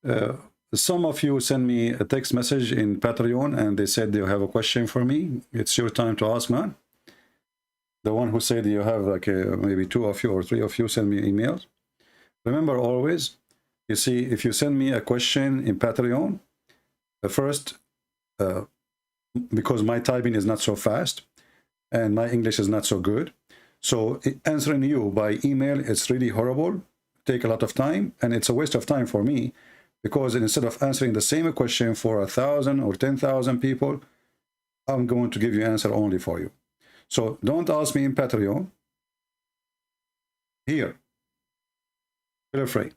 Uh, some of you send me a text message in Patreon and they said they have a question for me. It's your time to ask, man. The one who said you have like maybe 2 of you or 3 of you send me emails. Remember always, you see, if you send me a question in Patreon, first, because my typing is not so fast and my English is not so good, so answering you by email, it's really horrible, take a lot of time, and it's a waste of time for me, because instead of answering the same question for 1,000 or 10,000 people, I'm going to give you answer only for you. So don't ask me in Patreon. Here, feel free.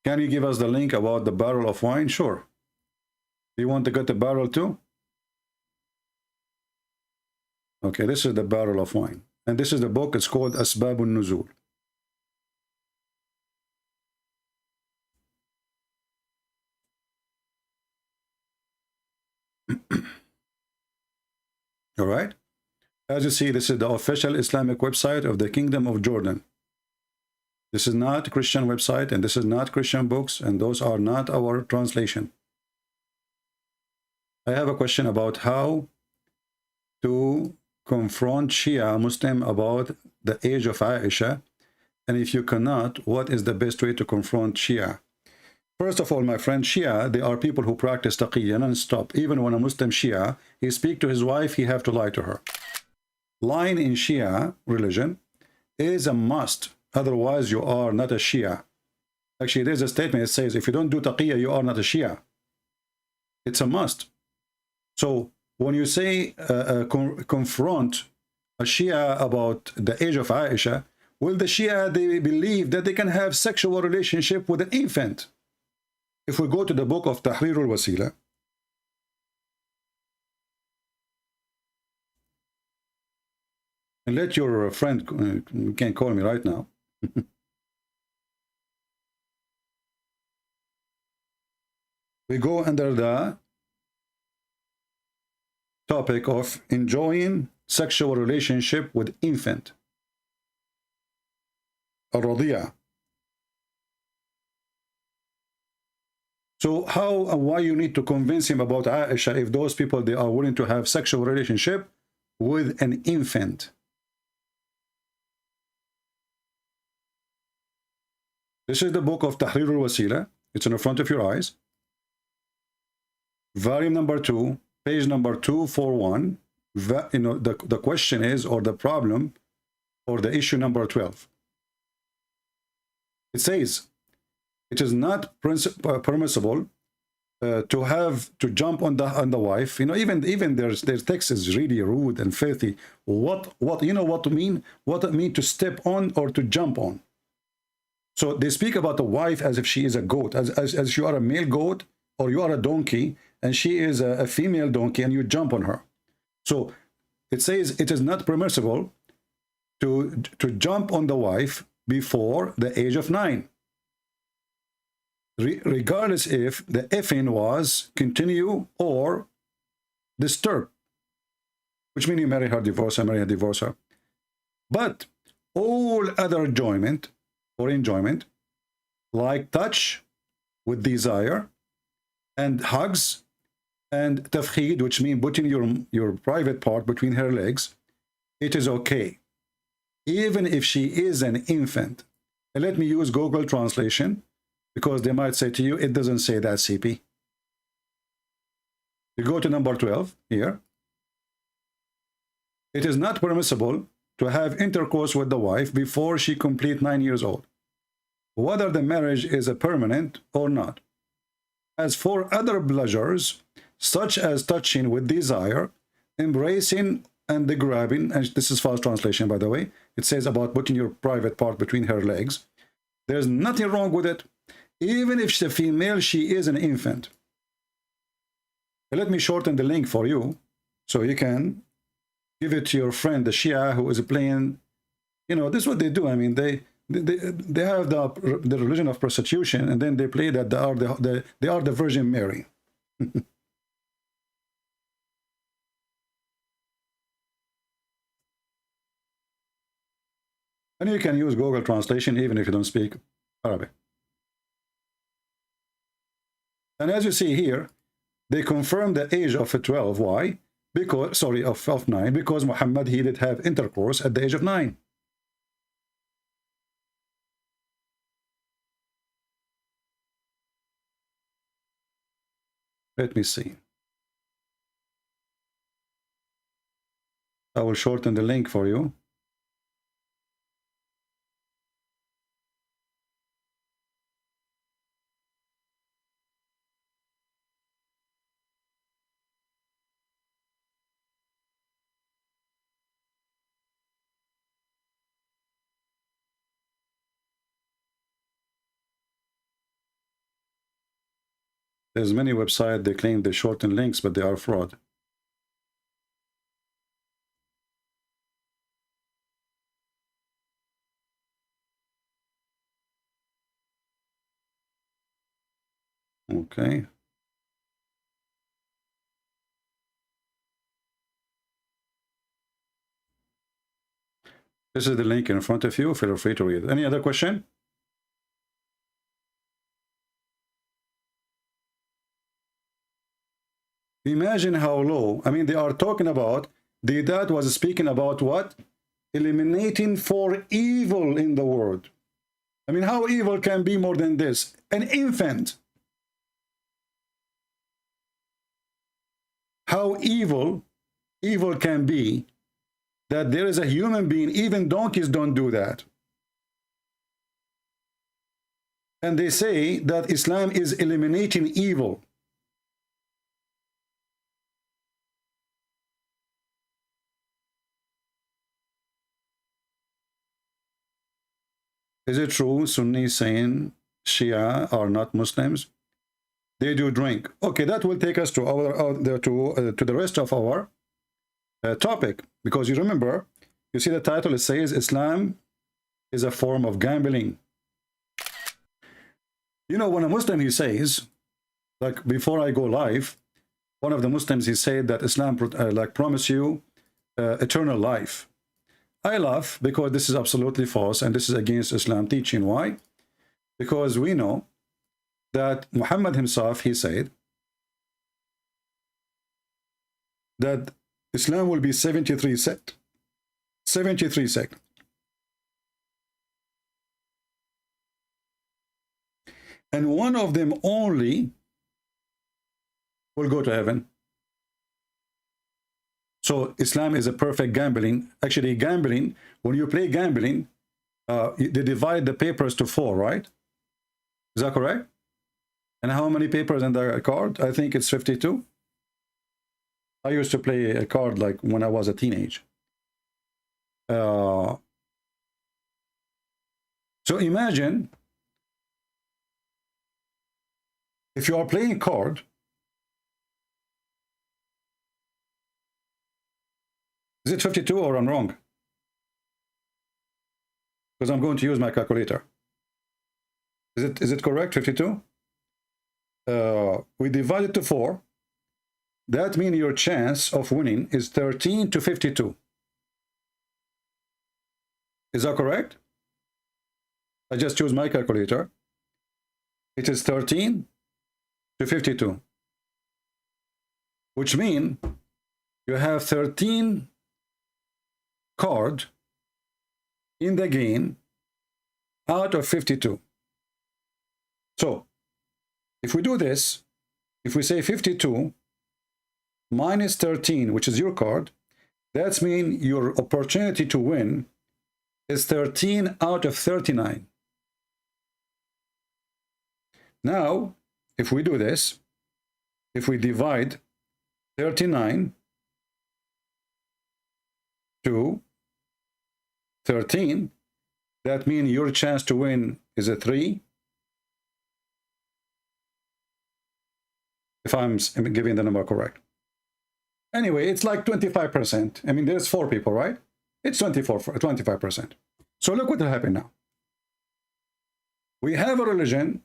Can you give us the link about the barrel of wine? Sure. Do you want to get the barrel too? Okay, this is the barrel of wine. And this is the book. It's called Asbab al-Nuzul. All right. As you see, this is the official Islamic website of the Kingdom of Jordan. This is not a Christian website, and this is not Christian books, and those are not our translation. I have a question about how to confront Shia Muslim about the age of Aisha, and if you cannot, what is the best way to confront Shia? First of all, my friend, Shia, they are people who practice taqiyya non-stop. Even when a Muslim Shia, he speak to his wife, he have to lie to her. Lying in Shia religion is a must. Otherwise, you are not a Shia. Actually, there's a statement that says, if you don't do taqiyya, you are not a Shia. It's a must. So when you say confront a Shia about the age of Aisha, well, the Shia, they believe that they can have sexual relationship with an infant. If we go to the book of Tahrir al-Wasila, and let your friend, you can call me right now. We go under the topic of enjoying sexual relationship with infant. Al-Radiya. So how and why you need to convince him about Aisha if those people, they are willing to have sexual relationship with an infant? This is the book of Tahrir al-Wasila. It's in the front of your eyes. Volume number 2, page number 241. You know, the question is, or the problem, or the issue number 12. It says, it is not permissible to jump on the wife. You know, even their text is really rude and filthy. What you know what to mean? What it mean to step on or to jump on? So they speak about the wife as if she is a goat, as you are a male goat or you are a donkey, and she is a female donkey, and you jump on her. So it says it is not permissible to jump on the wife before the age of 9. Regardless if the effing was continue or disturb, which means you marry her, divorce her, marry her, divorce her. But all other enjoyment, like touch with desire, and hugs, and tafkhid, which means putting your private part between her legs, it is okay, even if she is an infant. And let me use Google translation, because they might say to you, it doesn't say that, CP. You go to number 12 here. It is not permissible to have intercourse with the wife before she completes 9 years old, whether the marriage is a permanent or not. As for other pleasures, such as touching with desire, embracing and the grabbing, and this is false translation, by the way, it says about putting your private part between her legs, there's nothing wrong with it. Even if she's a female, she is an infant. Let me shorten the link for you, so you can give it to your friend, the Shia, who is playing. You know, this is what they do. I mean, they have the religion of prostitution, and then they play that they are the Virgin Mary. And you can use Google translation even if you don't speak Arabic. And as you see here, they confirm the age of 12. Why? Because, sorry, of 9, because Muhammad, he did have intercourse at the age of 9. Let me see. I will shorten the link for you. There's many websites, they claim they shorten links, but they are fraud. Okay. This is the link in front of you. Feel free to read. Any other question? Imagine how low. I mean, they are talking about, the dad was speaking about what? Eliminating for evil in the world. I mean, how evil can be more than this? An infant. How evil can be that there is a human being, even donkeys don't do that. And they say that Islam is eliminating evil. Is it true Sunni saying Shia are not Muslims? They do drink. Okay, that will take us to the rest of our topic, because you remember, you see the title, it says Islam is a form of gambling. You know, when a Muslim, he says, like before I go live, one of the Muslims, he said that Islam like promise you eternal life. I laugh because this is absolutely false and this is against Islam teaching. Why? Because we know that Muhammad himself, he said that Islam will be 73 sect. 73 sect. And one of them only will go to heaven. So Islam is a perfect gambling. Actually, gambling, when you play gambling, they divide the papers to 4, right? Is that correct? And how many papers in the card? I think it's 52. I used to play a card like when I was a teenage. So imagine if you are playing card, is it 52 or I'm wrong? Because I'm going to use my calculator. Is it correct, 52? We divide it to 4. That means your chance of winning is 13 to 52. Is that correct? I just choose my calculator. It is 13 to 52. Which means you have 13 cards in the game out of 52. So, if we do this, if we say 52 minus 13, which is your card, that means your opportunity to win is 13 out of 39. Now, if we do this, if we divide 39 to 13, that means your chance to win is a 3. If I'm giving the number correct. Anyway, it's like 25%. I mean, there's 4 people, right? It's 25%. So look what happened now. We have a religion,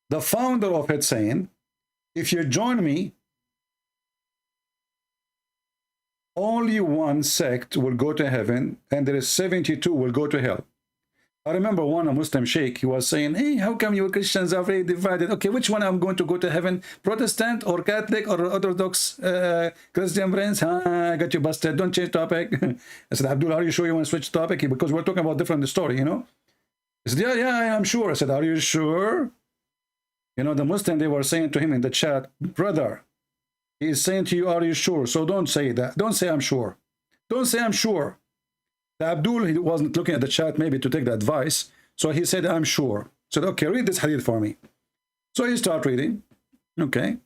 the founder of it saying, if you join me, only one sect will go to heaven, and there is 72 will go to hell. I remember one a Muslim sheikh, he was saying, hey, how come you Christians are very divided? Okay, which one I'm going to go to heaven? Protestant or Catholic or Orthodox Christian friends? I got you busted. Don't change topic. I said, Abdul, are you sure you want to switch topic? Because we're talking about different story, you know? He said, yeah, I'm sure. I said, are you sure? You know, the Muslim, they were saying to him in the chat, brother, he is saying to you, are you sure? So don't say that. Don't say I'm sure. Don't say I'm sure. The Abdul, he wasn't looking at the chat maybe to take the advice. So he said, I'm sure. I said, okay, read this hadith for me. So he started reading. Okay.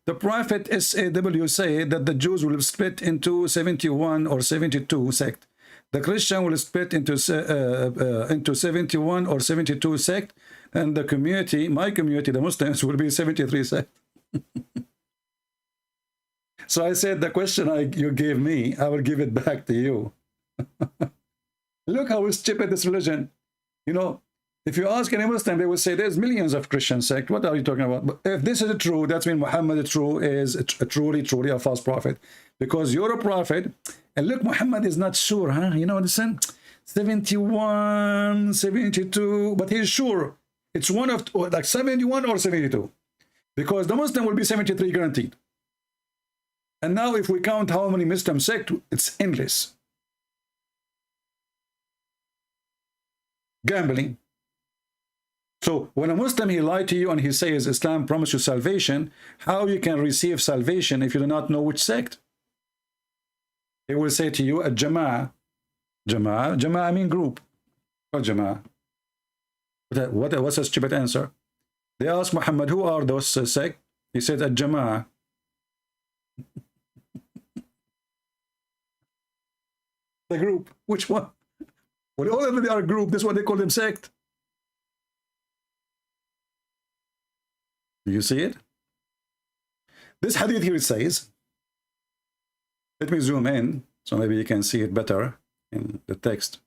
The Prophet SAW said that the Jews will split into 71 or 72 sect. The Christian will split into 71 or 72 sect. And the community, my community, the Muslims, will be 73 sect. So I said, the question you gave me, I will give it back to you. Look how stupid this religion. You know, if you ask any Muslim, they will say there's millions of Christian sect. What are you talking about? But if this is true, that means Muhammad is truly a false prophet. Because you're a prophet, and look, Muhammad is not sure, huh? You know, listen, 71, 72, but he's sure. It's one of, like 71 or 72. Because the Muslim will be 73 guaranteed. And now if we count how many Muslim sect, it's endless. Gambling. So when a Muslim, he lied to you and he says Islam promises you salvation, how you can receive salvation if you do not know which sect? He will say to you, a Jama'ah. Jama'ah, I mean group. What Jama'ah? What's a stupid answer? They asked Muhammad, who are those sect? He said, a Jama'ah. The group. Which one? Well, all of them are a group. That's what they call them sect. Do you see it? This hadith here, it says, let me zoom in so maybe you can see it better in the text.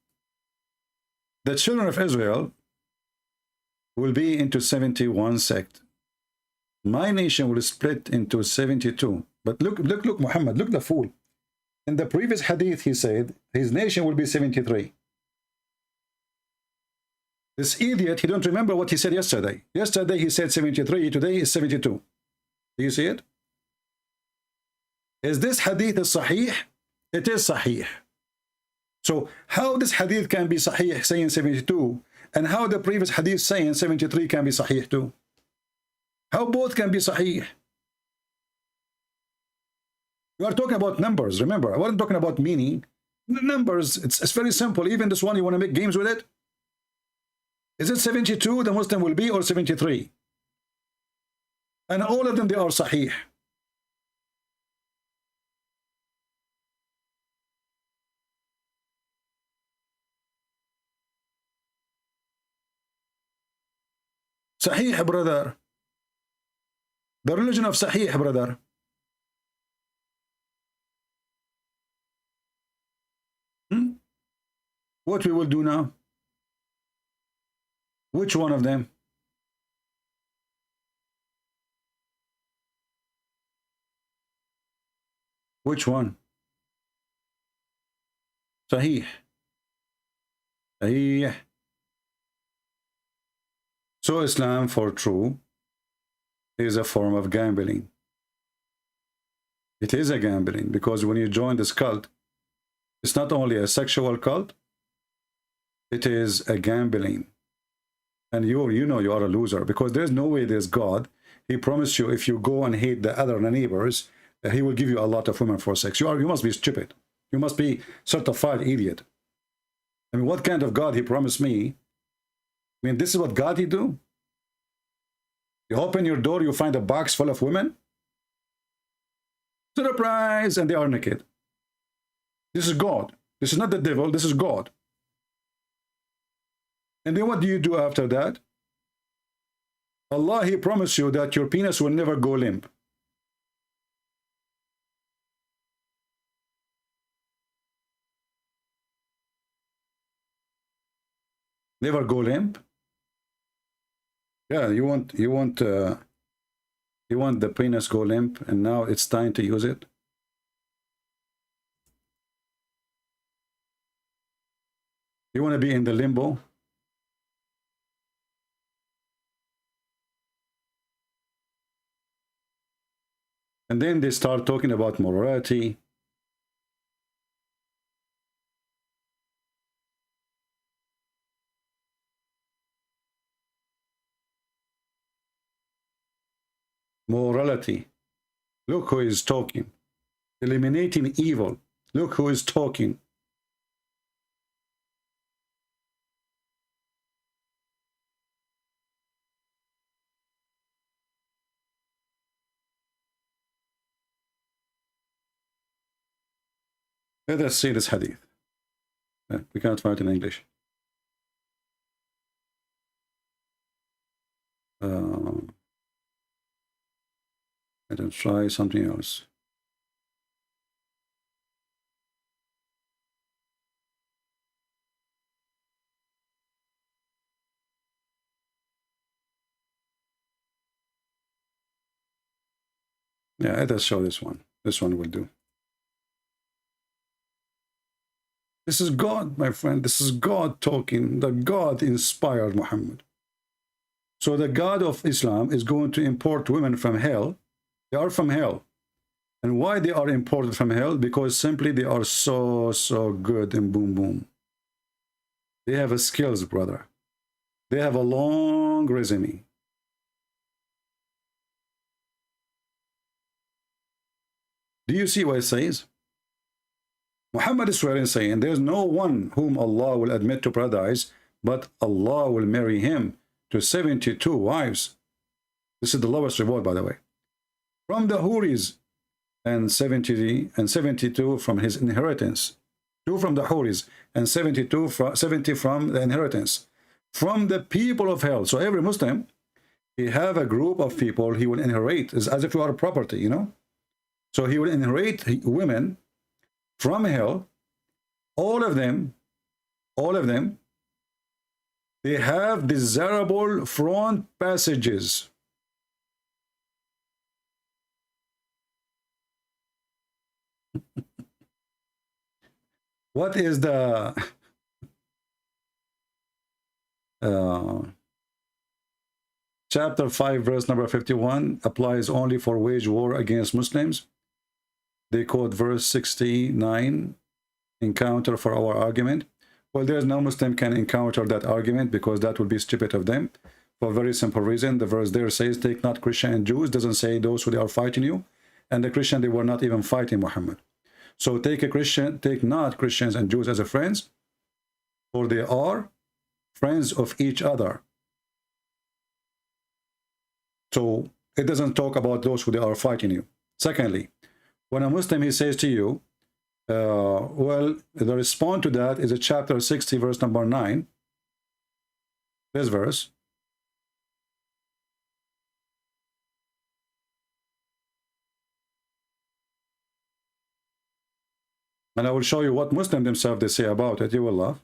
The children of Israel will be into 71 sect. My nation will split into 72. But look, Muhammad, look the fool. In the previous hadith, he said his nation will be 73. This idiot, he don't remember what he said yesterday. Yesterday he said 73, today is 72. Do you see it? Is this hadith sahih? It is sahih. So how this hadith can be sahih saying 72, and how the previous hadith saying 73 can be sahih too? How both can be sahih? We are talking about numbers, remember. I wasn't talking about meaning. Numbers, it's very simple. Even this one, you want to make games with it? Is it 72 the Muslim will be, or 73? And all of them, they are sahih. Sahih, brother. The religion of Sahih, brother. What we will do now? Which one of them? Which one? Sahih. Sahih. So Islam, for true, is a form of gambling. It is a gambling, because when you join this cult, it's not only a sexual cult, it is a gambling. And you know you are a loser, because there's no way there's God. He promised you if you go and hate the other neighbors, he will give you a lot of women for sex. You must be stupid. You must be certified idiot. I mean, what kind of God he promised me? I mean, this is what God he do? You open your door, you find a box full of women? Surprise! And they are naked. This is God. This is not the devil, this is God. And then what do you do after that? Allah, he promised you that your penis will never go limp. Never go limp? Yeah, you want the penis go limp, and now it's time to use it. You want to be in the limbo? And then they start talking about morality. Morality. Look who is talking. Eliminating evil. Look who is talking. Let us see this hadith. We can't find it in English. Let us try something else. Yeah, let us show this one. This one will do. This is God, my friend. This is God talking. The God inspired Muhammad. So the God of Islam is going to import women from hell. They are from hell. And why they are imported from hell? Because simply they are so good in boom boom. They have a skills, brother. They have a long resume. Do you see what it says? Muhammad is swearing, saying, there's no one whom Allah will admit to paradise, but Allah will marry him to 72 wives. This is the lowest reward, by the way. From the Huris, and 72 from his inheritance. 2 from the Huris, and 70 from the inheritance. From the people of hell. So every Muslim, he have a group of people he will inherit. It's as if you are a property, you know. So he will inherit women from hell. All of them, they have desirable front passages. What is the chapter 5 verse number 51 applies only for wage war against Muslims? They quote verse 69, encounter for our argument. Well, there's no Muslim can encounter that argument because that would be stupid of them for a very simple reason. The verse there says, take not Christian and Jews. Doesn't say those who they are fighting you. And the Christian, they were not even fighting Muhammad. So take not Christians and Jews as a friends, for they are friends of each other. So it doesn't talk about those who they are fighting you. Secondly, when a Muslim, he says to you, well, the response to that is a chapter 60, verse number 9. This verse. And I will show you what Muslims themselves they say about it. You will laugh.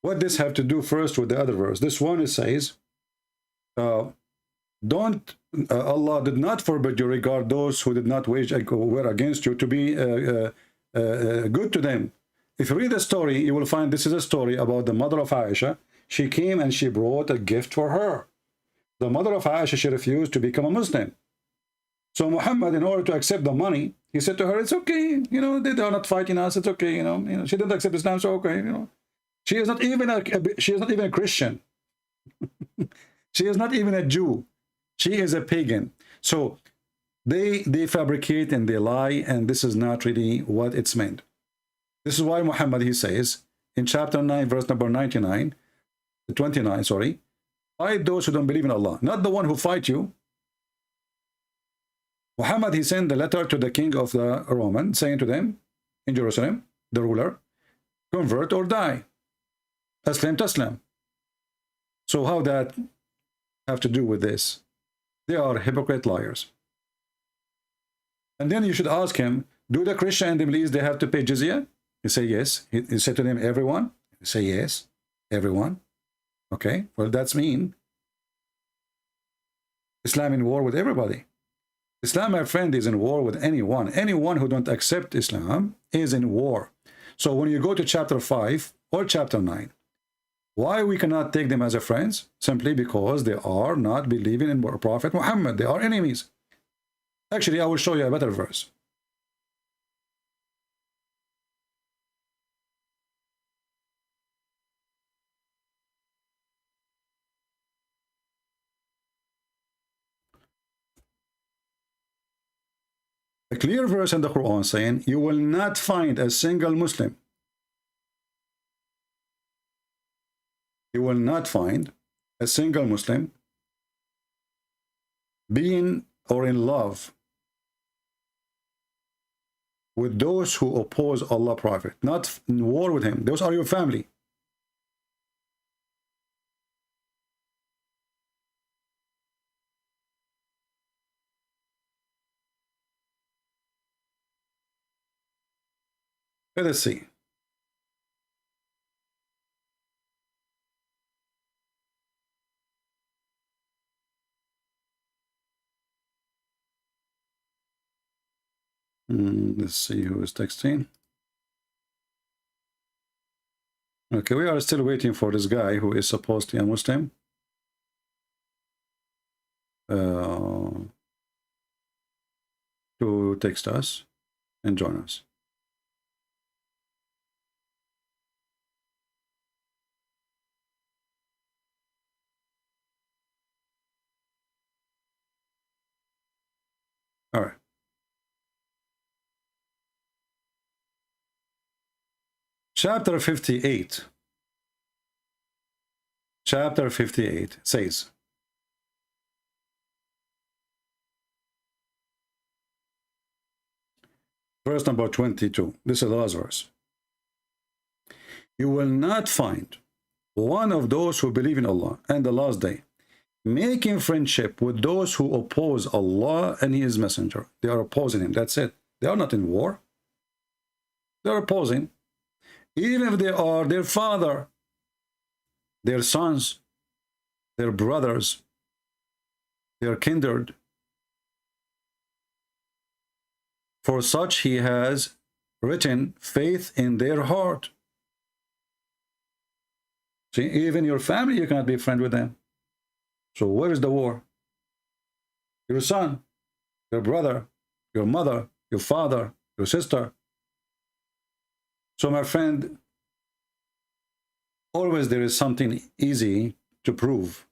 What this have to do first with the other verse? This one, it says, Allah did not forbid you regard those who did not wage war against you to be good to them. If you read the story, you will find this is a story about the mother of Aisha. She came and she brought a gift for her. The mother of Aisha, she refused to become a Muslim. So Muhammad, in order to accept the money, he said to her, it's okay, you know, they are not fighting us, it's okay, you know, she didn't accept Islam, so okay, you know. She is not even a Christian. She is not even a Jew. She is a pagan. So they fabricate and they lie, and this is not really what it's meant. This is why Muhammad, he says in chapter 9, verse number 29, fight those who don't believe in Allah, not the one who fight you. Muhammad, he sent the letter to the king of the Roman, saying to them in Jerusalem, the ruler, convert or die. Aslam taslam. So how that have to do with this? They are hypocrite liars. And then you should ask him, do the Christian and the Middle East, they have to pay jizya? He say yes. He said to them, everyone? He say yes, everyone. Okay, well, that's mean Islam in war with everybody. Islam, my friend, is in war with anyone. Anyone who don't accept Islam is in war. So when you go to chapter 5 or chapter 9, why we cannot take them as a friends? Simply because they are not believing in Prophet Muhammad. They are enemies. Actually, I will show you a better verse. A clear verse in the Quran saying, you will not find a single Muslim. You will not find a single Muslim being or in love with those who oppose Allah Prophet, not in war with him. Those are your family. Let us see. Let's see who is texting. Okay, we are still waiting for this guy who is supposed to be a Muslim. To text us and join us. All right. Chapter 58. Chapter 58 says, verse number 22. This is the last verse. You will not find one of those who believe in Allah and the last day making friendship with those who oppose Allah and His Messenger. They are opposing Him. That's it. They are not in war. They are opposing. Even if they are their father, their sons, their brothers, their kindred. For such He has written faith in their heart. See, even your family, you cannot be a friend with them. So where is the war? Your son, your brother, your mother, your father, your sister. So my friend, always there is something easy to prove.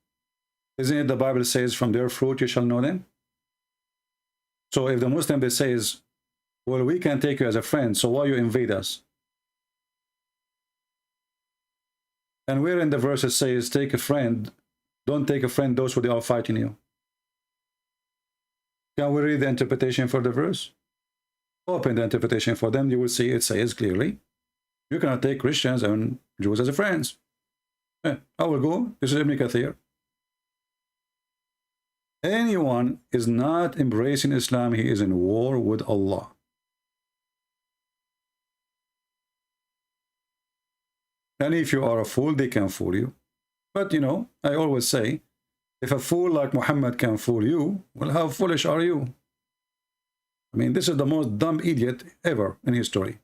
Isn't it the Bible says, from their fruit you shall know them? So if the Muslim, they says, well, we can take you as a friend, so why you invade us? And where in the verse it says, take a friend, don't take a friend those who they are fighting you. Can we read the interpretation for the verse? Open the interpretation for them, you will see it says clearly, you cannot take Christians and Jews as friends. I will go. This is Ibn Kathir. Anyone is not embracing Islam, he is in war with Allah. And if you are a fool, they can fool you. But you know, I always say, if a fool like Muhammad can fool you, well, how foolish are you? I mean, this is the most dumb idiot ever in history.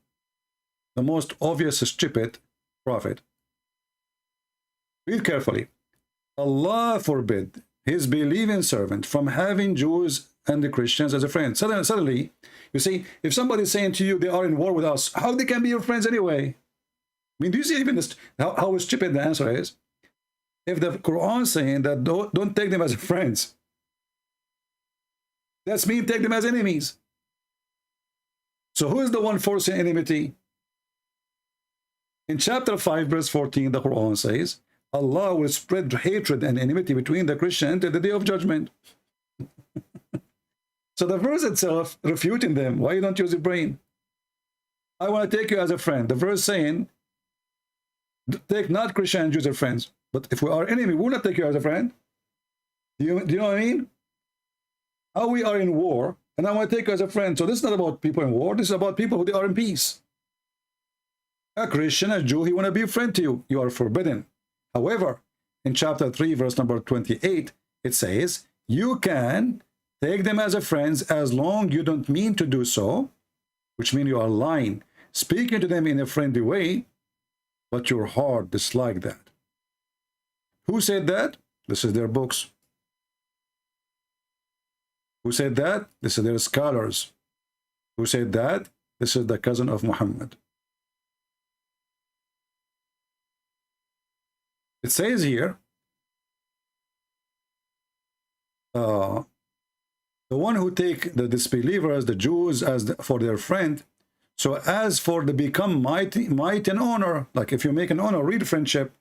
The most obvious stupid prophet. Read carefully. Allah forbid His believing servant from having Jews and the Christians as a friend. Suddenly, you see, if somebody is saying to you, they are in war with us, how they can be your friends anyway? I mean, do you see even this, how stupid the answer is? If the Quran is saying that don't take them as friends, that's mean take them as enemies. So who is the one forcing enmity? In chapter 5, verse 14, the Quran says, Allah will spread hatred and enmity between the Christians until the day of judgment. So the verse itself refuting them. Why you don't use your brain? I want to take you as a friend. The verse saying, take not Christian and Jews as friends. But if we are enemy, we will not take you as a friend. Do you know what I mean? How we are in war, and I want to take you as a friend. So this is not about people in war. This is about people who are in peace. A Christian, a Jew, he want to be a friend to you. You are forbidden. However, in chapter 3, verse number 28, it says, you can Take them as a friends as long you don't mean to do so, which means you are lying. Speaking to them in a friendly way, but your heart dislike that. Who said that? This is their books. Who said that? This is their scholars. Who said that? This is the cousin of Muhammad. It says here, the one who take the disbelievers, the Jews, for their friend. So as for the become might and honor, like if you make an honor, real friendship,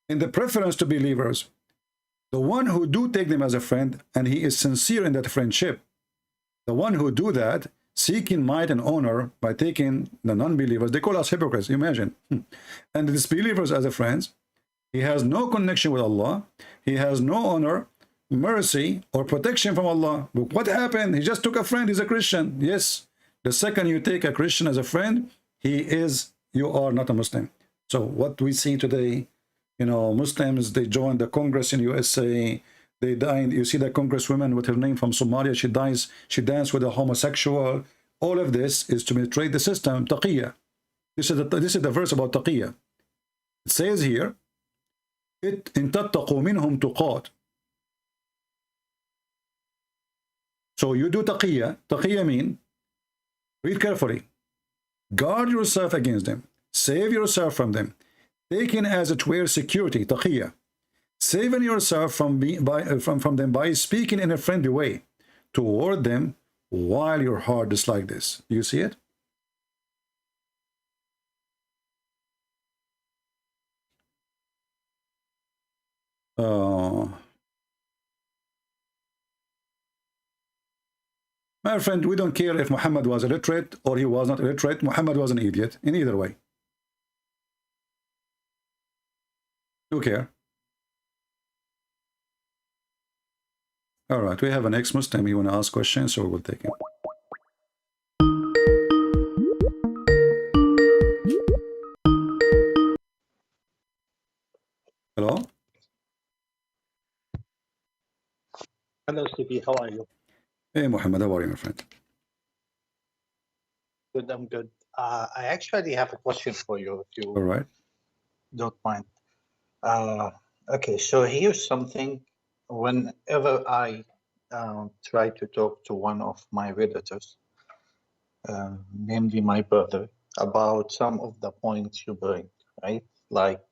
in the preference to believers, the one who do take them as a friend, and he is sincere in that friendship, the one who do that, seeking might and honor by taking the non-believers, they call us hypocrites, imagine, and the disbelievers as a friends, he has no connection with Allah, he has no honor, mercy, or protection from Allah. But what happened? He just took a friend, he's a Christian. Yes, the second you take a Christian as a friend, you are not a Muslim. So what we see today, you know, Muslims, they joined the Congress in USA, they died. You see the congresswoman with her name from Somalia, she danced with a homosexual. All of this is to betray the system, taqiyya. This is the verse about taqiyya. It says here, إِن تَتَّقُوا مِنْهُمْ تُقَاتٍ. So you do taqiyya. Taqiyya mean, read carefully, guard yourself against them, save yourself from them, taken as it were security, taqiyya, saving yourself from them by speaking in a friendly way toward them while your heart is like this. You see it? My friend, we don't care if Muhammad was illiterate or he was not illiterate. Muhammad was an idiot in either way. Who care? All right, we have an ex-Muslim. You want to ask questions, so we'll take it. Hello? Hello, CP. How are you? Hey, Muhammad. How are you, my friend? Good, I'm good. I actually have a question for you, if you All right. don't mind. Okay, so here's something. Whenever I try to talk to one of my relatives, namely my brother, about some of the points you bring, right? Like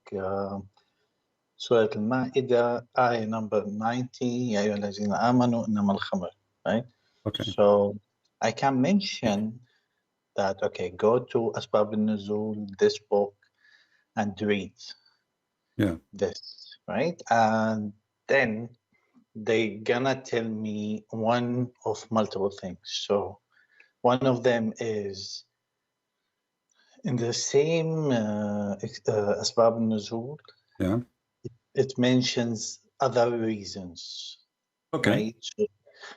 Surah Al-Ma'idah, ayah number 90, يا أيها الذين آمنوا إنما الخمر, right? Okay. So I can mention that, okay, go to Asbab al-Nuzul, this book, and read this, right? And then they gonna tell me one of multiple things. So one of them is in the same Asbab al-Nuzul, it mentions other reasons, right?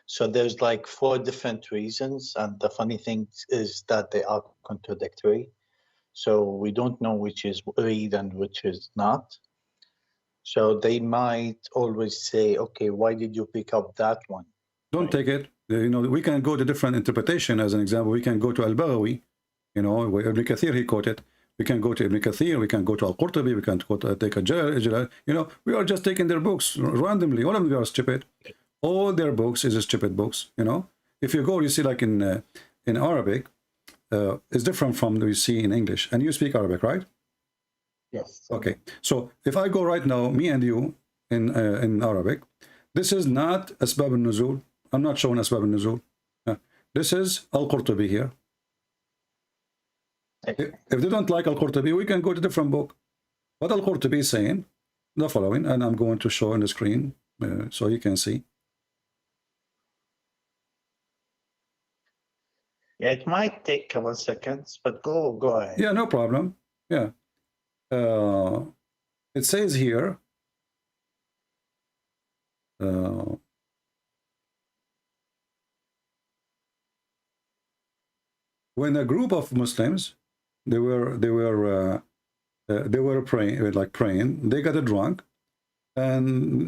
So there's like 4 different reasons, and the funny thing is that they are contradictory. So we don't know which is read and which is not. So they might always say, okay, why did you pick up that one? Don't take it. You know, we can go to different interpretation. As an example, we can go to Al-Baghawi, you know, where Ibn Kathir, he quoted. We can go to Ibn Kathir, we can go to Al-Qurtubi, we can go to, take a Jalal, you know, we are just taking their books randomly. All of them are stupid. All their books is stupid books, you know. If you go, you see like in Arabic, it's different from what you see in English. And you speak Arabic, right? Yes. Okay. So if I go right now, me and you, in Arabic, this is not Asbab al-Nuzul. I'm not showing Asbab al-Nuzul. This is Al-Qurtubi here. If they don't like Al-Qurtubi, we can go to a different book. What Al-Qurtubi is saying, the following, and I'm going to show on the screen so you can see. Yeah, it might take a couple seconds, but go ahead. Yeah, no problem. Yeah. It says here, when a group of Muslims, they were praying, like praying, they got drunk, and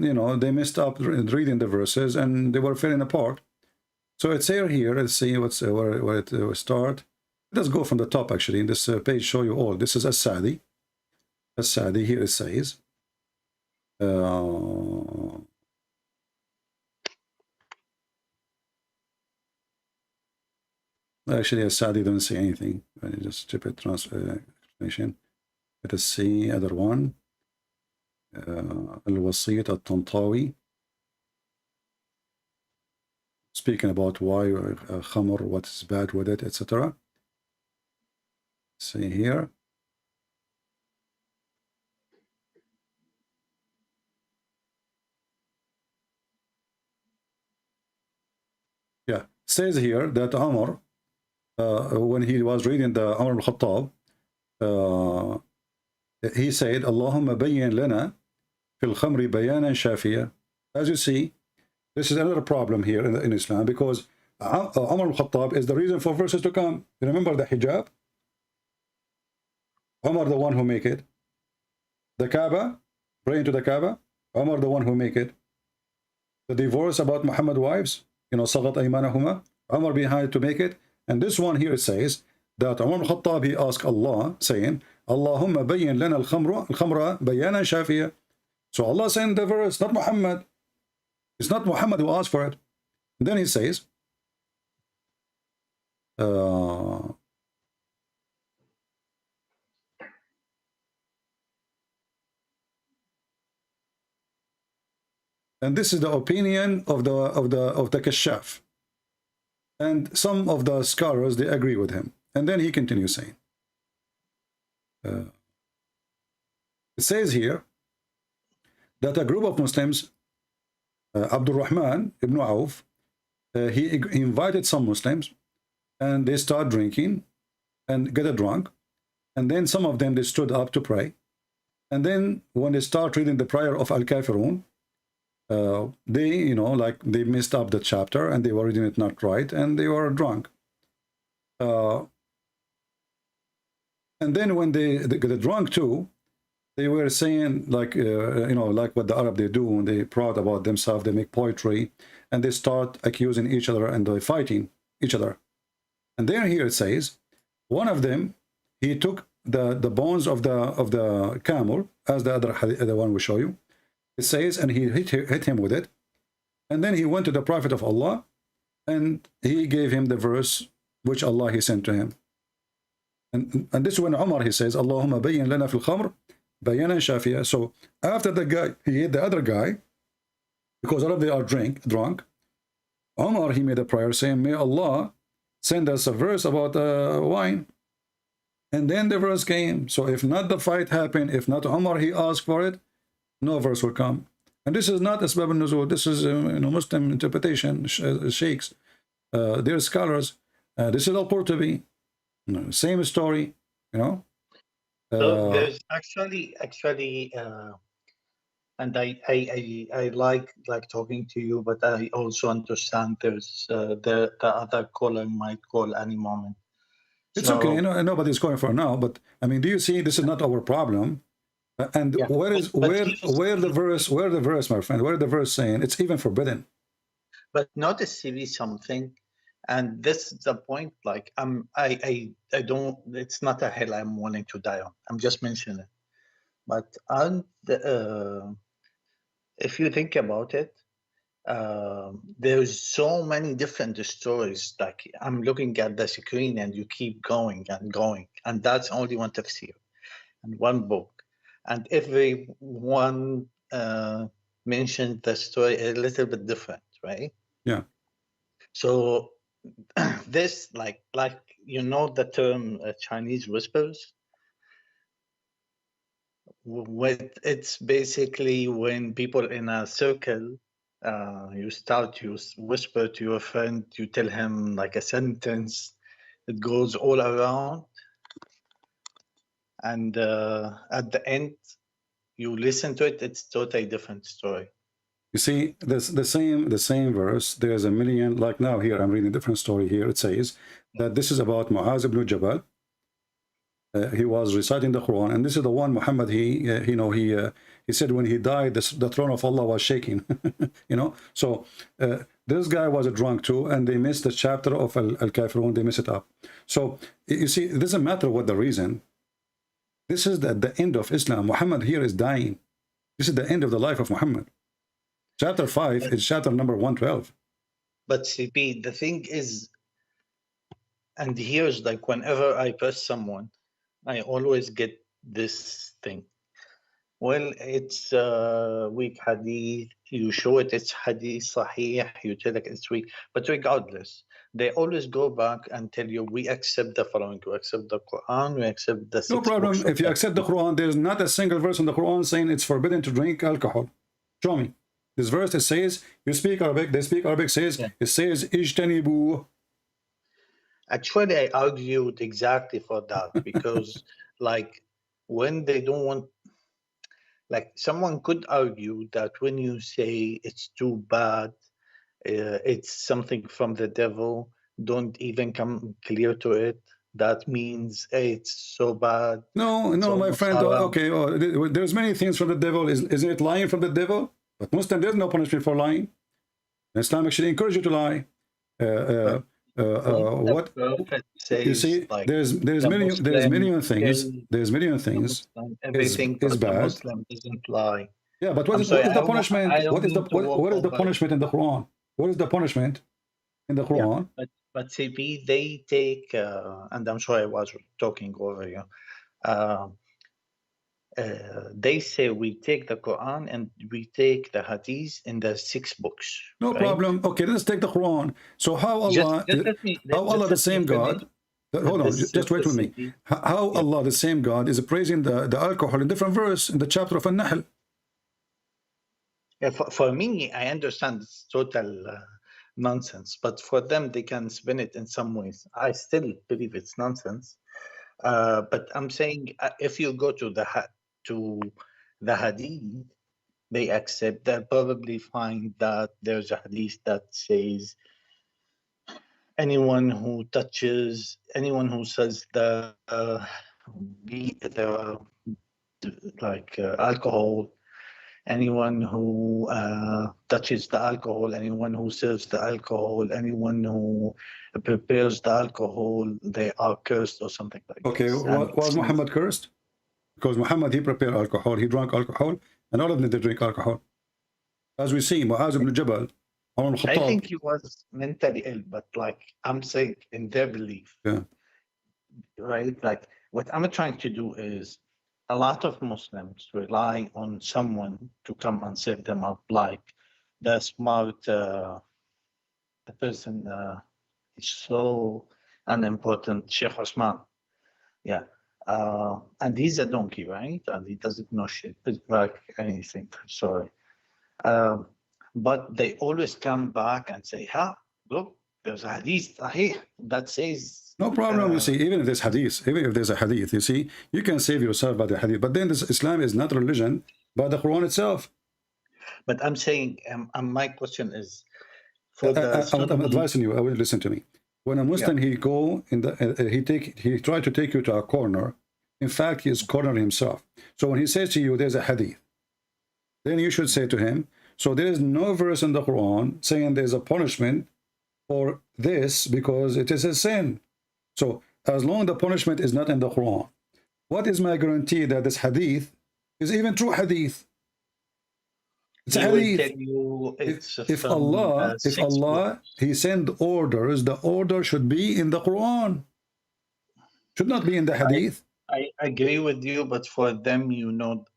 you know, they messed up reading the verses and they were falling apart. So it's here. Let's see where it will start. Let's go from the top. Actually, in this page show you all. This is As-Sadi. As-Sadi, here it says, actually As-Sadi don't say anything. Just stupid translation. Let us see other one. Al-Wasit Al-Tantawi, speaking about why khamr, what is bad with it, etc. See here. Yeah, says here that Umar, when he was reading the Umar al-Khattab, he said, Allahumma bayyin lana fil khamri bayanan shafiya. As you see, this is another problem here in Islam, because Umar al-Khattab is the reason for verses to come. You remember the hijab? Umar the one who make it. The Kaaba, praying to the Kaaba, Umar the one who make it. The divorce about Muhammad wives, you know, sagat aymanahuma, Umar behind to make it. And this one here says that Umar al-Khattab, he asked Allah, saying, Allahumma bayyin lana al-khamra bayanan shafiya. So Allah sent the verse, not Muhammad. It's not Muhammad who asked for it. And then he says, and this is the opinion of the Kashaf. And some of the scholars, they agree with him. And then he continues saying, it says here that a group of Muslims, Abdul Rahman ibn Auf, he invited some Muslims, and they start drinking and get drunk. And then some of them, they stood up to pray. And then when they start reading the prayer of Al-Kafirun, they, you know, like they messed up the chapter and they were reading it not right, and they were drunk. And then when they get drunk too, they were saying, like, you know, like what the Arab they do, when they proud about themselves, they make poetry, and they start accusing each other and they fighting each other. And then here it says, one of them, he took the bones of the camel, as the other the one will show you. It says, and he hit him with it. And then he went to the Prophet of Allah, and he gave him the verse which Allah he sent to him. And this is when Umar, he says, Allahumma bayyin lana fil khamr bayanan shafiya. So after the guy, he hit the other guy, because all of them are drunk, Umar, he made a prayer saying, may Allah send us a verse about wine. And then the verse came. So if not the fight happened, if not Umar, he asked for it, no verse will come. And this is not Asbab al-Nuzul. This is you know, Muslim interpretation, sheikhs, they're scholars. This is Al-Qurtubi, you know, same story, you know. So there's actually, and I like talking to you, but I also understand there's the other caller might call any moment. It's okay, you know, nobody's calling for now, but I mean, do you see, this is not our problem. And yeah, where the verse, my friend, where the verse saying it's even forbidden? But notice something, and this is the point. Like I don't. It's not a hill I'm willing to die on. I'm just mentioning it. But if you think about it, there's so many different stories. Like I'm looking at the screen, and you keep going and going, and that's only one tafsir and one book. And everyone mentioned the story a little bit different, right? Yeah. So this, like you know, the term Chinese whispers. It's basically when people in a circle, you start to whisper to your friend. You tell him like a sentence. It goes all around. And at the end, you listen to it, it's totally different story. You see, the same verse, there's a million, like now here, I'm reading a different story here. It says that this is about Mu'az ibn Jabal. he was reciting the Quran, and this is the one Muhammad, he said when he died, the throne of Allah was shaking. So this guy was a drunk too, and they missed the chapter of Al-Kafirun, they missed it up. So you see, it doesn't matter what the reason. This is the end of Islam. Muhammad here is dying. This is the end of the life of Muhammad. Chapter 5 is chapter number 112. But CP, the thing is, and here's like whenever I press someone, I always get this thing. Well, it's weak hadith. You show it's hadith sahih. You tell it it's weak. But regardless, they always go back and tell you, we accept the following. We accept the Quran. We accept the No problem. If you accept the Quran, there's not a single verse in the Quran saying it's forbidden to drink alcohol. Show me. This verse, it says, you speak Arabic, they speak Arabic, it says, ijtanibu. Actually, I argued exactly for that because, like, when they don't want, like, someone could argue that when you say it's too bad, it's something from the devil, don't even come clear to it. That means it's so bad. No, my friend. Okay, there's many things from the devil. Isn't it lying from the devil? But Muslim, there's no punishment for lying. Islam actually encourages you to lie. What you see? Like, there's million things. There's million things. Everything is bad. Muslim doesn't lie. Yeah, but what is the punishment? What is the punishment in the Quran? What is the punishment in the Quran? Yeah, but CP, they take, and I'm sure I was talking over you. They say we take the Quran and we take the hadith in the 6 books. No problem. Okay, let's take the Quran. So how Allah, Allah the same God, hold on, just wait with me. How Allah the same God is praising the alcohol in different verse in the chapter of An-Nahl? Yeah, for me, I understand it's total nonsense, but for them, they can spin it in some ways. I still believe it's nonsense. But I'm saying if you go to the hadith, they accept. They'll probably find that there's a hadith that says anyone who says the alcohol, anyone who touches the alcohol, anyone who serves the alcohol, anyone who prepares the alcohol, they are cursed or something like that. Okay, was Muhammad cursed? Because Muhammad, he prepared alcohol, he drank alcohol, and all of them, they drink alcohol. As we see, Mu'az ibn Jabal, I think he was mentally ill, but like I'm saying, in their belief, right? Like what I'm trying to do is, a lot of Muslims rely on someone to come and save them up, like the smart, the person is so unimportant, Sheikh Osman. Yeah. And he's a donkey, right? And he doesn't know shit, like anything. Sorry. But they always come back and say, look, there's a hadith that says... No problem, you see, even if there's a hadith, you see, you can save yourself by the hadith. But then this Islam is not religion, but the Quran itself. But I'm saying, my question is... I'm advising you, I will listen to me. When a Muslim, he go in the, he try to take you to a corner. In fact, he is cornering himself. So when he says to you, there's a hadith, then you should say to him, so there is no verse in the Quran saying there's a punishment for this because it is a sin. So as long as the punishment is not in the Quran, what is my guarantee that this hadith is even true hadith? It's a hadith. If Allah, he send orders, the order should be in the Quran. Should not be in the hadith. I agree with you, but for them,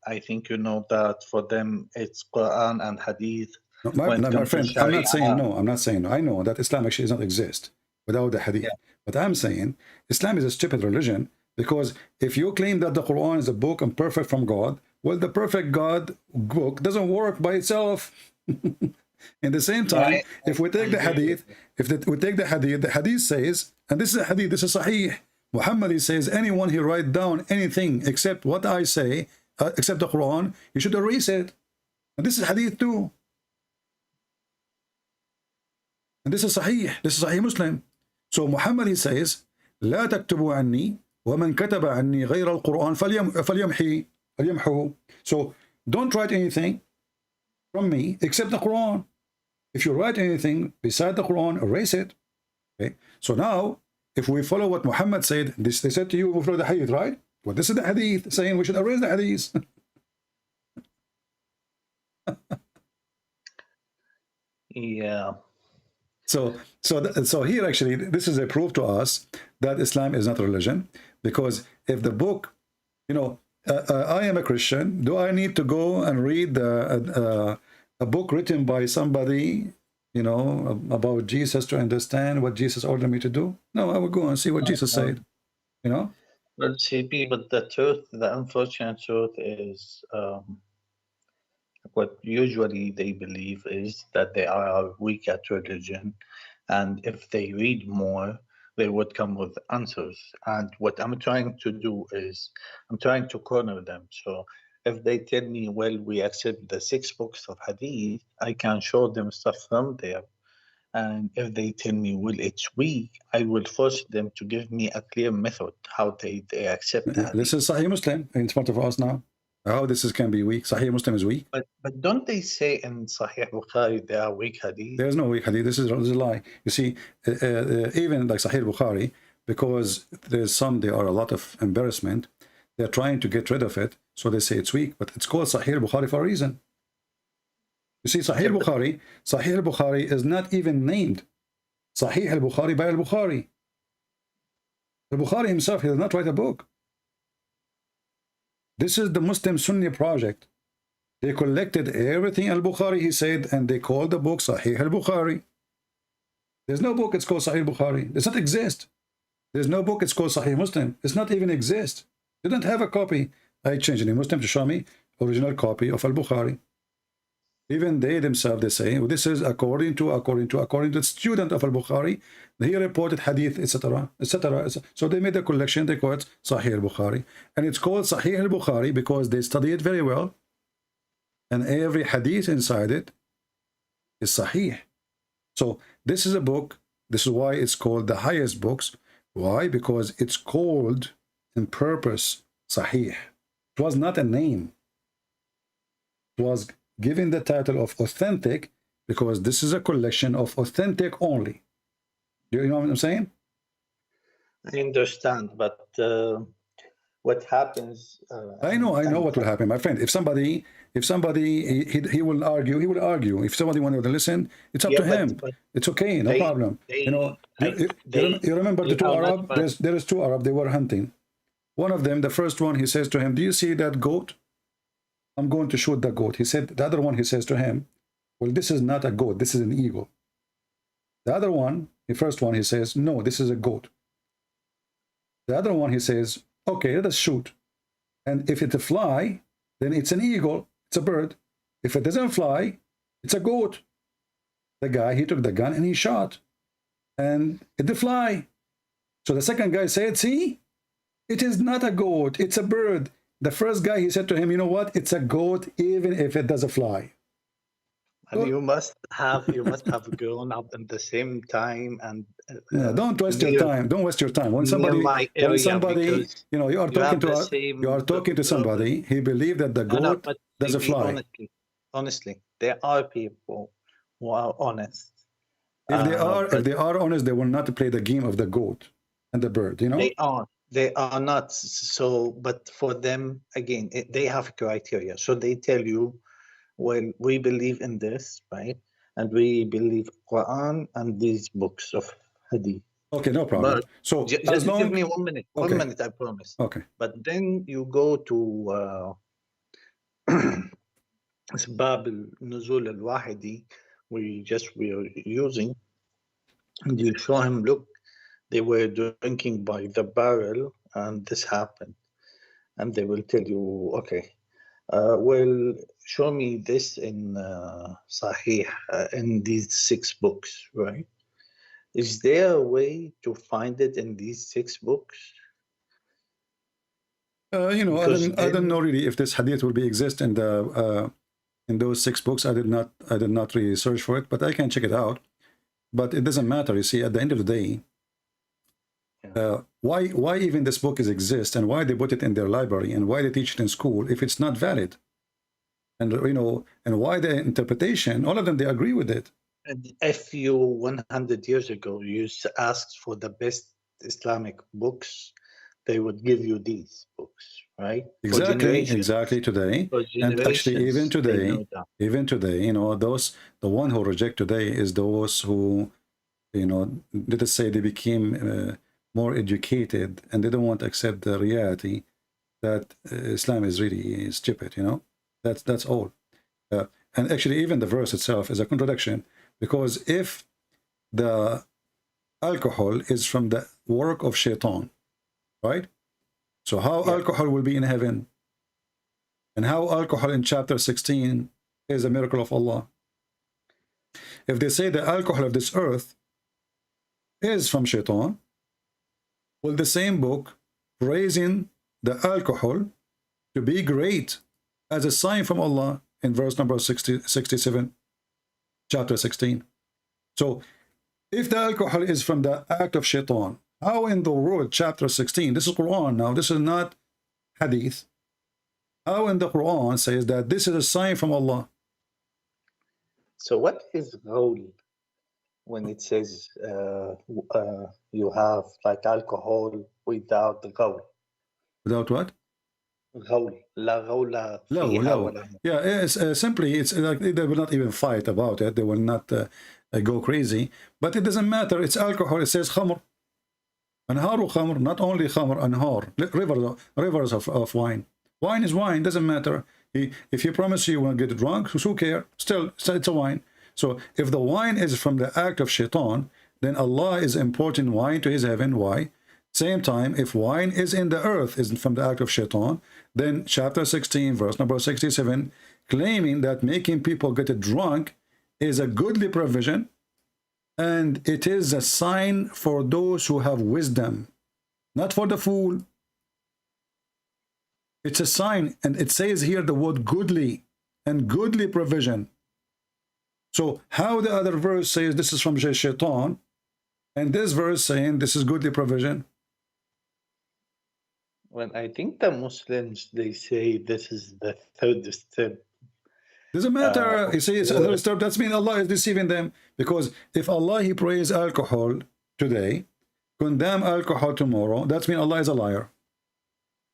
I think you know that for them it's Quran and hadith. No, my friend, I'm not saying no. I'm not saying no. I know that Islam actually does not exist without the hadith. But I'm saying Islam is a stupid religion, because if you claim that the Quran is a book and perfect from God, well, the perfect God book doesn't work by itself. In the same time, if we take the hadith, the hadith says, and this is a hadith, this is Sahih. Muhammad, he says, anyone who write down anything except what I say, except the Quran, you should erase it. And this is hadith too. And this is Sahih. This is Sahih Muslim. So Muhammad, he says, لا تكتبوا عني وَمَنْ كَتَبَ عَنِّي غَيْرَ الْقُرْآنِ فَلْيَمْحُهُ. So don't write anything from me except the Quran. If you write anything beside the Quran, erase it. Okay. So now, if we follow what Muhammad said, this they said to you, we follow the hadith, right? Well, this is the hadith saying we should erase the hadith. Yeah. So here actually, this is a proof to us that Islam is not a religion, because if the book, you know, I am a Christian. Do I need to go and read a book written by somebody, you know, about Jesus to understand what Jesus ordered me to do? No, I will go and see what Jesus said, you know? Well, CP, but the truth, the unfortunate truth is what usually they believe is that they are weak at religion, and if they read more, they would come with answers. And what I'm trying to do is I'm trying to corner them. So if they tell me, well, we accept the 6 books of hadith, I can show them stuff from there. And if they tell me, well, it's weak, I will force them to give me a clear method how they accept that. This is Sahih Muslim in front of us now. How this can be weak? Sahih Muslim is weak. But don't they say in Sahih Al Bukhari there are weak hadith? There's no weak hadith. This is a lie. You see, even like Sahih Al Bukhari, because there are a lot of embarrassment, they're trying to get rid of it, so they say it's weak. But it's called Sahih Al Bukhari for a reason. You see, Sahih Al Bukhari is not even named Sahih Al Bukhari by Al Bukhari. Al Bukhari himself, he did not write a book. This is the Muslim Sunni project. They collected everything Al Bukhari he said, and they called the book Sahih Al Bukhari. There's no book it's called Sahih Al Bukhari. It does not exist. There's no book it's called Sahih Muslim. It's not even exist. They don't have a copy. I changed any Muslim to show me original copy of Al Bukhari. Even they themselves, they say, well, this is according to the student of Al-Bukhari. He reported hadith, etc., etc. So they made a collection, they call it Sahih Al-Bukhari. And it's called Sahih Al-Bukhari because they study it very well. And every hadith inside it is Sahih. So this is a book. This is why it's called the highest books. Why? Because it's called in purpose Sahih. It was not a name. It was given the title of authentic because this is a collection of authentic only. Do you know what I'm saying? I understand, but what happens? I know what will happen, my friend. If somebody he will argue. If somebody wanted to listen, it's up to him. It's okay, no problem. You know, you remember the 2 Arab? There is 2 Arab. They were hunting. One of them, the first one, he says to him, "Do you see that goat? I'm going to shoot the goat." He said, the other one, he says to him, "Well, this is not a goat, this is an eagle." The other one, the first one, he says, "No, this is a goat." The other one, he says, "Okay, let us shoot. And if it's a fly, then it's an eagle, it's a bird. If it doesn't fly, it's a goat." The guy, he took the gun and he shot. And it did fly. So the second guy said, "See, it is not a goat, it's a bird." The first guy, he said to him, "You know what? It's a goat, even if it doesn't fly." And you must have grown up in the same time, and yeah, don't waste your time. Don't waste your time. When somebody, you know, you are talking to somebody, he believed that the goat doesn't fly. Honestly, there are people who are honest. If they are honest, they will not play the game of the goat and the bird. You know, they are not. So, but for them, again, they have criteria. So they tell you, well, we believe in this, right? And we believe Quran and these books of hadith. Okay, no problem. But so just give me 1 minute. Okay. 1 minute, I promise. Okay. But then you go to Bab al-Nuzul al-Wahidi, we were using, and you show him, look, they were drinking by the barrel, and this happened. And they will tell you, okay, well, show me this in Sahih, in these 6 books, right? Is there a way to find it in these 6 books? You know, I don't know really if this hadith will exist in the in those 6 books. I did not really search for it, but I can check it out. But it doesn't matter. You see, at the end of the day, Why even this book is exist, and why they put it in their library, and why they teach it in school if it's not valid? And and why the interpretation, all of them, they agree with it. And if you 100 years ago you asked for the best Islamic books, they would give you these books, right? Exactly today. And actually even today, the one who reject today is those who, let us say, they became more educated, and they don't want to accept the reality that Islam is really stupid. That's all. And actually even the verse itself is a contradiction, because if the alcohol is from the work of shaitan, right? So how alcohol will be in heaven? And how alcohol in chapter 16 is a miracle of Allah? If they say the alcohol of this earth is from shaitan, well, the same book praising the alcohol to be great as a sign from Allah in verse number 67, chapter 16. So if the alcohol is from the act of shaitan, how in the world, chapter 16, this is Quran now, this is not hadith, how in the Quran says that this is a sign from Allah? So what is ghawl when it says you have like alcohol without the ghawl? Without what? ghawl. La ghawla fiha No. wala. Yeah, it's simply, it's like they will not even fight about it. They will not go crazy. But it doesn't matter. It's alcohol. It says khamr. Anharu khamr, not only khamr, anhar, rivers of wine. Wine is wine, doesn't matter. If you promise you won't get drunk, who cares? Still, it's a wine. So if the wine is from the act of shaitan, then Allah is importing wine to his heaven. Why? Same time, if wine is in the earth, is from the act of shaitan, then chapter 16, verse number 67, claiming that making people get drunk is a goodly provision, and it is a sign for those who have wisdom, not for the fool. It's a sign, and it says here the word goodly and goodly provision. So how the other verse says this is from shaitan, and this verse saying this is goodly provision? Well, I think the Muslims, they say this is the third step. Doesn't matter. You see, it's a third step. That means Allah is deceiving them, because if Allah, he praise alcohol today, condemn alcohol tomorrow, that means Allah is a liar.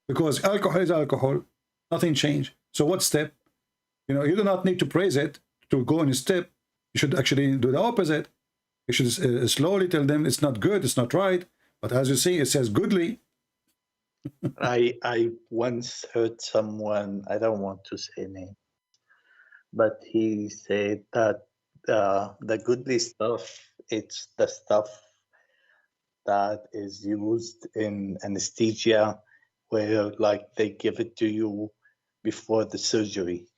Because alcohol is alcohol, nothing changed. So what step? You do not need to praise it to go in a step. You should actually do the opposite. You should slowly tell them it's not good, it's not right. But as you see, it says goodly. I once heard someone, I don't want to say name, but he said that the goodly stuff, it's the stuff that is used in anesthesia, where like they give it to you before the surgery.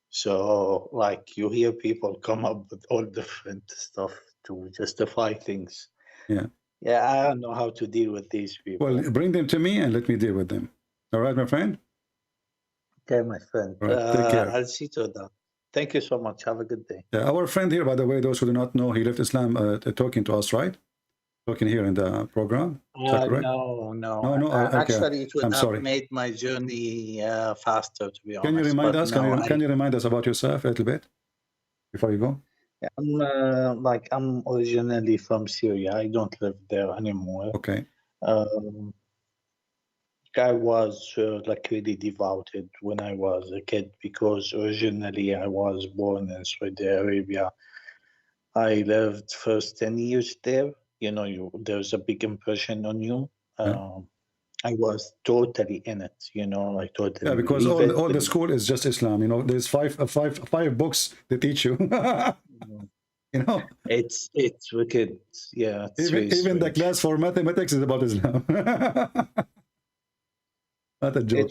So like you hear people come up with all different stuff to justify things. Yeah. Yeah, I don't know how to deal with these people. Well, bring them to me and let me deal with them. All right, my friend? Okay, my friend. Right, take care. I'll see to that. Thank you so much. Have a good day. Yeah, our friend here, by the way, those who do not know, he left Islam talking to us, right? Talking here in the program. Is that correct? No. Okay. Actually, it would I'm have sorry. made my journey faster, to be honest. Can you remind us? No, Can you remind us about yourself a little bit before you go? I'm originally from Syria. I don't live there anymore. Okay. I was like really devoted when I was a kid, because originally I was born in Saudi Arabia. I lived first 10 years there. There's a big impression on you. I was totally in it, like totally. Yeah, because all the school is just Islam. There's five books they teach you. It's wicked. Yeah. Even the class for mathematics is about Islam. Not a joke.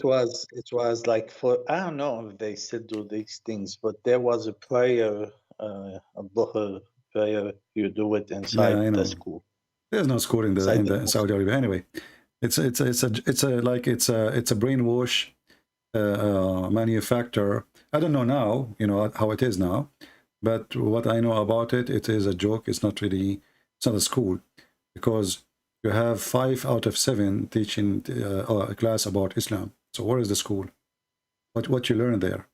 It was like, I don't know if they still do these things, but there was a prayer, a Dhuhr prayer. You do it inside the school. There's no school in Saudi Arabia anyway. It's a brainwash manufacturer. I don't know now, how it is now, but what I know about it, it is a joke. It's not a school, because you have 5 out of 7 teaching a class about Islam. So where is the school? What you learn there?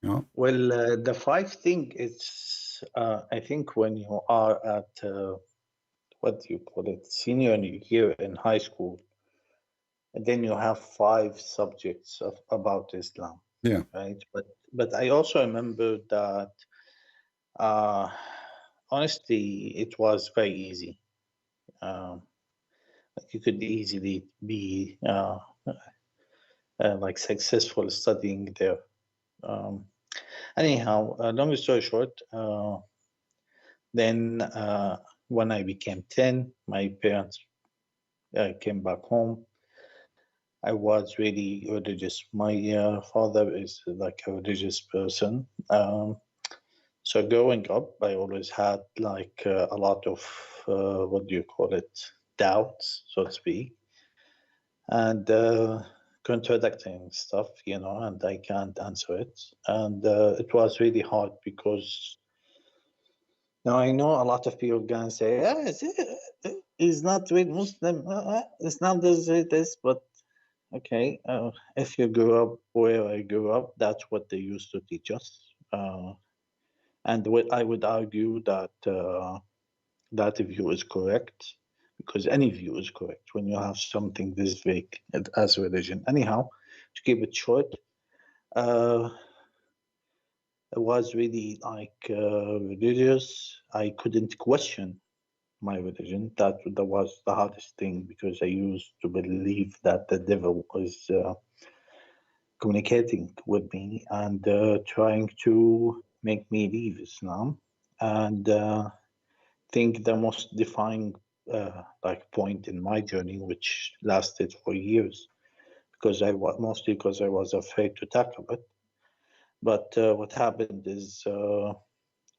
You know? Well, the 5 thing is, I think when you are at, what do you call it, senior year in high school, and then you have 5 subjects about Islam. Yeah. Right. But I also remember that, honestly, it was very easy. You could easily be like successful studying there. Anyhow, long story short, then when I became 10, my parents came back home. I was really religious. My father is like a religious person. So growing up, I always had like a lot of, what do you call it, doubts, so to speak, and contradicting stuff, you know, and I can't answer it. And it was really hard because now I know a lot of people gonna say, he's not really Muslim, Islam does this, but okay, if you grew up where I grew up, that's what they used to teach us. And I would argue that that view is correct, because any view is correct when you have something this vague as religion. Anyhow, to keep it short, it was really like religious. I couldn't question my religion. That was the hardest thing, because I used to believe that the devil was communicating with me and trying to make me leave Islam. And think the most defining like point in my journey, which lasted for years, because I was mostly because I was afraid to tackle it. But what happened is,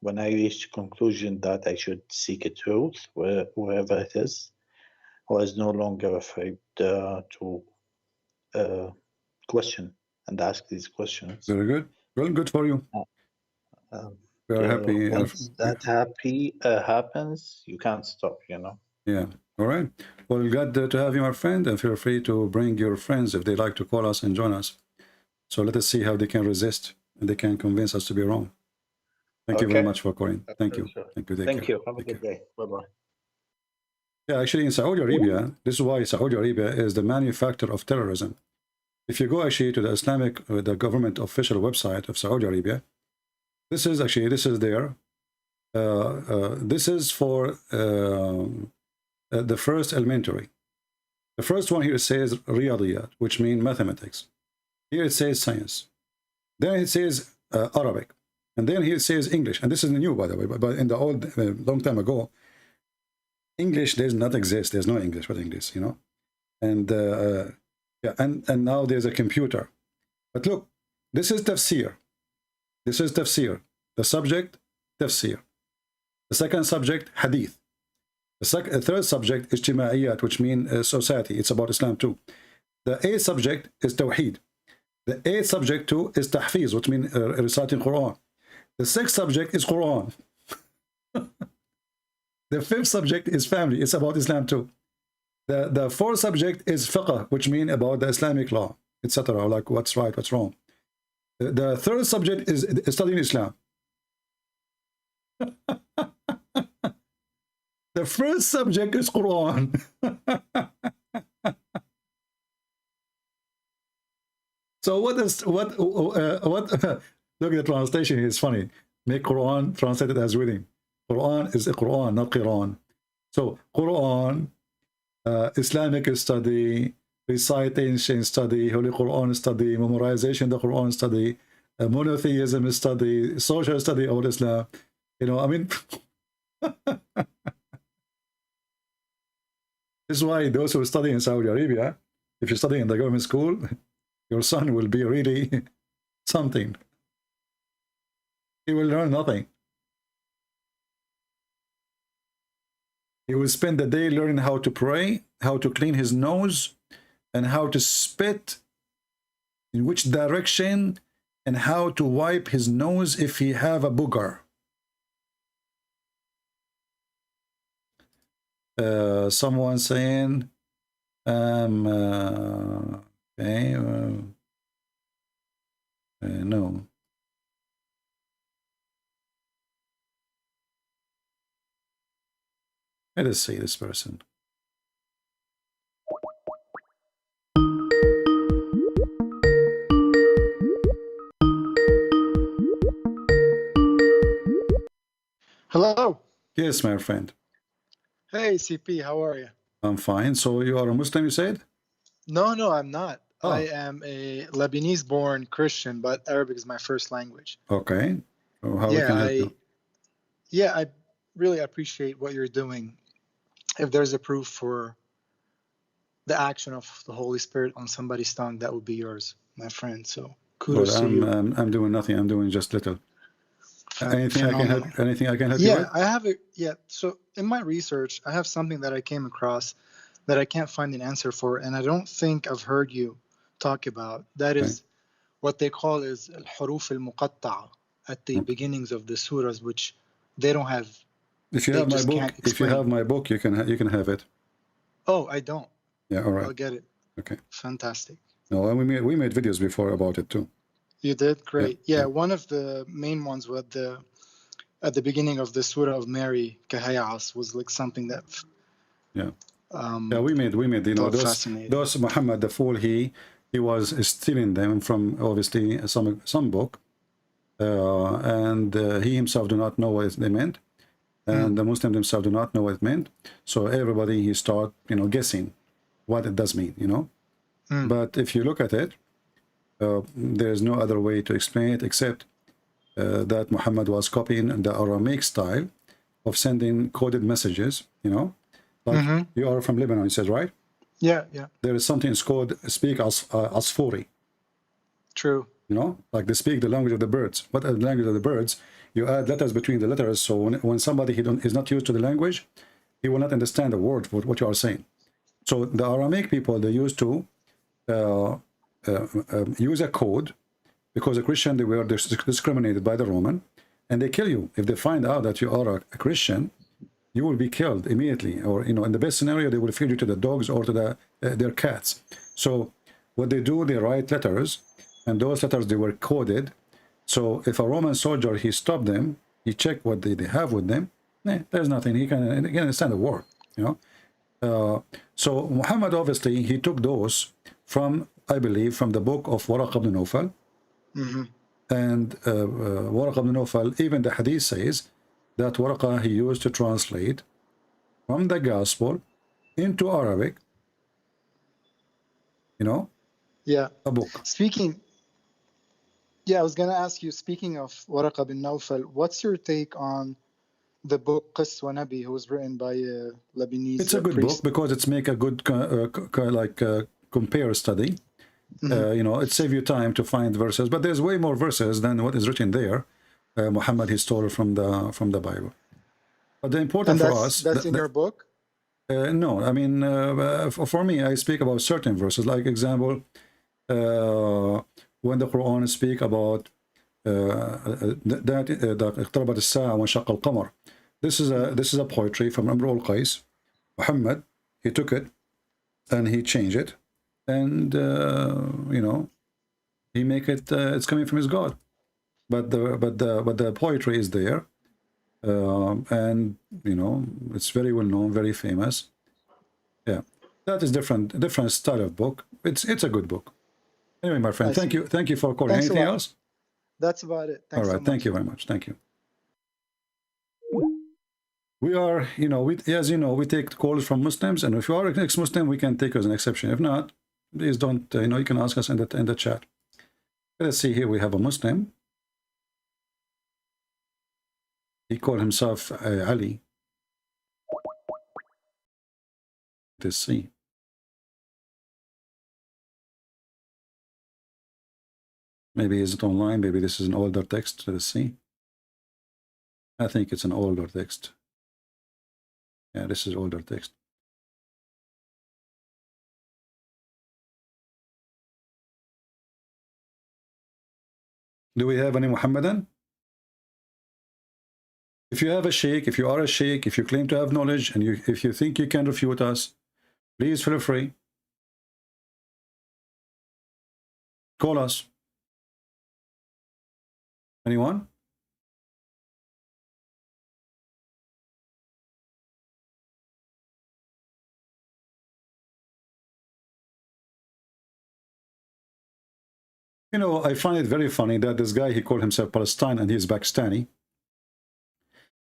when I reached the conclusion that I should seek a truth wherever it is, I was no longer afraid to question and ask these questions. Very good. Well, good for you. We are happy. Once that happens, you can't stop, you know. Yeah. All right. Well, glad to have you, my friend, and feel free to bring your friends if they like to call us and join us. So let us see how they can resist and they can convince us to be wrong. Thank you very much for calling. Thank you. Sure. Thank you. Take Thank care. you. Have a Take good care. day. Bye-bye. Yeah, actually, in Saudi Arabia, this is why Saudi Arabia is the manufacturer of terrorism. If you go actually to the Islamic, the government official website of Saudi Arabia, this is there. This is for the first elementary. The first one here says Riyadiyat, which means mathematics. Here it says science. Then it says Arabic. And then here it says English. And this is new, by the way, but in the old, long time ago, English does not exist. There's no English with English, you know. And yeah, and now there's a computer. But look, this is tafsir. This is tafsir. The subject, tafsir. The second subject, hadith. The third subject is ijtimaiyat, which means society. It's about Islam too. The eighth subject is tawheed. The eighth subject too is tahfiz, which means reciting Quran. The sixth subject is Quran. The fifth subject is family. It's about Islam too. The fourth subject is fiqh, which means about the Islamic law, etc. Like what's right, what's wrong. The third subject is studying Islam. The first subject is Quran. So what look at the translation here, it's funny. Make Quran translated as reading. Quran is a Quran, not Quran. So Quran, Islamic study, recitation study, Holy Quran study, memorization the Quran study, monotheism study, social study of Islam. You know, I mean, this is why those who study in Saudi Arabia, if you study in the government school, your son will be really something. He will learn nothing. He will spend the day learning how to pray, how to clean his nose, and how to spit, in which direction, and how to wipe his nose if he have a booger. Someone saying, okay, no. Let us see this person. Hello. Yes, my friend. Hey, CP, how are you? I'm fine. So you are a Muslim, you said? No, I'm not. Oh. I am a Lebanese-born Christian, but Arabic is my first language. Okay. So how we can help you? I really appreciate what you're doing. If there's a proof for the action of the Holy Spirit on somebody's tongue, that would be yours, my friend. So Well, kudos to you. I'm doing nothing. I'm doing just little. Anything I can help? Anything I can help you with? I have it. Yeah. So in my research, I have something that I came across that I can't find an answer for, and I don't think I've heard you talk about. That is what they call is al-huruf al-muqatta'a at the beginnings of the surahs, which they don't have. If you have my book, you can have it. Oh, I don't. Yeah, all right. I'll get it. Okay. Fantastic. No, and we made videos before about it too. You did? Great. Yeah, one of the main ones was at the beginning of the Surah of Mary, Kahayas, was like something that we made those Muhammad the fool, he was stealing them from obviously some book, and he himself do not know what they meant, and the Muslims themselves do not know what it meant. So everybody he start guessing what it does mean, But if you look at it, there's no other way to explain it except that Muhammad was copying the Aramaic style of sending coded messages, Like you are from Lebanon, you said, right? Yeah. There is something it's called speak Asfori. True. Like they speak the language of the birds. What are the language of the birds? You add letters between the letters, so when somebody is not used to the language, he will not understand the word for what you are saying. So the Aramaic people, they used to use a code, because the Christian, they were discriminated by the Roman, and they kill you. If they find out that you are a Christian, you will be killed immediately, or in the best scenario, they will feed you to the dogs or to their cats. So what they do, they write letters, and those letters, they were coded. So if a Roman soldier, he stopped them, he checked what they have with them, there's nothing. He can understand the word, So Muhammad, obviously, he took those from, I believe, from the book of Waraq ibn Nawfal. And Waraq ibn Nawfal, even the hadith says that Waraq, he used to translate from the gospel into Arabic, a book. I was going to ask you, speaking of Waraq ibn Nawfal, what's your take on the book Qis wa Nabi, who was written by a Lebanese It's a good book because it's make a good compare study. It saves you time to find verses, but there's way more verses than what is written there. Muhammad, he stole from the Bible. But the important for us, that's in your book. No, I mean, for me, I speak about certain verses. Like example, when the Quran speak about اقتربت الساعة وانشق القمر. This is a poetry from Amr al-Qais. Muhammad, he took it and he changed it, and he make it. It's coming from his God, but the poetry is there, and it's very well known, very famous. Yeah, that is different style of book. It's a good book. Anyway, my friend, thank you for calling. Anything else? That's about it. Thanks. All right, thank you very much. Thank you. We are, as you know, we take calls from Muslims, and if you are an ex-Muslim, we can take as an exception. If not, please don't, you can ask us in the chat. Let's see here, we have a Muslim. He called himself Ali. Let's see. Maybe is it online? Maybe this is an older text. Let's see. I think it's an older text. Yeah, this is older text. Do we have any Muhammadan? If you have a sheikh, if you are a sheikh, if you claim to have knowledge, and if you think you can refute us, please feel free. Call us. Anyone? You know, I find it very funny that this guy, he called himself Palestine and he's Pakistani.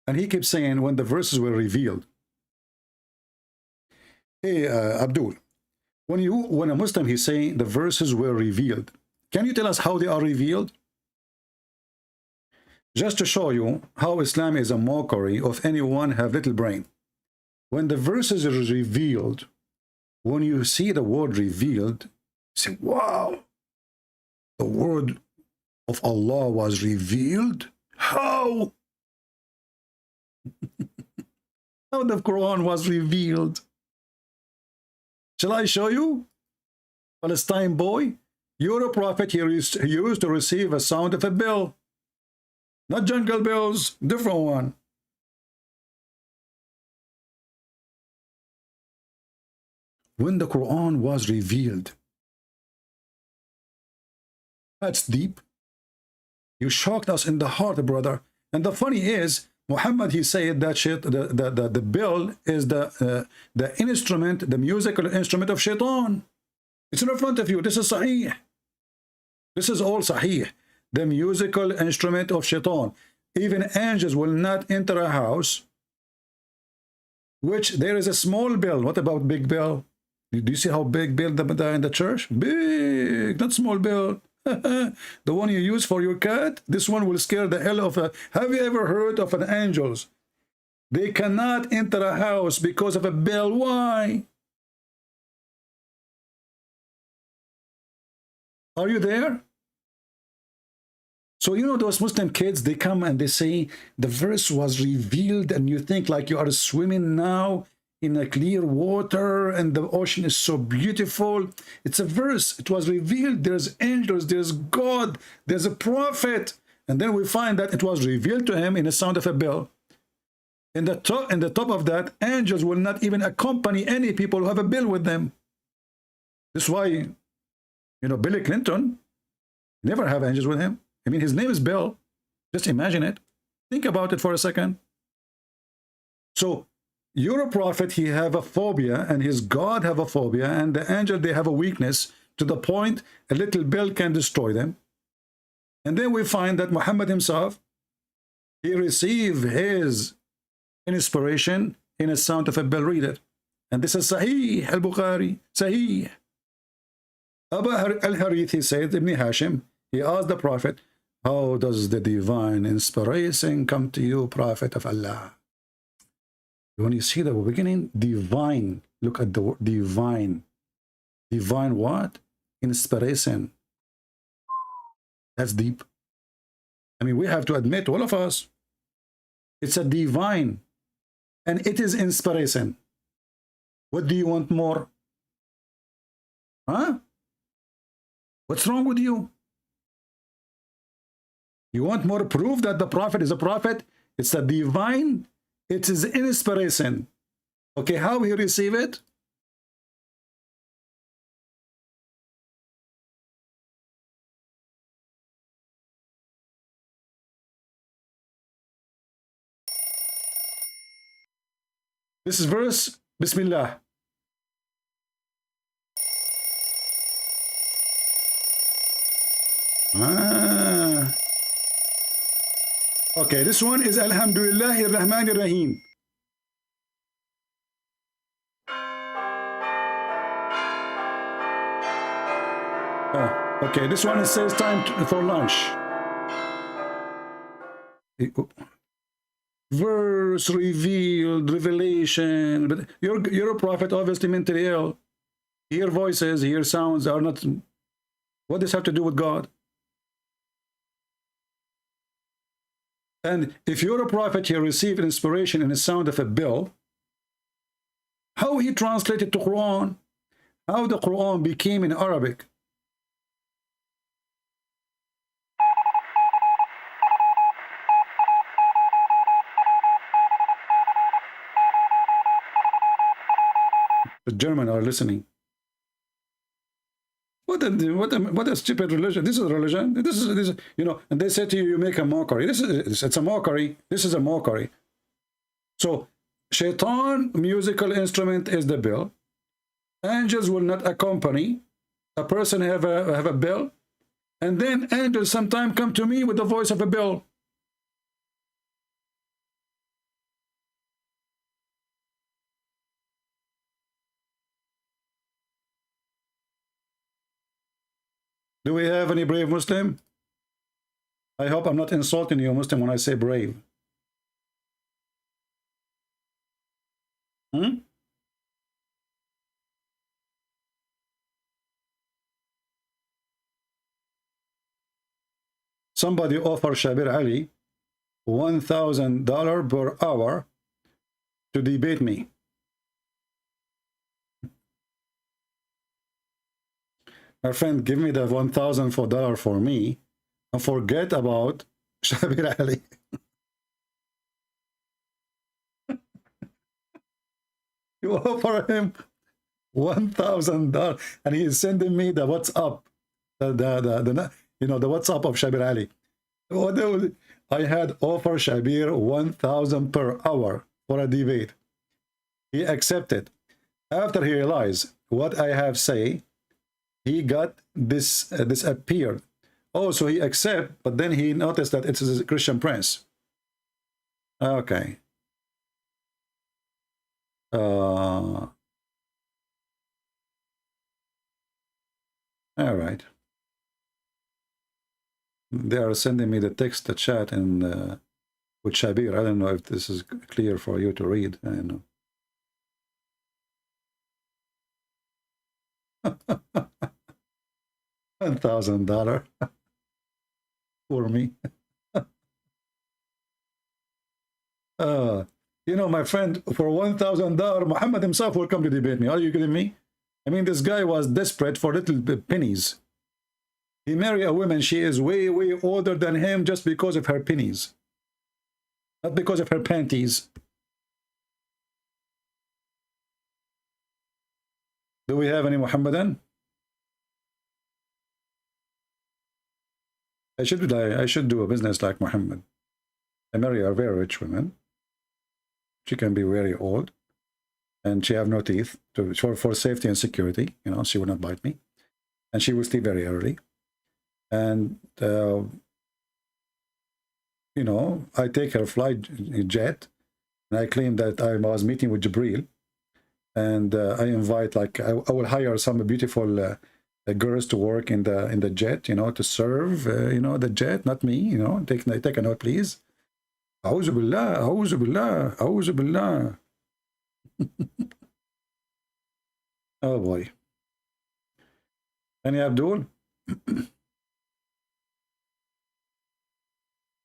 And he keeps saying when the verses were revealed. Hey, Abdul, when a Muslim, he's saying the verses were revealed. Can you tell us how they are revealed? Just to show you how Islam is a mockery of anyone have little brain. When the verses are revealed, when you see the word revealed, you say, wow, the word of Allah was revealed? How? How the Quran was revealed? Shall I show you? Palestine boy, you're a prophet. He used to receive a sound of a bell. Not jungle bells, different one. When the Quran was revealed. That's deep. You shocked us in the heart, brother. And the funny is, Muhammad, he said that shit, the bell is the instrument, the musical instrument of shaitan. It's in front of you. This is Sahih. This is all Sahih. The musical instrument of shaitan. Even angels will not enter a house which there is a small bell. What about big bell? Do you see how big bell in the church? Big, not small bell. The one you use for your cat, this one will scare the hell of a... Have you ever heard of an angels? They cannot enter a house because of a bell. Why? Are you there? So, you know, those Muslim kids, they come and they say, the verse was revealed, and you think like you are swimming now in a clear water and the ocean is so beautiful. It's a verse. It was revealed. There's angels, there's God, there's a prophet. And then we find that it was revealed to him in the sound of a bell. In the top of that, angels will not even accompany any people who have a bell with them. This is why, you know, Billy Clinton never have angels with him. I mean, his name is Bill. Just imagine it. Think about it for a second. So, you're a prophet, he have a phobia, and his God have a phobia, and the angel, they have a weakness to the point a little bell can destroy them. And then we find that Muhammad himself, he received his inspiration in a sound of a bell. Read it. And this is Sahih Al Bukhari. Sahih. Abu al-Harith, he said, Ibn Hashim, he asked the prophet, how does the divine inspiration come to you, prophet of Allah? When you see the beginning, divine, look at the word divine. Divine what? Inspiration. That's deep. I mean, we have to admit, all of us, it's a divine, and it is inspiration. What do you want more? Huh? What's wrong with you? You want more proof that the prophet is a prophet? It's a divine. It is inspiration. Okay, how he receive it? This is verse, Bismillah. Okay, this one is Alhamdulillahi Rahman Rahim. Okay, this one says time for lunch. Verse revealed, revelation. But you're a prophet, obviously mentally ill. Hear voices, hear sounds are not. What does this have to do with God? And if you're a prophet, you receive inspiration in the sound of a bell. How he translated to Quran? How the Quran became in Arabic? The German are listening. What a stupid religion. This is religion. This is, you know, and they say to you, you make a mockery. It's a mockery. This is a mockery. So shaitan musical instrument is the bell. Angels will not accompany. A person have a bell. And then angels sometimes come to me with the voice of a bell. Do we have any brave Muslim? I hope I'm not insulting you, Muslim, when I say brave. Somebody offered Shabir Ali $1,000 per hour to debate me. My friend, give me the $1,000 for me and forget about Shabir Ali. You offer him $1,000 and he is sending me the WhatsApp, the WhatsApp of Shabir Ali. I had offered Shabir $1,000 per hour for a debate. He accepted. After he realized what I have say, he got this appeared. Oh, so he accept, but then he noticed that it's a Christian prince. Okay. All right. They are sending me the text, the chat, and with Shabir. I don't know if this is clear for you to read. I don't know. $1,000 for me. You know, my friend, for $1,000, Muhammad himself will come to debate me. Are you kidding me? I mean, this guy was desperate for little pennies. He married a woman, she is way, way older than him just because of her pennies. Not because of her panties. Do we have any Muhammadan? I should do a business like Muhammad. I marry a very rich woman. She can be very old. And she have no teeth for safety and security. You know, she will not bite me. And she will sleep very early. And, you know, I take her flight jet. And I claim that I was meeting with Jibril. And I invite, like, I will hire some beautiful girls to work in the jet, you know, to serve, you know, the jet, not me, you know. Take a note, please. A'udhu billah, a'udhu billah, a'udhu billah. Oh boy. Any Abdul?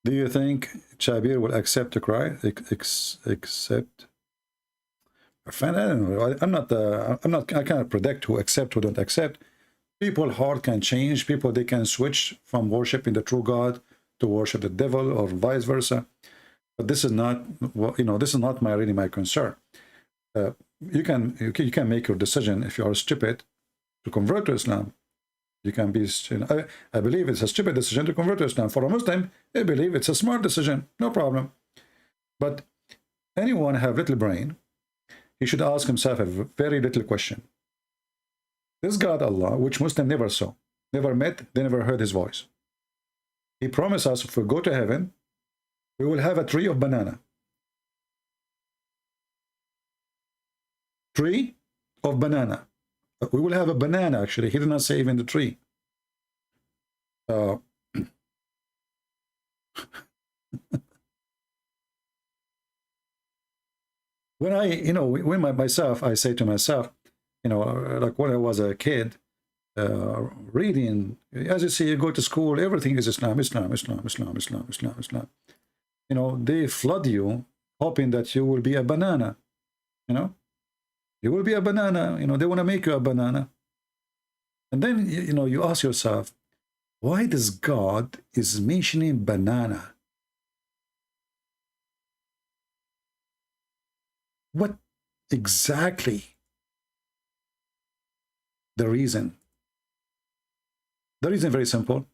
Do you think Shabir will accept to cry? Accept? Friend, I don't know. I cannot predict who accept, who don't accept. People's heart can change. People, they can switch from worshiping the true God to worship the devil or vice versa. But this is not, you know, this is not really my concern. You can make your decision if you are stupid to convert to Islam. You can be, you know, I believe it's a stupid decision to convert to Islam. For a Muslim, I believe it's a smart decision. No problem. But anyone have little brain, he should ask himself a very little question. This God Allah, which Muslim never saw, never met, they never heard his voice. He promised us if we go to heaven, we will have a tree of banana. Tree of banana. We will have a banana, actually. He did not say even the tree. When I, you know, myself, I say to myself, you know, like when I was a kid, reading, as you see, you go to school, everything is Islam, Islam, Islam, Islam, Islam, Islam, Islam. You know, they flood you, hoping that you will be a banana, you know. You will be a banana, you know, they want to make you a banana. And then, you know, you ask yourself, why does God is mentioning banana? What exactly The reason very simple.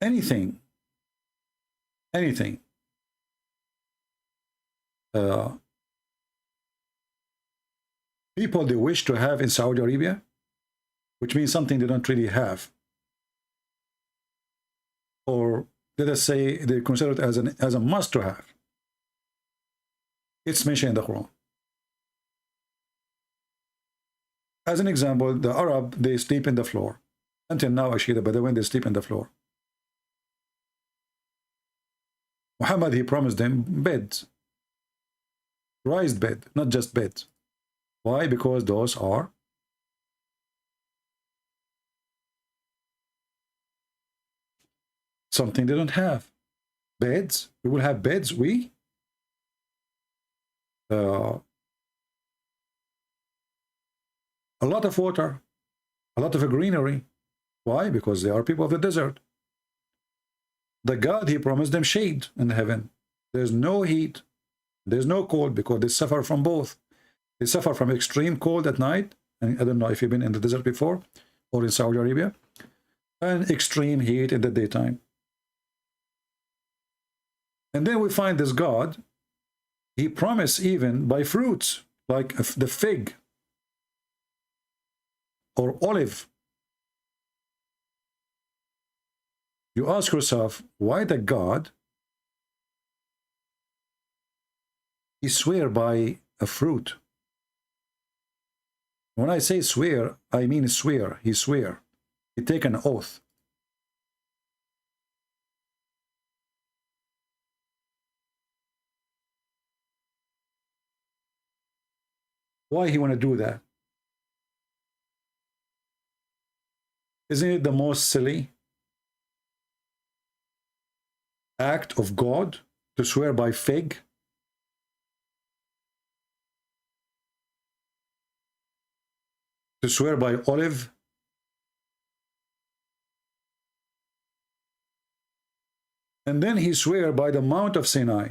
Anything people they wish to have in Saudi Arabia, which means something they don't really have, or let us say they consider it as a must to have. It's mentioned in the Quran. As an example, the Arab, they sleep in the floor. Until now, actually, but when they sleep in the floor. Muhammad, he promised them beds. Raised bed, not just beds. Why? Because those are something they don't have. Beds. We will have beds. A lot of water, a lot of greenery. Why? Because they are people of the desert. The God, he promised them shade in heaven. There's no heat, there's no cold, because they suffer from both. They suffer from extreme cold at night, and I don't know if you've been in the desert before or in Saudi Arabia, and extreme heat in the daytime. And then we find this God, he promised even by fruits, like the fig or olive. You ask yourself, why the God, he swear by a fruit? When I say swear, I mean swear. He swear. He take an oath. Why he want to do that? Isn't it the most silly act of God to swear by fig? To swear by olive? And then he swear by the Mount of Sinai.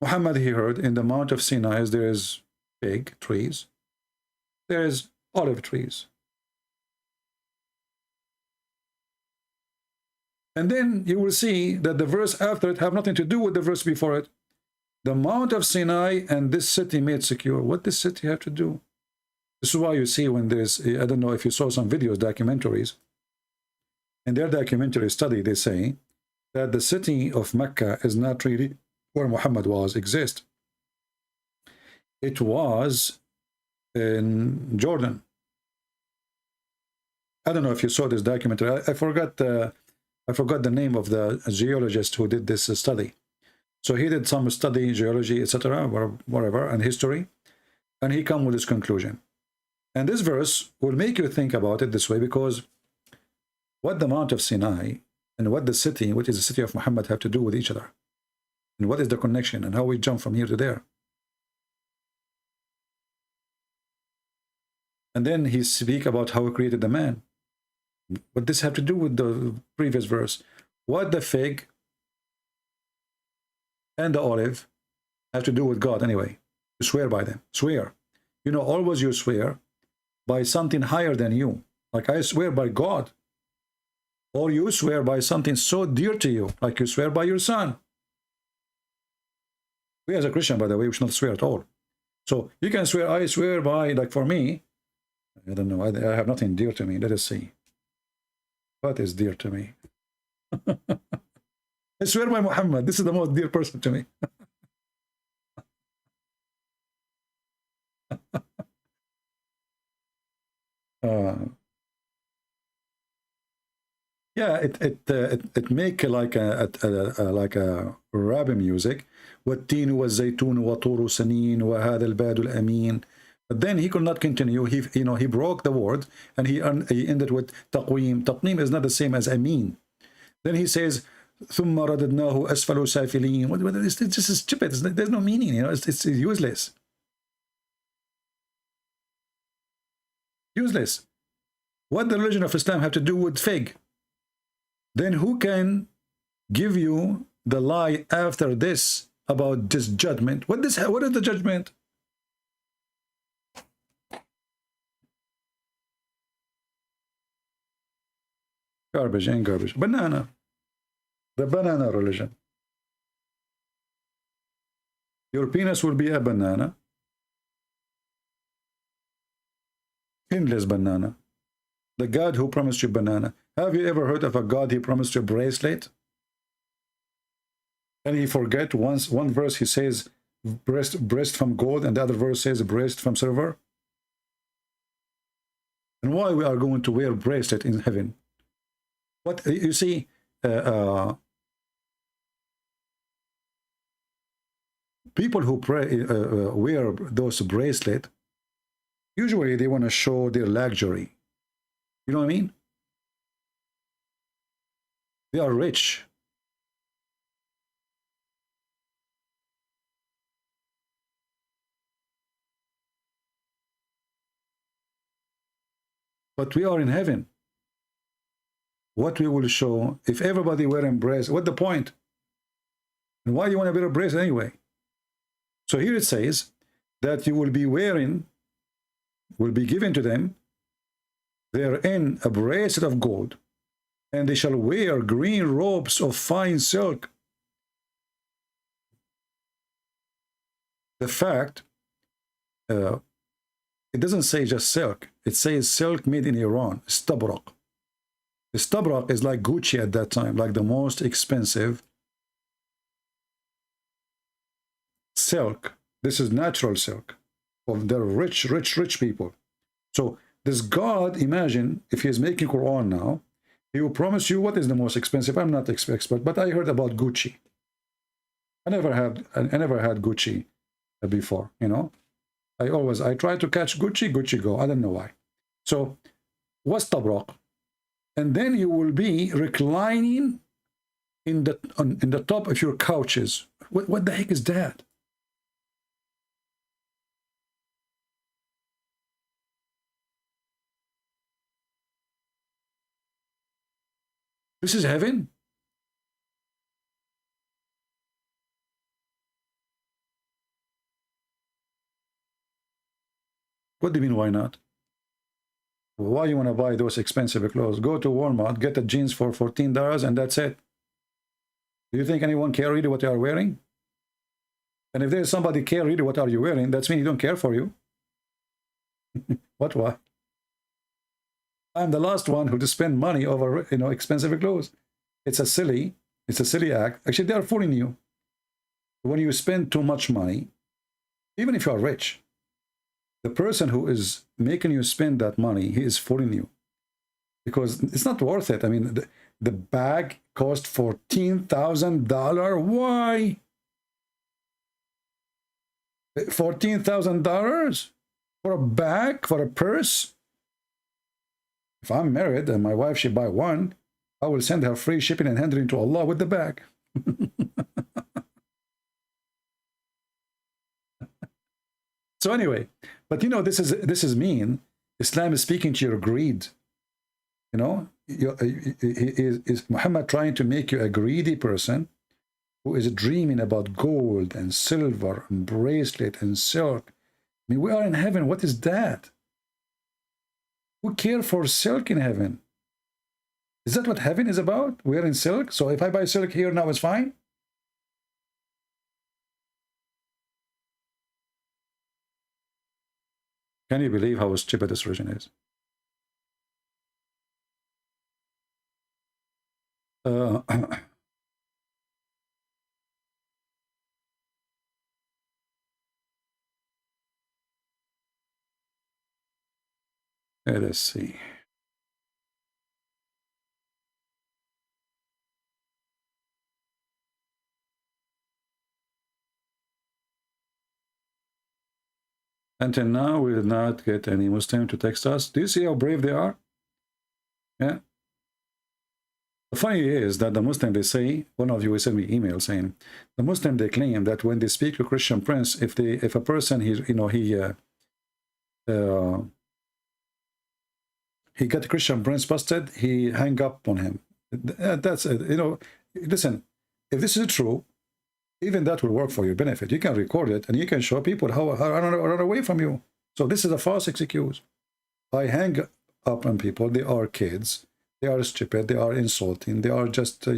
Muhammad, he heard in the Mount of Sinai there is fig trees, there is olive trees. And then you will see that the verse after it have nothing to do with the verse before it. The Mount of Sinai and this city made secure. What does city have to do? This is why you see when there's, I don't know if you saw some videos, documentaries. In their documentary study, they say that the city of Mecca is not really where Muhammad was, exist. It was in Jordan. I don't know if you saw this documentary. I forgot the name of the geologist who did this study. So he did some study, geology, etc., or whatever, and history, and he come with this conclusion. And this verse will make you think about it this way, because what the Mount of Sinai and what the city, which is the city of Muhammad, have to do with each other, and what is the connection, and how we jump from here to there. And then he speak about how he created the man. What does this have to do with the previous verse? What the fig and the olive have to do with God anyway? You swear by them. Swear. You know, always you swear by something higher than you. Like I swear by God. Or you swear by something so dear to you, like you swear by your son. We as a Christian, by the way, we should not swear at all. So you can swear, I swear by, like for me, I don't know, I have nothing dear to me. Let us see. What is dear to me? I swear by Muhammad. This is the most dear person to me. Yeah, it make like a rap music. والتين والزيتون وطور سنين وهذا البلد الأمين. But then he could not continue. He broke the word, and he ended with taqweem. Taqweem is not the same as amin. Then he says, ثم رددناه أسفل سافلين. It's just stupid. There's no meaning. It's useless. Useless. What the religion of Islam have to do with fig? Then who can give you the lie after this about this judgment? What is the judgment? Garbage and garbage. Banana. The banana religion. Your penis will be a banana. Endless banana. The God who promised you banana. Have you ever heard of a God he promised you a bracelet? And he forget once one verse he says breast from gold and the other verse says breast from silver? And why we are going to wear bracelet in heaven? What you see, people who wear those bracelet, usually they want to show their luxury. You know what I mean? They are rich. But we are in heaven. What we will show, if everybody wearing bracelet, what's the point? And why do you want to wear a bracelet anyway? So here it says that you will be wearing, will be given to them therein a bracelet of gold, and they shall wear green robes of fine silk. The fact, it doesn't say just silk. It says silk made in Iran, stabrak. The stabrak is like Gucci at that time, like the most expensive silk. This is natural silk of the rich, rich, rich people. So this God, imagine if he is making Quran now, he will promise you what is the most expensive. I'm not expert, but I heard about Gucci. I never had Gucci before, you know. I try to catch Gucci go. I don't know why. So what's tabrak? And then you will be reclining in the top of your couches. What the heck is that? This is heaven? What do you mean, why not? Why you want to buy those expensive clothes? Go to Walmart, get the jeans for $14 and that's it. Do you think anyone care really what you are wearing? And if there's somebody care really what are you wearing, that's mean he don't care for you. Why? I'm the last one who to spend money over, you know, expensive clothes. It's a silly act. Actually, they are fooling you. When you spend too much money, even if you are rich, the person who is making you spend that money, he is fooling you. Because it's not worth it. I mean, the bag cost $14,000. Why? $14,000 for a bag, for a purse? If I'm married and my wife should buy one, I will send her free shipping and hand it into Allah with the bag. So anyway, but you know, this is mean. Islam is speaking to your greed. You know, is Muhammad trying to make you a greedy person who is dreaming about gold and silver and bracelet and silk? I mean, we are in heaven. What is that? Who care for silk in heaven? Is that what heaven is about? We're in silk. So if I buy silk here now, it's fine. Can you believe how stupid this religion is? Let us see. Until now, we did not get any Muslim to text us. Do you see how brave they are? Yeah. The funny is that the Muslim, they say, one of you will send me email saying, the Muslim, they claim that when they speak to Christian prince, if a person, he got a Christian prince busted, he hang up on him. That's it. You know, listen, if this is true, even that will work for your benefit. You can record it and you can show people how run away from you. So this is a false excuse. I hang up on people. They are kids. They are stupid. They are insulting. They are just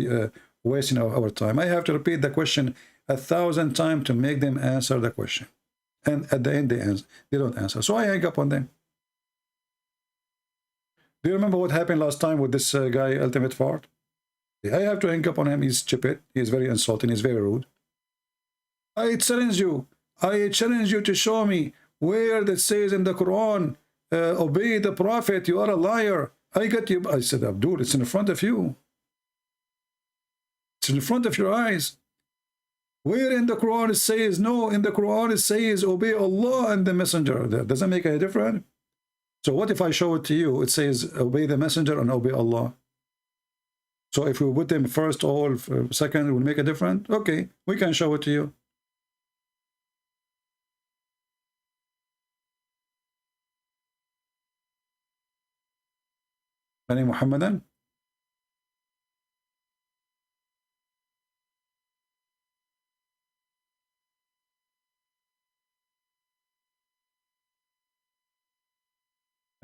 wasting our time. I have to repeat the question 1,000 times to make them answer the question. And at the end, they don't answer. So I hang up on them. Do you remember what happened last time with this guy, Ultimate Fart? I have to hang up on him. He's stupid. He's very insulting. He's very rude. I challenge you. I challenge you to show me where that says in the Quran, obey the Prophet. You are a liar. I got you. I said, Abdul, it's in front of you. It's in front of your eyes. Where in the Quran it says, no, in the Quran it says, obey Allah and the Messenger. That doesn't make any difference. So what if I show it to you? It says, obey the Messenger and obey Allah. So if we put them first or second, it will make a difference? Okay, we can show it to you. Any Muhammadan?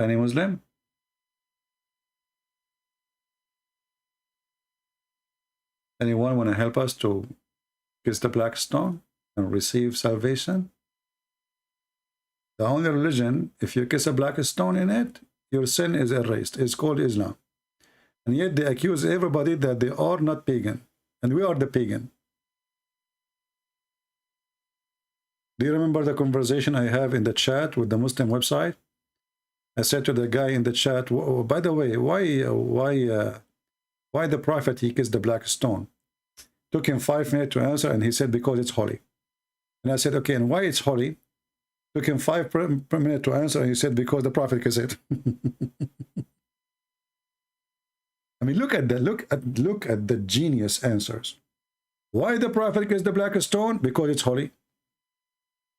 Any Muslim? Anyone want to help us to kiss the black stone and receive salvation? The only religion, if you kiss a black stone in it, your sin is erased. It's called Islam. And yet they accuse everybody that they are not pagan. And we are the pagan. Do you remember the conversation I have in the chat with the Muslim website? I said to the guy in the chat, oh, by the way, why the Prophet, he kissed the black stone? Took him 5 minutes to answer, and he said, because it's holy. And I said, okay, and why it's holy? Took him 5 minutes to answer, and he said, because the Prophet kissed it. I mean, look at the genius answers. Why the Prophet kissed the black stone? Because it's holy.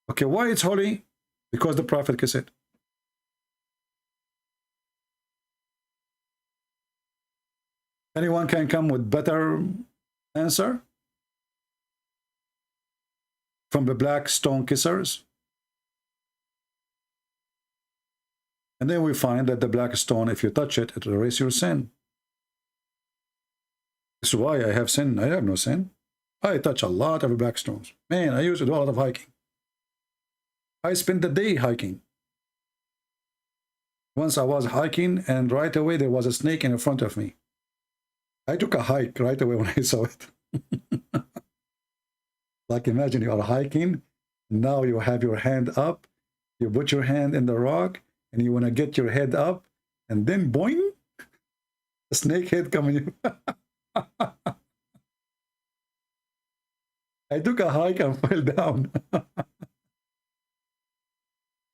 Okay, why it's holy? Because the Prophet kissed it. Anyone can come with better answer from the black stone kissers? And then we find that the black stone, if you touch it, it will erase your sin. This is why I have sin. I have no sin. I touch a lot of black stones. Man, I used to do a lot of hiking. I spent the day hiking. Once I was hiking, and right away there was a snake in front of me. I took a hike right away when I saw it. Like, imagine you are hiking, now you have your hand up, you put your hand in the rock, and you want to get your head up, and then boing, a snake head coming. I took a hike and fell down.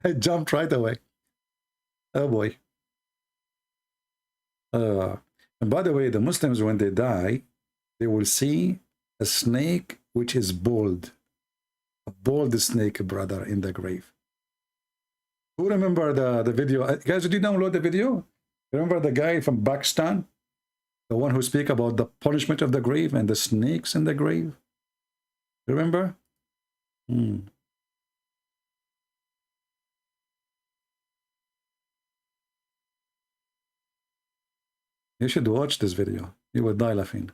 I jumped right away. Oh boy. And by the way, the Muslims, when they die, they will see a snake which is bald. A bald snake, brother, in the grave. Who remember the video? Guys, did you download the video? Remember the guy from Pakistan? The one who speak about the punishment of the grave and the snakes in the grave? Remember? You should watch this video. You will die laughing.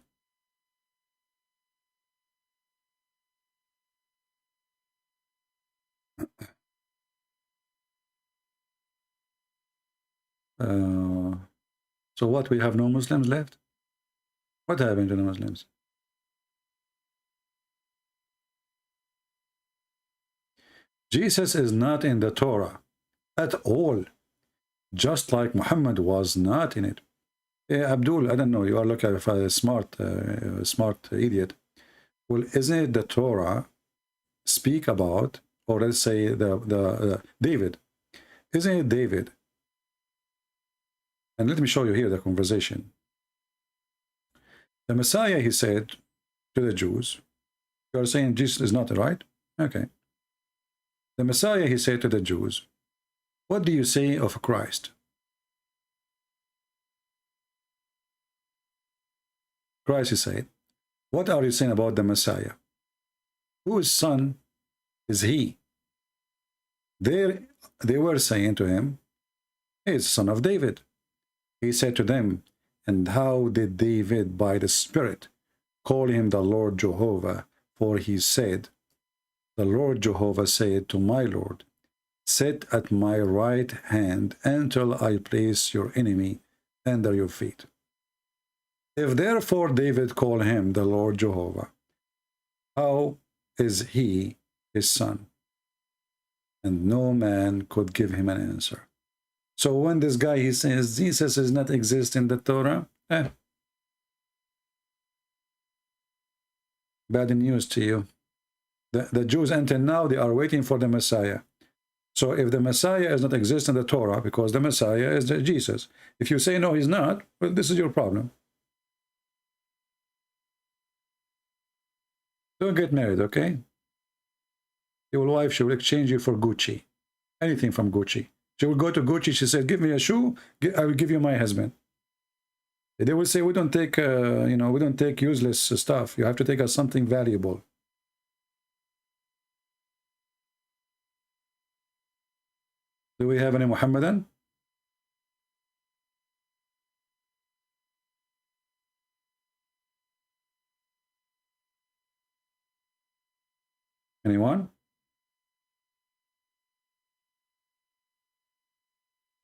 So what, we have no Muslims left? What happened to the Muslims? Jesus is not in the Torah at all, just like Muhammad was not in it. Abdul, I don't know, you are looking at a smart idiot. Well, isn't it the Torah speak about, or let's say David? Isn't it David? And let me show you here the conversation. The Messiah, he said to the Jews, you are saying Jesus is not right? Okay. The Messiah, he said to the Jews, what do you say of Christ? Christ, he said, what are you saying about the Messiah? Whose son is he? They were saying to him, he is son of David. He said to them, And how did David by the Spirit call him the Lord Jehovah? For he said, the Lord Jehovah said to my Lord, sit at my right hand until I place your enemy under your feet. If therefore David called him the Lord Jehovah, how is he his son? And no man could give him an answer. So when this guy, he says, Jesus does not exist in the Torah, bad news to you. The Jews until now, they are waiting for the Messiah. So if the Messiah does not exist in the Torah, because the Messiah is Jesus, if you say no, he's not, well, this is your problem. Don't get married, okay? Your wife, she will exchange you for Gucci. Anything from Gucci. She will go to Gucci, she said, give me a shoe, I will give you my husband. They will say, we don't take, we don't take useless stuff. You have to take us something valuable. Do we have any Muhammadan? Anyone?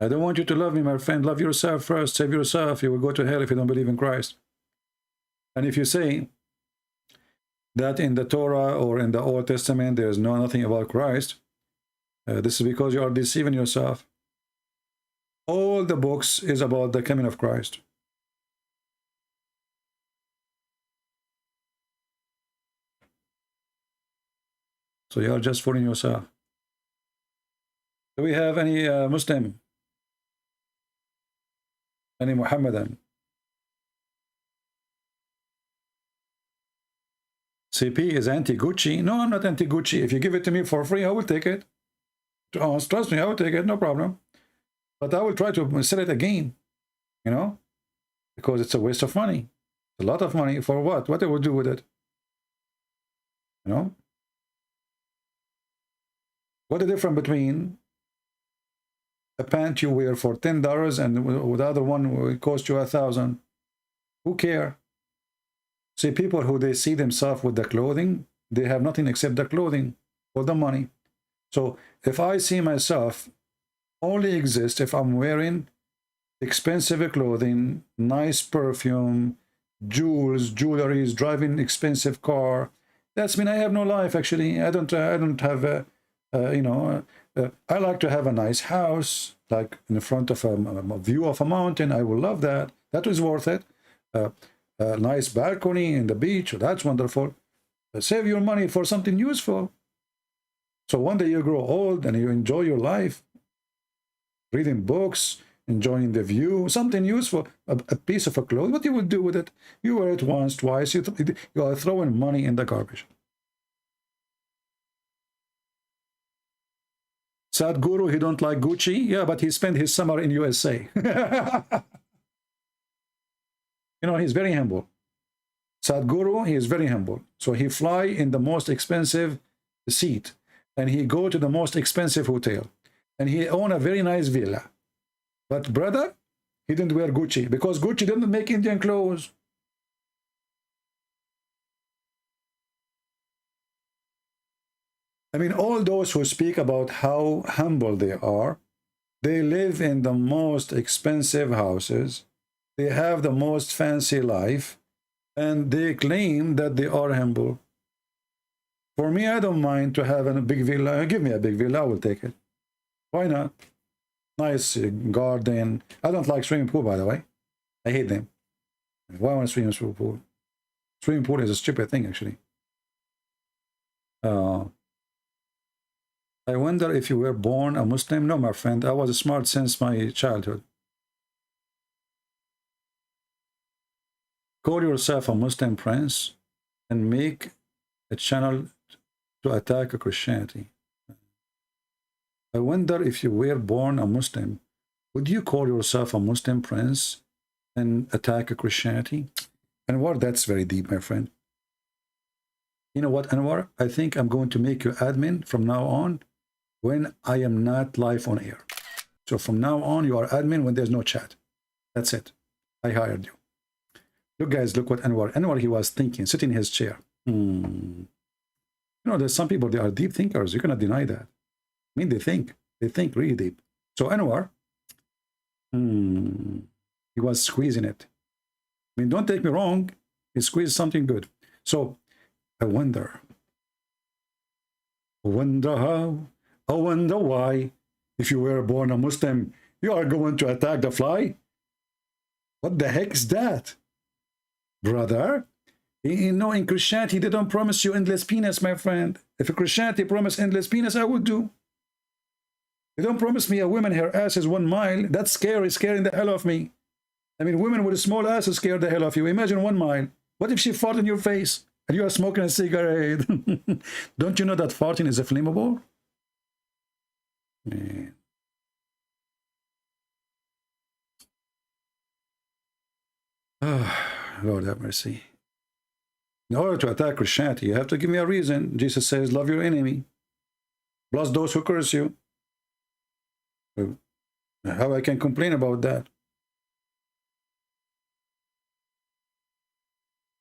I don't want you to love me, my friend. Love yourself first. Save yourself. You will go to hell if you don't believe in Christ. And if you say that in the Torah or in the Old Testament there is nothing about Christ, this is because you are deceiving yourself. All the books is about the coming of Christ. So you are just fooling yourself. Do we have any Muslim? Any Muhammadan? CP is anti-Gucci. No, I'm not anti-Gucci. If you give it to me for free, I will take it. Trust me, I will take it, no problem. But I will try to sell it again, because it's a waste of money. A lot of money for what? What I will do with it? What is the difference between a pant you wear for $10 and the other one will cost you $1,000? Who care? See, people who they see themselves with the clothing, they have nothing except the clothing or the money. So if I see myself only exist if I'm wearing expensive clothing, nice perfume, jewels, jewelries, driving expensive car, that's mean I have no life. Actually, I don't have a, I like to have a nice house, like in front of a view of a mountain. I will love that. That is worth it. A nice balcony in the beach, that's wonderful. Save your money for something useful. So one day you grow old and you enjoy your life, reading books, enjoying the view, something useful, a piece of a cloth. What you will do with it? You wear it once, twice. You are throwing money in the garbage. Sadhguru, he don't like Gucci. Yeah, but he spent his summer in USA. He's very humble. Sadhguru, he is very humble. So he fly in the most expensive seat. And he go to the most expensive hotel. And he own a very nice villa. But brother, he didn't wear Gucci. Because Gucci didn't make Indian clothes. I mean, all those who speak about how humble they are, they live in the most expensive houses. They have the most fancy life. And they claim that they are humble. For me, I don't mind to have a big villa. Give me a big villa, I will take it. Why not? Nice garden. I don't like swimming pool, by the way. I hate them. Why want to swim in a swimming pool? Swimming pool is a stupid thing, actually. I wonder if you were born a Muslim. No, my friend. I was smart since my childhood. Call yourself a Muslim prince and make a channel to attack Christianity. I wonder if you were born a Muslim, would you call yourself a Muslim prince and attack Christianity? Anwar, that's very deep, my friend. You know what, Anwar? I think I'm going to make you admin from now on when I am not live on air. So from now on, you are admin when there's no chat. That's it. I hired you. Look, guys, look what Anwar he was thinking, sitting in his chair. You know, there's some people, they are deep thinkers. You cannot deny that. I mean, they think really deep. So Anwar, he was squeezing it. I mean, don't take me wrong. He squeezed something good. So I wonder how, I wonder why, if you were born a Muslim, you are going to attack the fly? What the heck is that? Brother, you know, in Christianity, they don't promise you endless penis, my friend. If a Christianity promised endless penis, I would do. They don't promise me a woman, her ass is 1 mile. That's scary, scaring the hell of me. I mean, women with a small ass will scare the hell of you. Imagine 1 mile. What if she fart in your face and you are smoking a cigarette? Don't you know that farting is flammable? Man. Lord have mercy. In order to attack Christianity, you have to give me a reason. Jesus says, love your enemy. Bless those who curse you. How I can complain about that?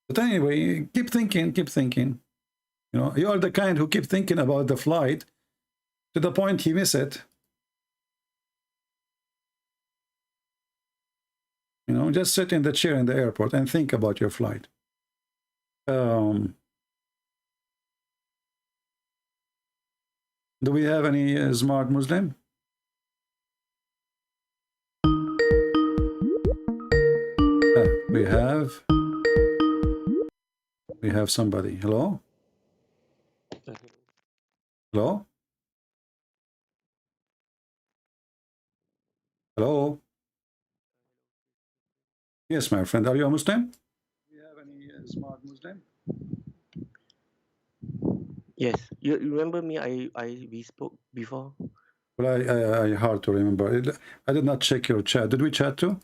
But anyway, keep thinking, keep thinking. You know, you are the kind who keep thinking about the flight to the point you miss it. You know, just sit in the chair in the airport and think about your flight. Do we have any smart Muslim? We have somebody. Hello? Hello? Hello? Yes, my friend. Are you a Muslim? Do you have any smart Muslim? Yes, you remember me? We spoke before. Well, I hard to remember. I did not check your chat. Did we chat too?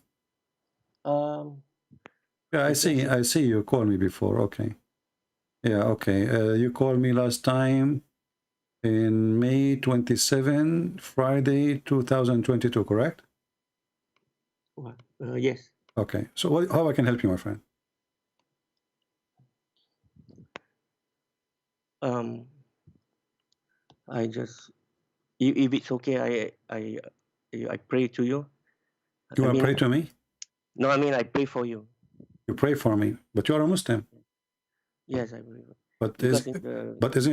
Yeah, I see you called me before. Okay. Yeah, okay. You called me last time in May 27, Friday 2022, correct? What? Yes. Okay. So how I can help you, my friend? I just, if it's okay, I pray to you. You want to pray to me? No, I mean I pray for you. You pray for me, but you are a Muslim. Yes, I believe. But isn't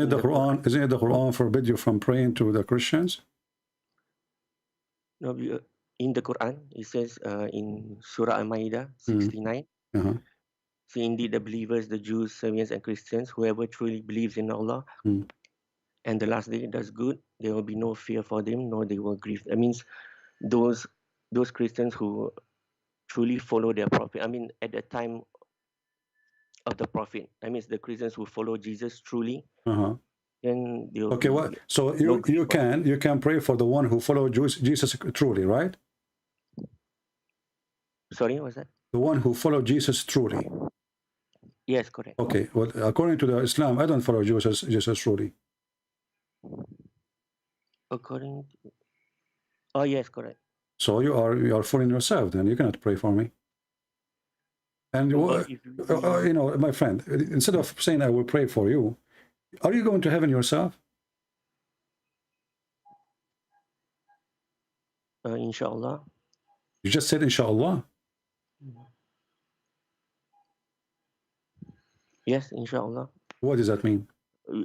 it the Quran? Isn't it the Quran forbid you from praying to the Christians? No, in the Quran it says in Surah Al-Ma'idah 69. So indeed the believers, the Jews, Sabians, and Christians, whoever truly believes in Allah and the last day does good, there will be no fear for them, nor they will grieve. That means those Christians who truly follow their prophet. I mean, at the time of the prophet, that means the Christians who follow Jesus truly. Then they'll okay. What? So you can pray for the one who follows Jesus truly, right? Sorry, what's that? The one who followed Jesus truly. Yes, correct. Okay. Well, according to the Islam, I don't follow Jesus truly. According to... Oh, yes, correct. So you are fooling yourself. Then you cannot pray for me. And you know, my friend, instead of saying I will pray for you, are you going to heaven yourself? Inshallah. You just said inshallah. Yes, inshallah. What does that mean?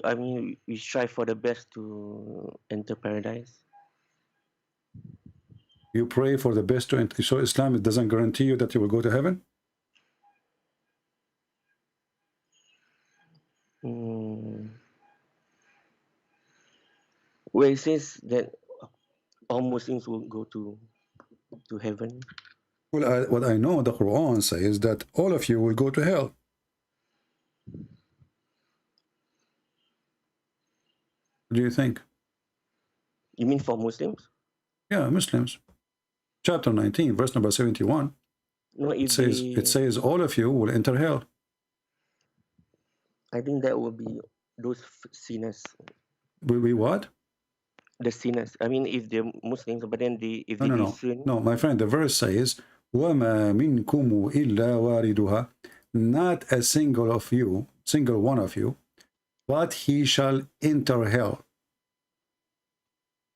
I mean, we strive for the best to enter paradise. You pray for the best to enter. So Islam, it doesn't guarantee you that you will go to heaven? Well, it says that all Muslims will go to heaven. Well, what I know, the Quran says that all of you will go to hell. What do you think? You mean for Muslims? Yeah, Muslims. Chapter 19, verse number 71. No, it says all of you will enter hell. I think that will be those sinners. Will be what? The sinners. I mean, if they're Muslims, but then if they sin. No, my friend, the verse says وَمَا مِنْكُمْ إِلَّا وَارِدُهَا. Not a single one of you, but he shall enter hell.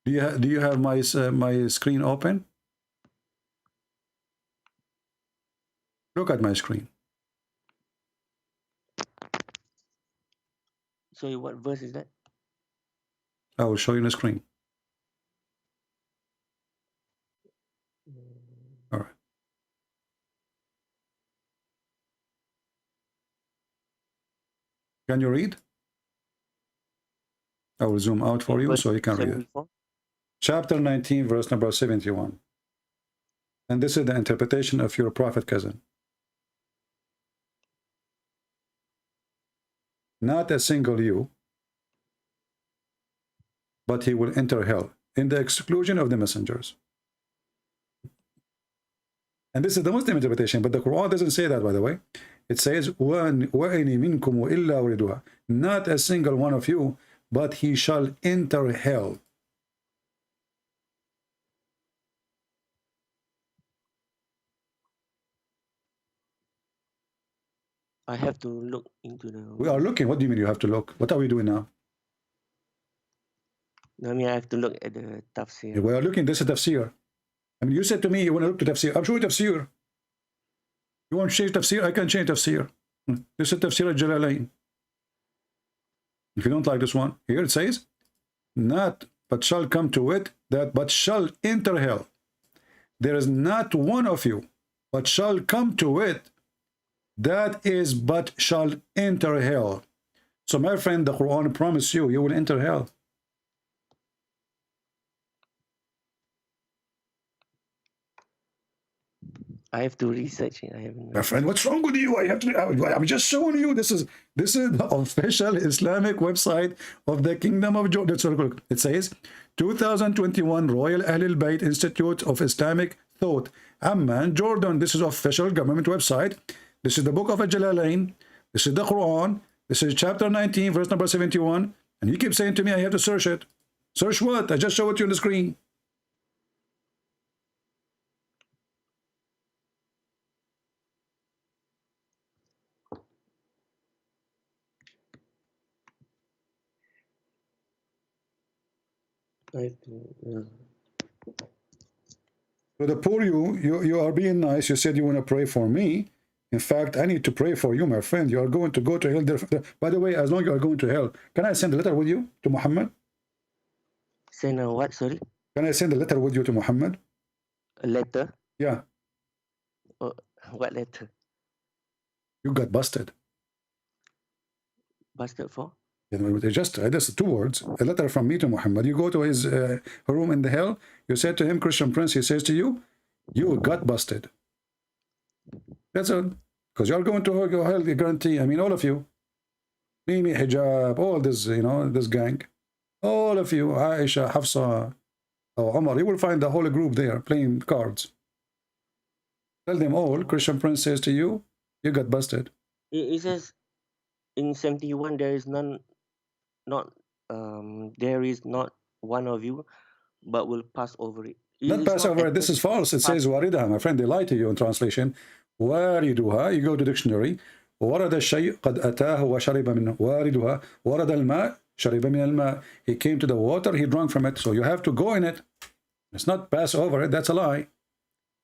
Do you have my screen open? Look at my screen. Sorry, what verse is that? I will show you the screen. All right. Can you read? I will zoom out for you so you can read it. Chapter 19, verse number 71. And this is the interpretation of your prophet cousin. Not a single you, but he will enter hell, in the exclusion of the messengers. And this is the Muslim interpretation, but the Quran doesn't say that, by the way. It says, وَأَنِ مِنْكُمْ إِلَّا وَرِدُهَا. Not a single one of you, but he shall enter hell. I have to look into the... We are looking. What do you mean you have to look? What are we doing now? I mean, I have to look at the tafsir. We are looking. This is tafsir. I mean, you said to me you want to look to tafsir. I'm sure tafsir. You want to change tafsir? I can change tafsir. This is tafsir al-Jalalain. If you don't like this one, here it says, not but shall come to it, that but shall enter hell. There is not one of you, but shall come to it, that is but shall enter hell. So my friend, the Quran promises you will enter hell. I have to research it. I haven't. My friend, what's wrong with you? I'm just showing you. This is the official Islamic website of the Kingdom of Jordan. It says 2021 Royal Ahlul Bayt Institute of Islamic Thought, Amman, Jordan. This is official government website. This is the book of Al-Jalalain. This is the Quran. This is chapter 19, verse number 71. And you keep saying to me, I have to search it. Search what? I just showed it to you on the screen. I have to... So the poor you are being nice. You said you want to pray for me. In fact, I need to pray for you, my friend. You are going to go to hell. By the way, as long as you are going to hell, can I send a letter with you to Muhammad? Send a what, sorry? Can I send a letter with you to Muhammad? A letter? Yeah. What letter? You got busted. Busted for? Just 2 words. A letter from me to Muhammad. You go to his room in the hell. You said to him, Christian Prince, he says to you, you got busted. That's all. Because you're going to hell, I guarantee. I mean, all of you. Mimi, Hijab, all this, this gang. All of you, Aisha, Hafsa, or Omar, you will find the whole group there playing cards. Tell them all, Christian Prince says to you, you got busted. It says in 71 there is there is not one of you, but will pass over it. Not pass over it. This is false. It says waridaha, my friend. They lie to you in translation. Wariduha. You go to dictionary. ورد الشيء قد أتاه وشرب منه. واردها. ورد الماء شرب من الماء. He came to the water. He drank from it. So you have to go in it. It's not pass over it. That's a lie.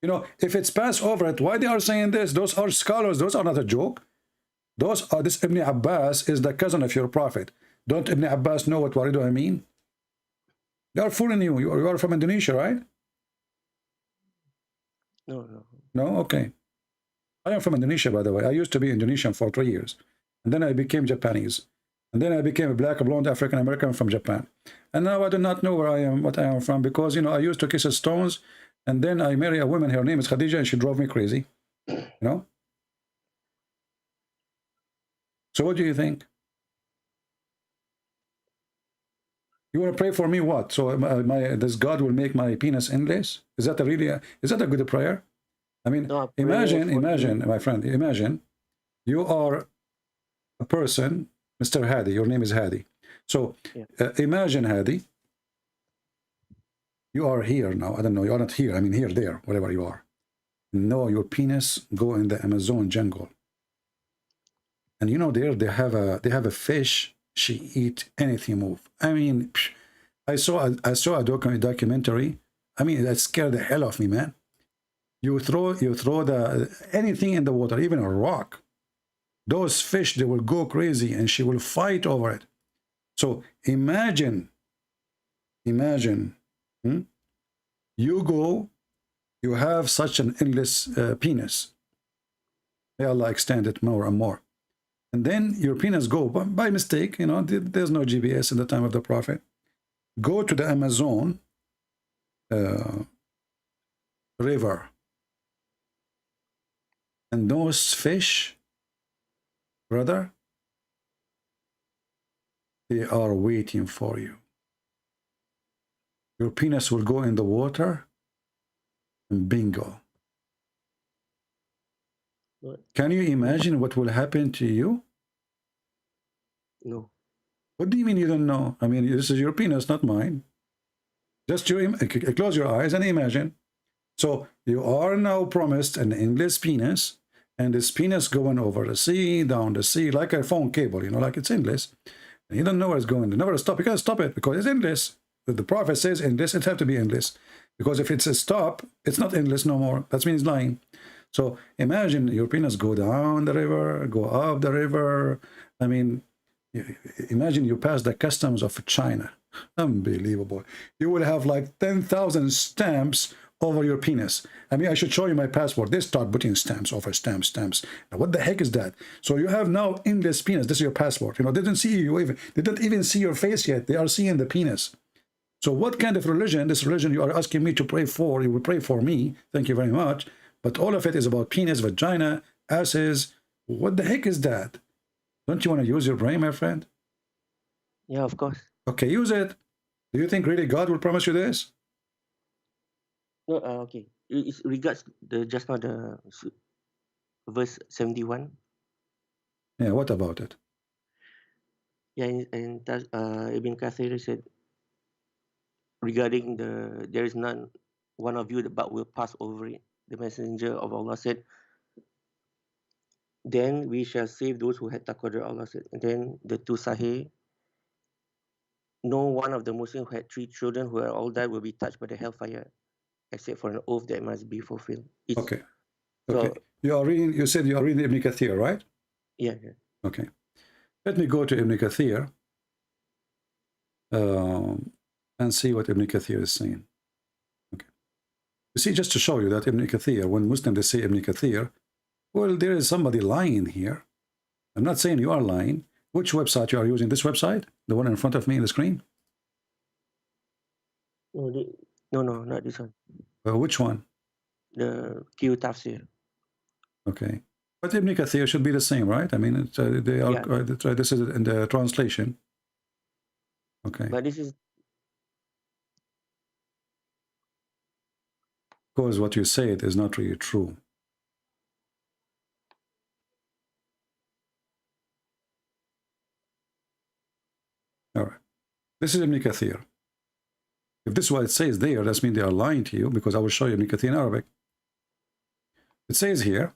If it's pass over it, why they are saying this? Those are scholars. Those are not a joke. This Ibn Abbas is the cousin of your prophet. Don't Ibn Abbas know what wariduha mean? They are fooling you. You are from Indonesia, right? No. No? Okay. I am from Indonesia, by the way. I used to be Indonesian for 3 years. And then I became Japanese. And then I became a black, blonde African-American from Japan. And now I do not know where I am, what I am from, because, I used to kiss stones. And then I married a woman. Her name is Khadija, and she drove me crazy. So what do you think? You want to pray for me what? So this God will make my penis endless? Is that a good prayer? I mean, no, imagine, my friend, imagine you are a person, Mr. Hadi, your name is Hadi. So imagine, Hadi, you are here now. I don't know, you are not here. I mean, here, there, wherever you are. No, your penis go in the Amazon jungle. And you know, there they have a fish. She eat anything move. I mean, I saw a documentary. I mean, that scared the hell of me, man. You throw the anything in the water, even a rock. Those fish, they will go crazy, and she will fight over it. So imagine, you have such an endless penis. May Allah extend it more and more. And then your penis go, by mistake, you know, there's no GPS in the time of the Prophet. Go to the Amazon river. And those fish, brother, they are waiting for you. Your penis will go in the water, and bingo. What? Can you imagine what will happen to you? No. What do you mean you don't know? I mean, this is your penis, not mine. Just close your eyes and imagine. So you are now promised an endless penis, and this penis going over the sea, down the sea, like a phone cable, you know, like it's endless. And you don't know where it's going. You never stop. You can't stop it because it's endless. The Prophet says endless, it has to be endless. Because if it's a stop, it's not endless no more. That means lying. So imagine your penis go down the river, go up the river. I mean, imagine you pass the customs of China. Unbelievable. You will have like 10,000 stamps over your penis. I mean, I should show you my passport. They start putting stamps over stamps. Now, what the heck is that? So you have now endless penis. This is your passport. You know, they didn't see you even. They don't even see your face yet. They are seeing the penis. So what kind of religion, this religion you are asking me to pray for, you will pray for me. Thank you very much. But all of it is about penis, vagina, asses. What the heck is that? Don't you want to use your brain, my friend? Yeah, of course. Okay, use it. Do you think really God will promise you this? No, okay. It's regards the just now the verse 71. Yeah, what about it? Yeah, and Ibn Kathir said regarding there is none one of you but will pass over it. The messenger of Allah said, then we shall save those who had taqwa. Allah said. And then the two Sahih, no one of the Muslims who had 3 children who had all died will be touched by the hellfire, except for an oath that must be fulfilled. Okay. So, You said you are reading Ibn Kathir, right? Yeah. Okay. Let me go to Ibn Kathir and see what Ibn Kathir is saying. Okay. You see, just to show you that Ibn Kathir, when Muslims they say Ibn Kathir, well, there is somebody lying here. I'm not saying you are lying. Which website you are using? This website? The one in front of me on the screen? No, not this one. Which one? The Q Tafsir. Okay. But Ibn Kathir should be the same, right? I mean, it's, they are. Yeah. This is in the translation. Okay. But this is because what you said is not really true. All right. This is Ibn Kathir. If this is what it says there, that means they are lying to you, because I will show you Ibn Kathir in Arabic. It says here,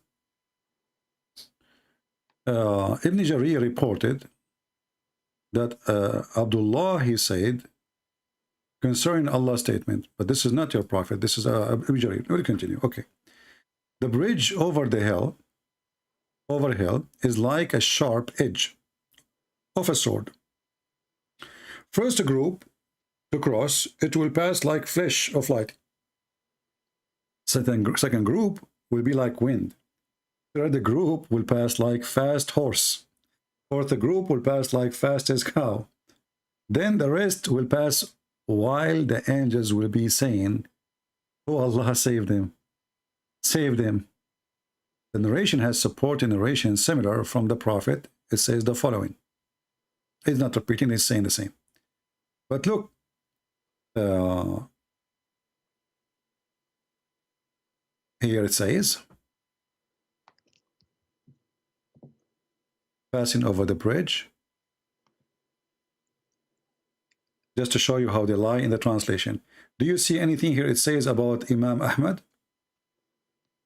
Ibn Jarir reported that Abdullah, he said, concerning Allah's statement, but this is not your prophet, this is Ibn Jarir. We'll continue. Okay. The bridge over hill is like a sharp edge of a sword. First group to cross, it will pass like flash of light. Second group will be like wind. Third group will pass like fast horse. Fourth group will pass like fast as cow. Then the rest will pass while the angels will be saying, "Oh Allah, save them. Save them." The narration has supporting narration similar from the Prophet. It says the following. It's not repeating, it's saying the same. But look, here it says, passing over the bridge. Just to show you how they lie in the translation. Do you see anything here it says about Imam Ahmad?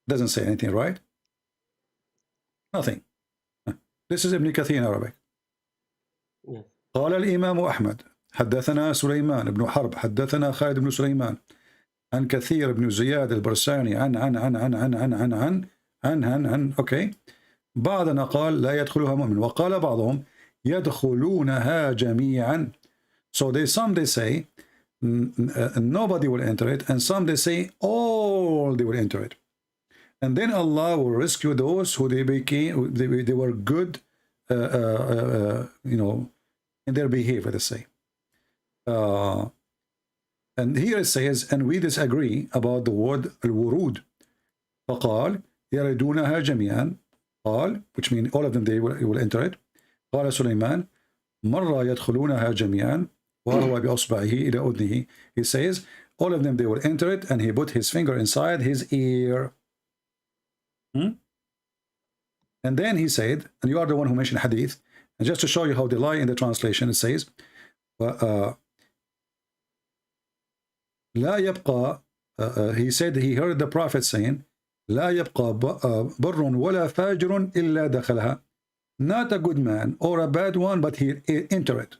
Doesn't say anything, right? Nothing. This is Ibn Kathir in Arabic. Yes. قال الإمام أحمد حدثنا سليمان بن حرب حدثنا خالد بن سليمان عن كثير بن زياد البرساني عن أوكي. بعضنا قال لا يدخلها مؤمن وقال بعضهم يدخلونها جميعا. So some they say nobody will enter it, and some they say all they will enter it. And then Allah will rescue those who they were good, you know, in their behavior, let's say. And here it says, and we disagree about the word al-wurud. فقال يردونها جميعا. قال, which means all of them they will enter it. قال سليمان مرة يدخلونها جميعا وهو بأصبعه إلى أذنه. He says all of them they will enter it, and he put his finger inside his ear. And then he said, and you are the one who mentioned hadith, and just to show you how they lie in the translation, it says لا يبقى, he said he heard the Prophet saying لا يبقى بر ولا فاجر إلا دخلها. Not a good man or a bad one, but he enter it.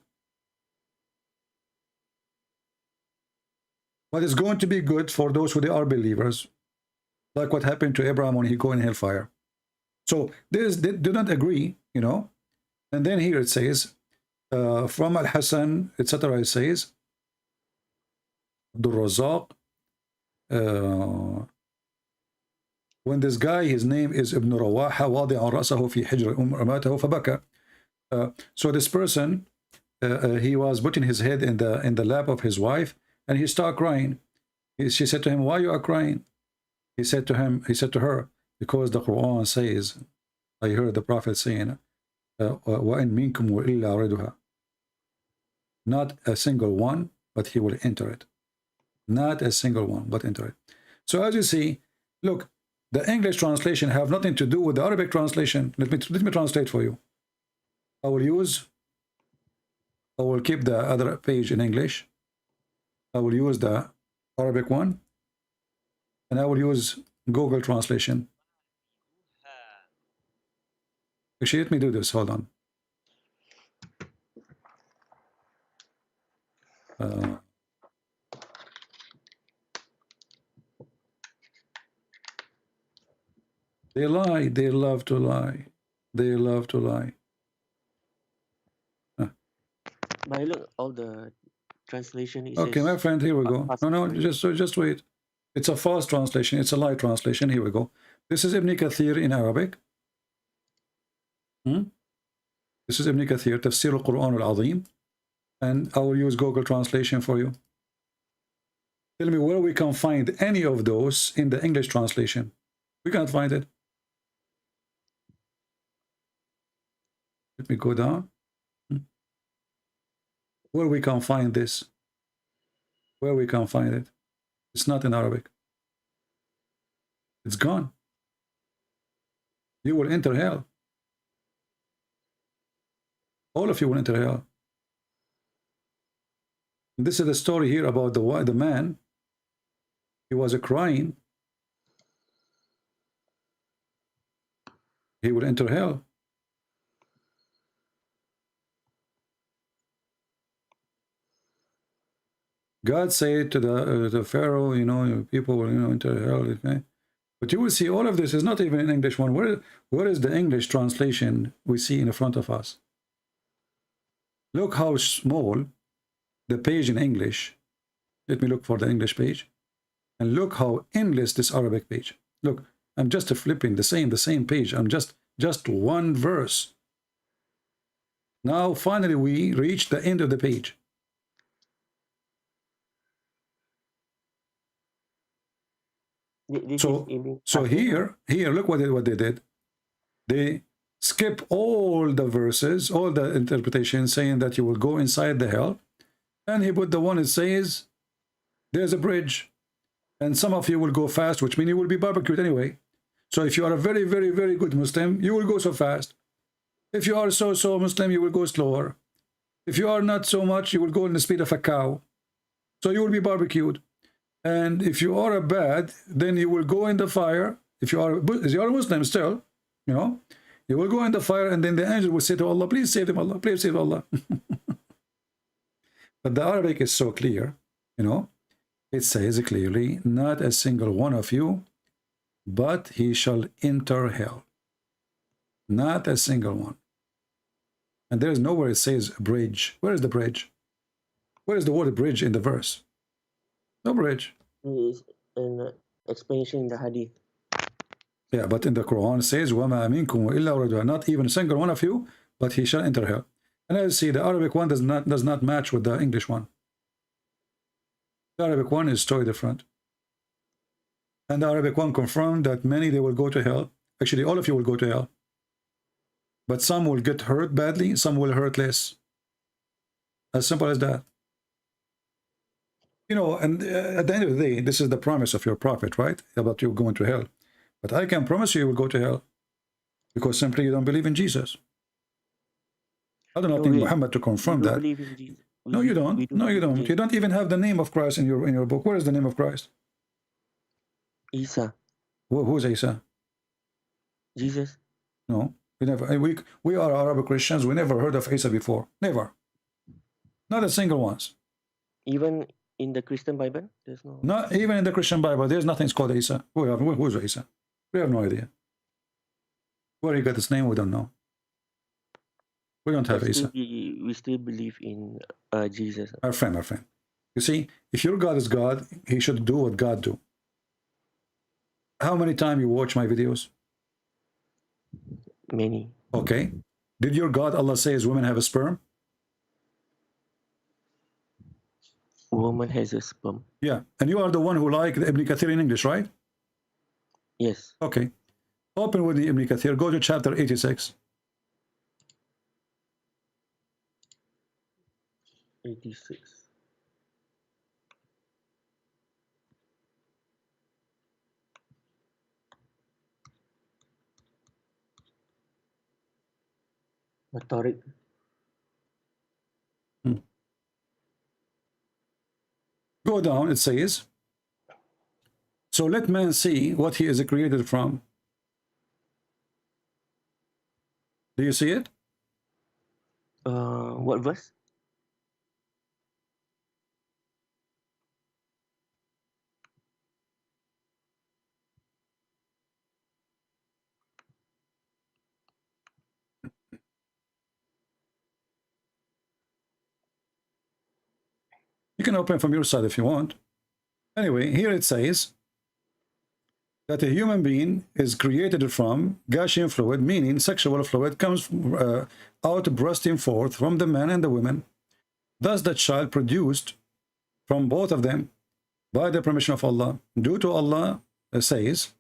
But it's going to be good for those who they are believers, like what happened to Abraham when he go in hellfire. So they do not agree, you know. And then here it says from Al-Hasan, etc. It says Abdul Razak, when this guy, his name is Ibn Rawaha, واضع رأسه في حجر أمته فبكى. So this person, he was putting his head in the lap of his wife, and he started crying. She said to him, "Why you are crying?" He said to her, because the Quran says, I heard the Prophet saying, وَإِن مِنكُمْ وَإِلَّا رَدُهَا. Not a single one, but he will enter it. Not a single one, but enter it. So as you see, look, the English translation have nothing to do with the Arabic translation. Let me translate for you. I will keep the other page in English. I will use the Arabic one, and I will use Google translation. Actually, let me do this. Hold on. They lie. They love to lie. They love to lie. But look, all the translation is okay, my friend, here we go. No, just wait. It's a false translation. It's a lie translation. Here we go. This is Ibn Kathir in Arabic. This is Ibn Kathir, Tafsir al-Quran al-Azim. And I will use Google translation for you. Tell me where we can find any of those in the English translation. We can't find it. Let me go down. Where we can find this? Where we can find it? It's not in Arabic. It's gone. You will enter hell. All of you will enter hell. And this is the story here about the man. He was crying. He will enter hell. God said to the Pharaoh, you know, people will, you know, enter hell. Okay? But you will see all of this is not even in English one. Where is the English translation we see in front of us? Look how small the page in English. Let me look for the English page. And look how endless this Arabic page. Look, I'm just flipping the same page. I'm just one verse. Now, finally, we reach the end of the page. So here, look what they did. They skip all the verses, all the interpretations saying that you will go inside the hell. And he put the one that says, there's a bridge. And some of you will go fast, which means you will be barbecued anyway. So if you are a very, very, very good Muslim, you will go so fast. If you are so Muslim, you will go slower. If you are not so much, you will go in the speed of a cow. So you will be barbecued. And if you are a bad, then you will go in the fire If you are a Muslim still, you know, you will go in the fire, and then the angel will say to Allah, please save him, Allah, please save Allah. But the Arabic is so clear, you know. It says clearly, not a single one of you, but he shall enter hell. Not a single one. And there is nowhere it says bridge. Where is the bridge? Where is the word bridge in the verse? No bridge. It is an explanation in the hadith. Yeah, but in the Quran it says, وَمَا مِنْكُمْ وَإِلَّا وَرَدُهَا. Not even a single one of you, but he shall enter hell. And as you see, the Arabic one does not match with the English one. The Arabic one is totally different. And the Arabic one confirmed that many, they will go to hell. Actually, all of you will go to hell. But some will get hurt badly, some will hurt less. As simple as that. You know, and at the end of the day, this is the promise of your prophet, right? About you going to hell. But I can promise you, you will go to hell. Because simply you don't believe in Jesus. I do not need Muhammad to confirm that. No, you don't. No, you don't. You don't even have the name of Christ in your book. Where is the name of Christ? Isa. Who's Isa? Jesus. No, we never. We are Arabic Christians. We never heard of Isa before. Never. Not a single once. Even in the Christian Bible, there's no. Not even in the Christian Bible. There's nothing called Isa. Who's Isa? We have no idea. Where he got his name, we don't know. We don't have Isa. We still believe in Jesus. Our friend. You see, if your God is God, he should do what God do. How many times you watch my videos? Many. Okay. Did your God, Allah, says women have a sperm? Woman has a sperm. Yeah. And you are the one who like the Ibn Kathir in English, right? Yes. Okay. Open with the Ibn Kathir. Go to chapter 86. 86. Rhetoric. Go down, it says, so let man see what he is created from. Do you see it? What verse? You can open from your side if you want. Anyway, here it says that a human being is created from gushing fluid, meaning sexual fluid comes out bursting forth from the man and the woman. Thus the child produced from both of them by the permission of Allah. Due to Allah says,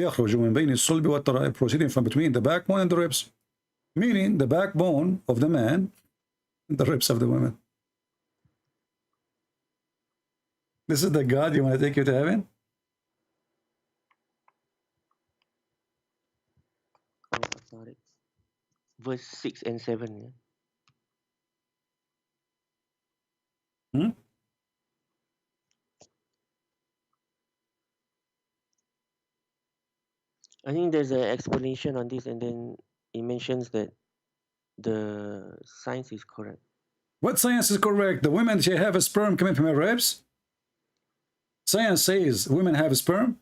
يخرج من بين الصلب والترائب, proceeding from between the backbone and the ribs, meaning the backbone of the man and the ribs of the woman. This is the God you want to take you to heaven? Oh, sorry. Verse 6 and 7. Hmm? I think there's an explanation on this, and then it mentions that the science is correct. What science is correct? The women, she have a sperm coming from her ribs? Science says women have a sperm?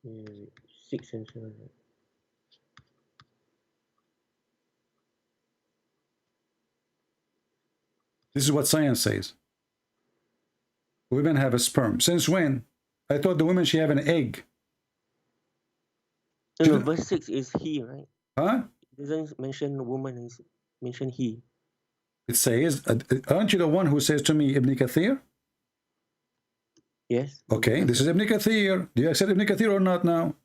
Yeah, 6 and 7. This is what science says. Women have a sperm. Since when? I thought the women, she have an egg. No, verse 6 is he, right? Huh? It doesn't mention woman, it's mention he. It says, aren't you the one who says to me, Ibn Kathir? Yes. Okay, this is Ibn Kathir. Do you accept Ibn Kathir or not now?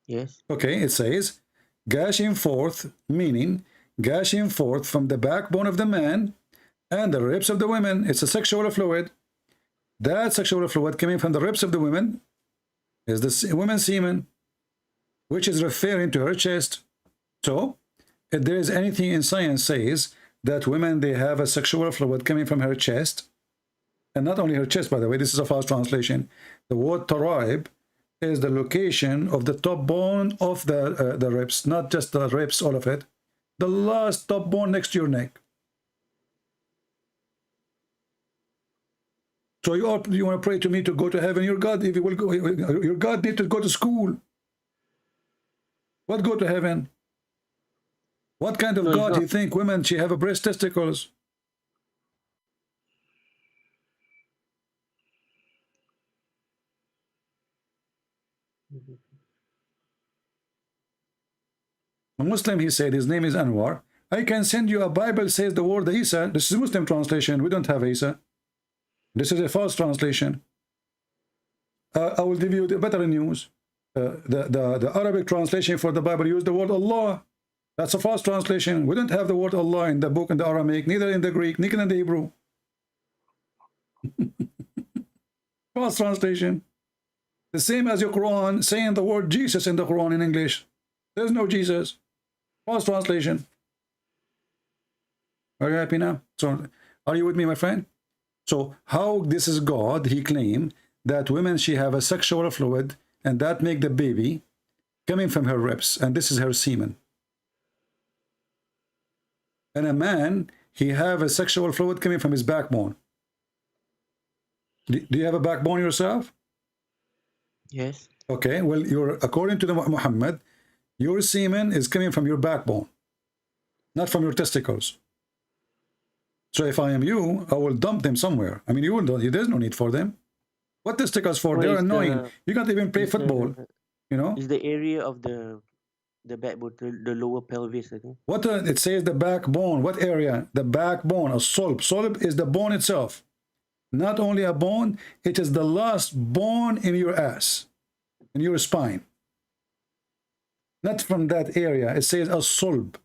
Yes. Okay, it says, gushing forth, meaning gushing forth from the backbone of the man and the ribs of the women. It's a sexual fluid. That sexual fluid coming from the ribs of the women is the woman's semen, which is referring to her chest. So, if there is anything in science says that women, they have a sexual fluid coming from her chest, And not only her chest, by the way, this is a false translation. The word taraib is the location of the top bone of the ribs, not just the ribs, all of it. The last top bone next to your neck. So you want to pray to me to go to heaven? Your God, if you will go, your God need to go to school. What go to heaven? What kind of God do you think women, she have a breast testicles? A Muslim, he said, his name is Anwar. I can send you a Bible says the word Isa. This is Muslim translation. We don't have Isa. This is a false translation. I will give you the better news. The Arabic translation for the Bible use the word Allah. That's a false translation. We don't have the word Allah in the book in the Aramaic, neither in the Greek, neither in the Hebrew. False translation. The same as your Quran saying the word Jesus in the Quran in English. There's no Jesus. False translation. Are you happy now? So, are you with me, my friend? So, how this is God, he claimed that women, she have a sexual fluid, and that make the baby coming from her ribs, and this is her semen. And a man, he have a sexual fluid coming from his backbone. Do you have a backbone yourself? Yes. Okay, well, according to the Muhammad, your semen is coming from your backbone, not from your testicles. So if I am you, I will dump them somewhere. I mean, you will don't. There's no need for them. What testicles for? They're annoying. You can't even play football. You know. Is the area of the backbone, the lower pelvis, I think. What it says the backbone. What area? The backbone. A sulb. Sulb is the bone itself. Not only a bone, it is the last bone in your ass, in your spine. Not from that area. It says a sulb.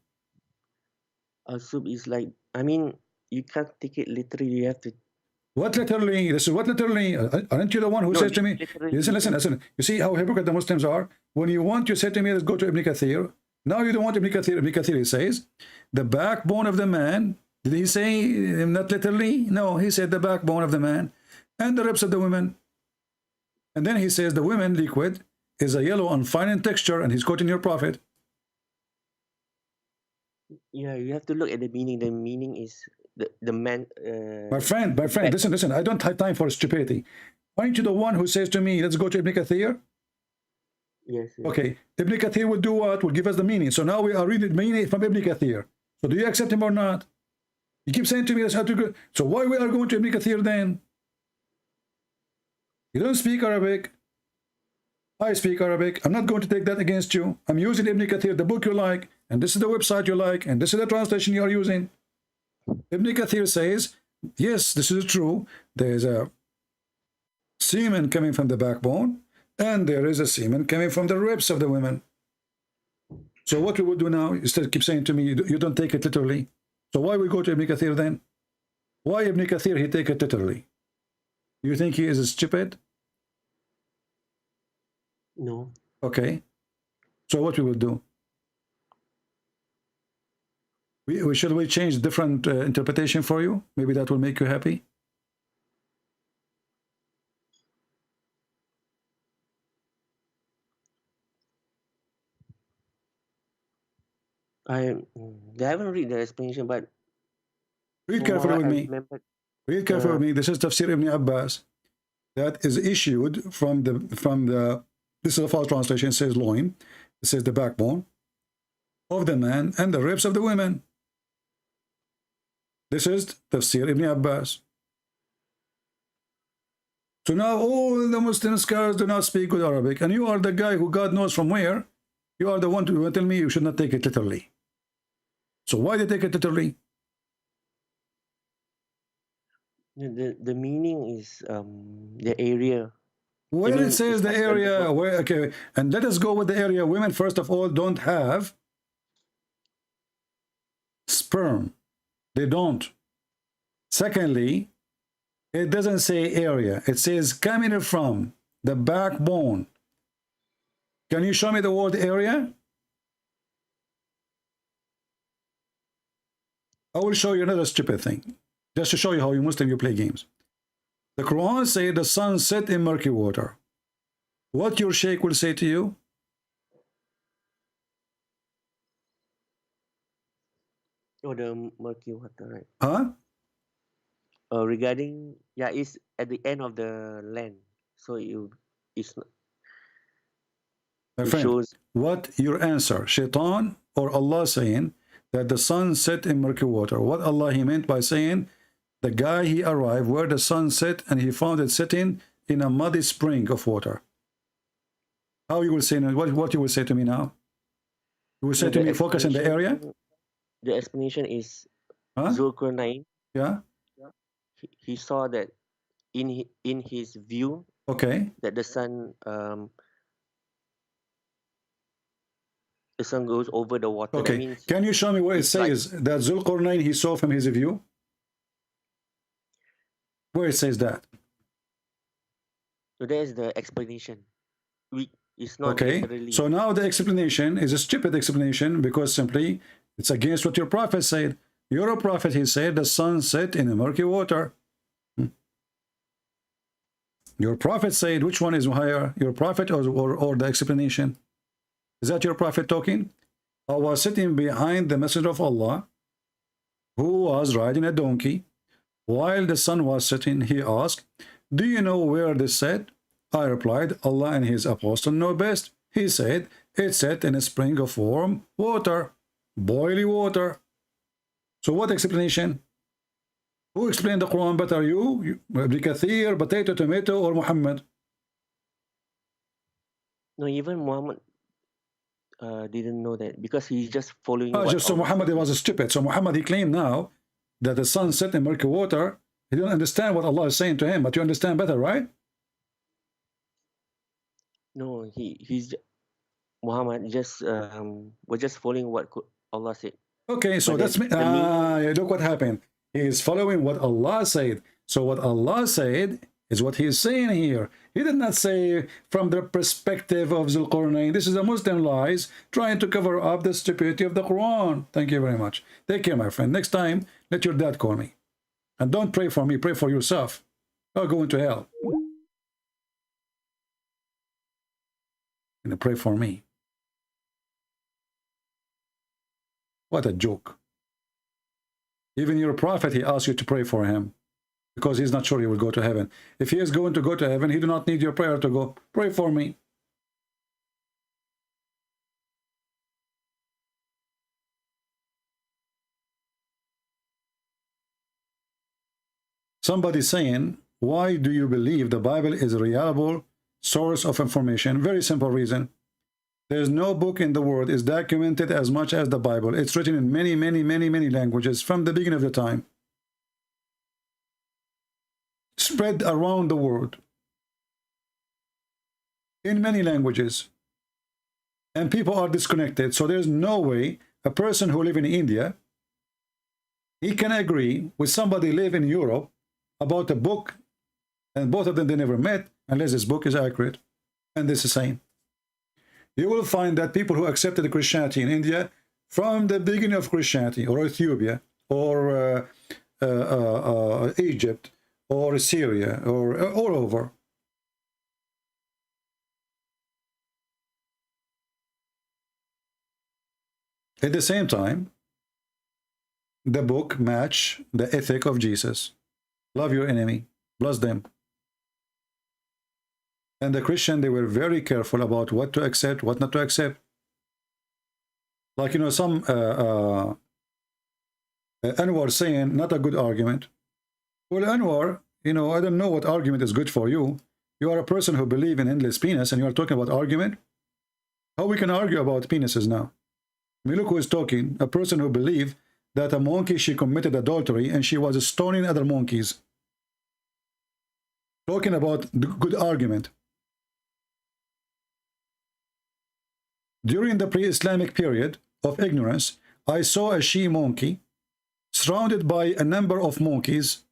A sulb is like, I mean, you can't take it literally. You have to. What literally? This is what literally? Aren't you the one who says to me? Listen. You see how hypocrite the Muslims are? When you want, you say to me, let's go to Ibn Kathir. Now you don't want Ibn Kathir. Ibn Kathir, he says, the backbone of the man. Did he say not literally? No, he said the backbone of the man and the ribs of the women. And then he says the women liquid is a yellow and fine in texture, and he's quoting your prophet. Yeah, you have to look at the meaning. The meaning is the man. My friend, listen. I don't have time for stupidity. Aren't you the one who says to me, let's go to Ibn Kathir? Yes. Okay, Ibn Kathir will do what? Will give us the meaning. So now we are reading the meaning from Ibn Kathir. So do you accept him or not? You keep saying to me, that's how to go. So why we are going to Ibn Kathir then? You don't speak Arabic. I speak Arabic. I'm not going to take that against you. I'm using Ibn Kathir, the book you like, and this is the website you like, and this is the translation you are using. Ibn Kathir says, yes, this is true. There is a semen coming from the backbone, and there is a semen coming from the ribs of the women. So what we will do now, you still keep saying to me, you don't take it literally. So why we go to Ibn Kathir then? Why Ibn Kathir, he take it literally? You think he is stupid? No. Okay. So what we will do? Should we change different interpretation for you? Maybe that will make you happy. I haven't read the explanation, but read carefully with me. Read carefully with me. This is Tafsir Ibn Abbas that is issued from the this is a false translation. It says loin. It says the backbone of the man and the ribs of the women. This is Tafsir Ibn Abbas. So now all the Muslim scholars do not speak good Arabic, and you are the guy who God knows from where. You are the one to tell me you should not take it literally. So why they take it literally? The meaning is the area. Where it says the area, where, okay, and let us go with the area. Women, first of all, don't have sperm. They don't. Secondly, it doesn't say area. It says coming from the backbone. Can you show me the word area? I will show you another stupid thing, just to show you how you Muslim you play games. The Quran says the sun set in murky water. What your sheikh will say to you? Oh, the murky water, right? Huh? Regarding, yeah, it's at the end of the land, so it's My it friend, shows. what your answer? Shaitan or Allah saying that the sun set in murky water? What Allah he meant by saying the guy he arrived where the sun set and he found it sitting in a muddy spring of water? How you will say what you will say to me now? You will say to me focus in the area? The explanation is Huh? Zulkarnain. Yeah. He saw that in his view, Okay. that the sun goes over the water. Okay. That means, can you show me where it says like that Zulkarnain he saw from his view? Where it says that? So that is the explanation. It's not okay. literally. So now the explanation is a stupid explanation because simply it's against what your prophet said. Your prophet, he said the sun set in a murky water. Your prophet said, which one is higher, your prophet or the explanation? Is that your prophet talking? I was sitting behind the messenger of Allah who was riding a donkey. While the sun was setting, he asked, do you know where this set? I replied, Allah and his apostle know best. He said, it set in a spring of warm water, boiling water. So what explanation? Who explained the Quran better, you Ibn Kathir, potato, tomato, or Muhammad? No, even Muhammad didn't know that because he's just following. So Muhammad was stupid. So Muhammad, he claimed now that the sun set in murky water. He didn't understand what Allah is saying to him, but you understand better, right? No, he's Muhammad just was just following what Allah said. Okay, so that's me. Look what happened. He is following what Allah said. So what Allah said is what he is saying here. He did not say from the perspective of Zulqarnain. This is a Muslim lies trying to cover up the stupidity of the Quran. Thank you very much. Take care, my friend. Next time, let your dad call me. And don't pray for me. Pray for yourself. Or go into hell. And pray for me. What a joke. Even your prophet, he asks you to pray for him because he's not sure he will go to heaven. If he is going to go to heaven, he do not need your prayer to go. Pray for me. Somebody saying, why do you believe the Bible is a reliable source of information? Very simple reason. There's no book in the world is documented as much as the Bible. It's written in many, many, many, many languages from the beginning of the time. Spread around the world. In many languages. And people are disconnected. So there's no way a person who lives in India, he can agree with somebody live in Europe about a book, and both of them they never met unless this book is accurate. And this is the same. You will find that people who accepted Christianity in India from the beginning of Christianity, or Ethiopia, or Egypt, or Syria, or all over. At the same time, the book match the ethic of Jesus. Love your enemy, bless them. And the Christian, they were very careful about what to accept, what not to accept. Like, you know, some Anwar saying, not a good argument. Well, Anwar, you know, I don't know what argument is good for you. You are a person who believes in endless penis, and you are talking about argument? How we can argue about penises now? I mean, look who is talking. A person who believed that a monkey, she committed adultery, and she was stoning other monkeys. Talking about the good argument. During the pre-Islamic period of ignorance, I saw a she-monkey surrounded by a number of monkeys.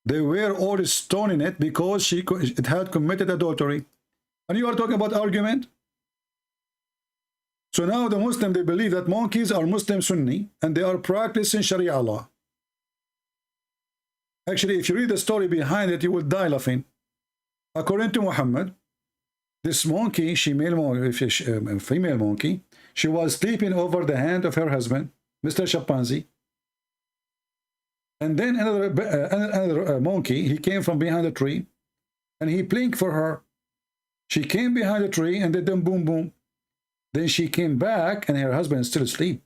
They were all stoning it because it had committed adultery. And you are talking about argument? So now the Muslim, they believe that monkeys are Muslim Sunni and they are practicing Sharia law. Actually, if you read the story behind it, you will die laughing. According to Muhammad, this monkey, female monkey, she was sleeping over the hand of her husband, Mr. Chimpanzee. And then another monkey, he came from behind a tree, and he blinked for her. She came behind the tree, and then boom, boom. Then she came back, and her husband is still asleep.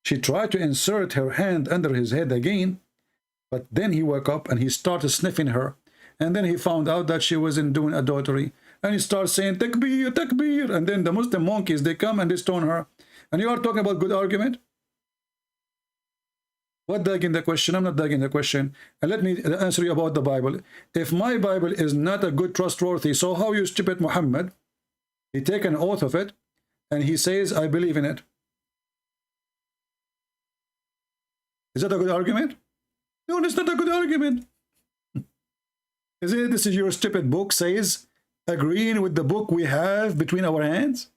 She tried to insert her hand under his head again, but then he woke up, and he started sniffing her. And then he found out that she wasn't doing adultery. And he starts saying, takbir, takbir. And then the Muslim monkeys, they come and they stone her. And you are talking about good argument? What digging the question? I'm not digging the question. And let me answer you about the Bible. If my Bible is not a good trustworthy, so how you stupid Muhammad? He take an oath of it, and he says, I believe in it. Is that a good argument? No, it's not a good argument. Is it? This is your stupid book says, agreeing with the book we have between our hands?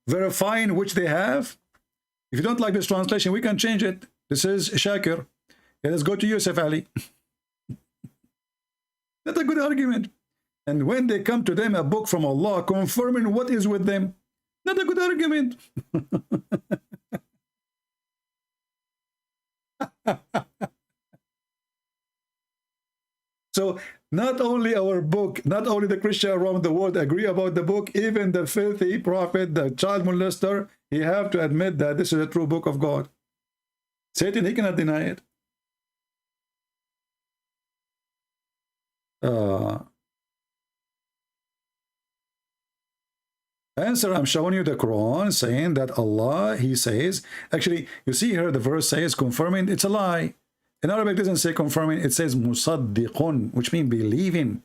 Verifying which they have? If you don't like this translation, we can change it. This is Shakir. Yeah, let's go to Yusuf Ali. That's a good argument. And when they come to them a book from Allah confirming what is with them, not a good argument. So not only our book, not only the Christian around the world agree about the book, even the filthy prophet, the child molester, he have to admit that this is a true book of God. Satan, he cannot deny it. Answer, I'm showing you the Quran saying that Allah, he says, actually, you see here the verse says confirming, it's a lie. In Arabic, it doesn't say confirming, it says musaddiqun, which means believing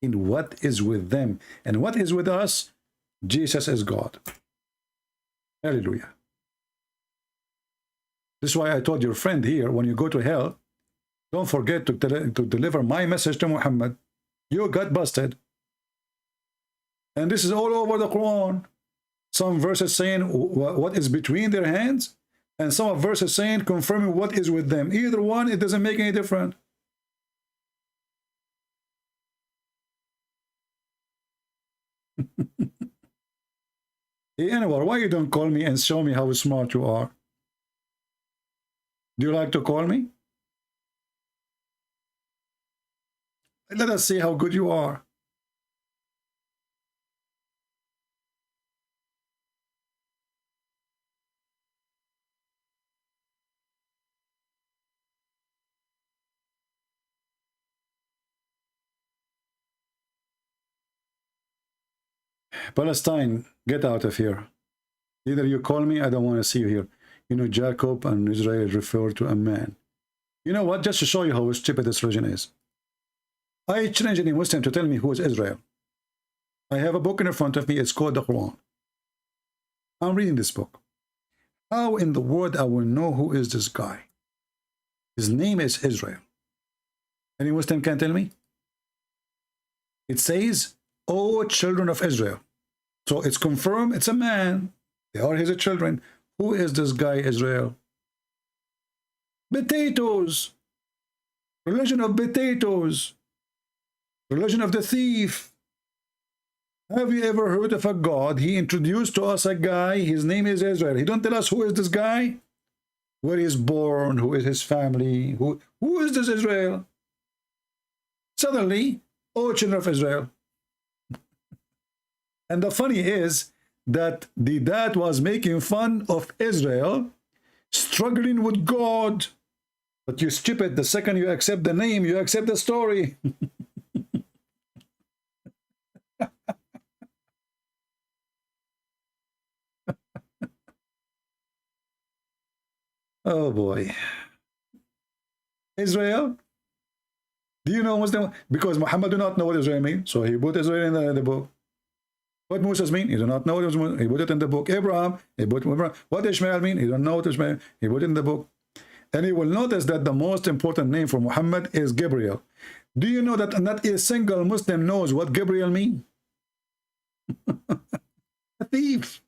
in what is with them. And what is with us? Jesus is God. Hallelujah. This is why I told your friend here, when you go to hell, don't forget to deliver my message to Muhammad. You got busted. And this is all over the Quran. Some verses saying what is between their hands, and some verses saying confirming what is with them. Either one, it doesn't make any difference. Hey, Anwar, why you don't call me and show me how smart you are? Do you like to call me? Let us see how good you are. Palestine, get out of here. Either you call me, I don't want to see you here. You know, Jacob and Israel refer to a man. You know what? Just to show you how stupid this religion is. I challenge any Muslim to tell me who is Israel. I have a book in front of me. It's called the Quran. I'm reading this book. How in the world I will know who is this guy? His name is Israel. Any Muslim can tell me? It says, "O children of Israel." So it's confirmed it's a man. They are his children. Who is this guy, Israel? Potatoes. Religion of potatoes. Religion of the thief. Have you ever heard of a God? He introduced to us a guy. His name is Israel. He don't tell us who is this guy, where he is born, who is his family, who is this Israel? Suddenly, oh, children of Israel. And the funny is that the dad was making fun of Israel struggling with God. But you stupid, the second you accept the name, you accept the story. Oh boy. Israel? Do you know Muslim? Because Muhammad do not know what Israel means, so he put Israel in the book. What Moses mean? He do not know what it was. He put it in the book. Abraham, he put Abraham. What Ishmael mean? He don't know what Ishmael. He put it in the book. And you will notice that the most important name for Muhammad is Gabriel. Do you know that not a single Muslim knows what Gabriel means? A thief.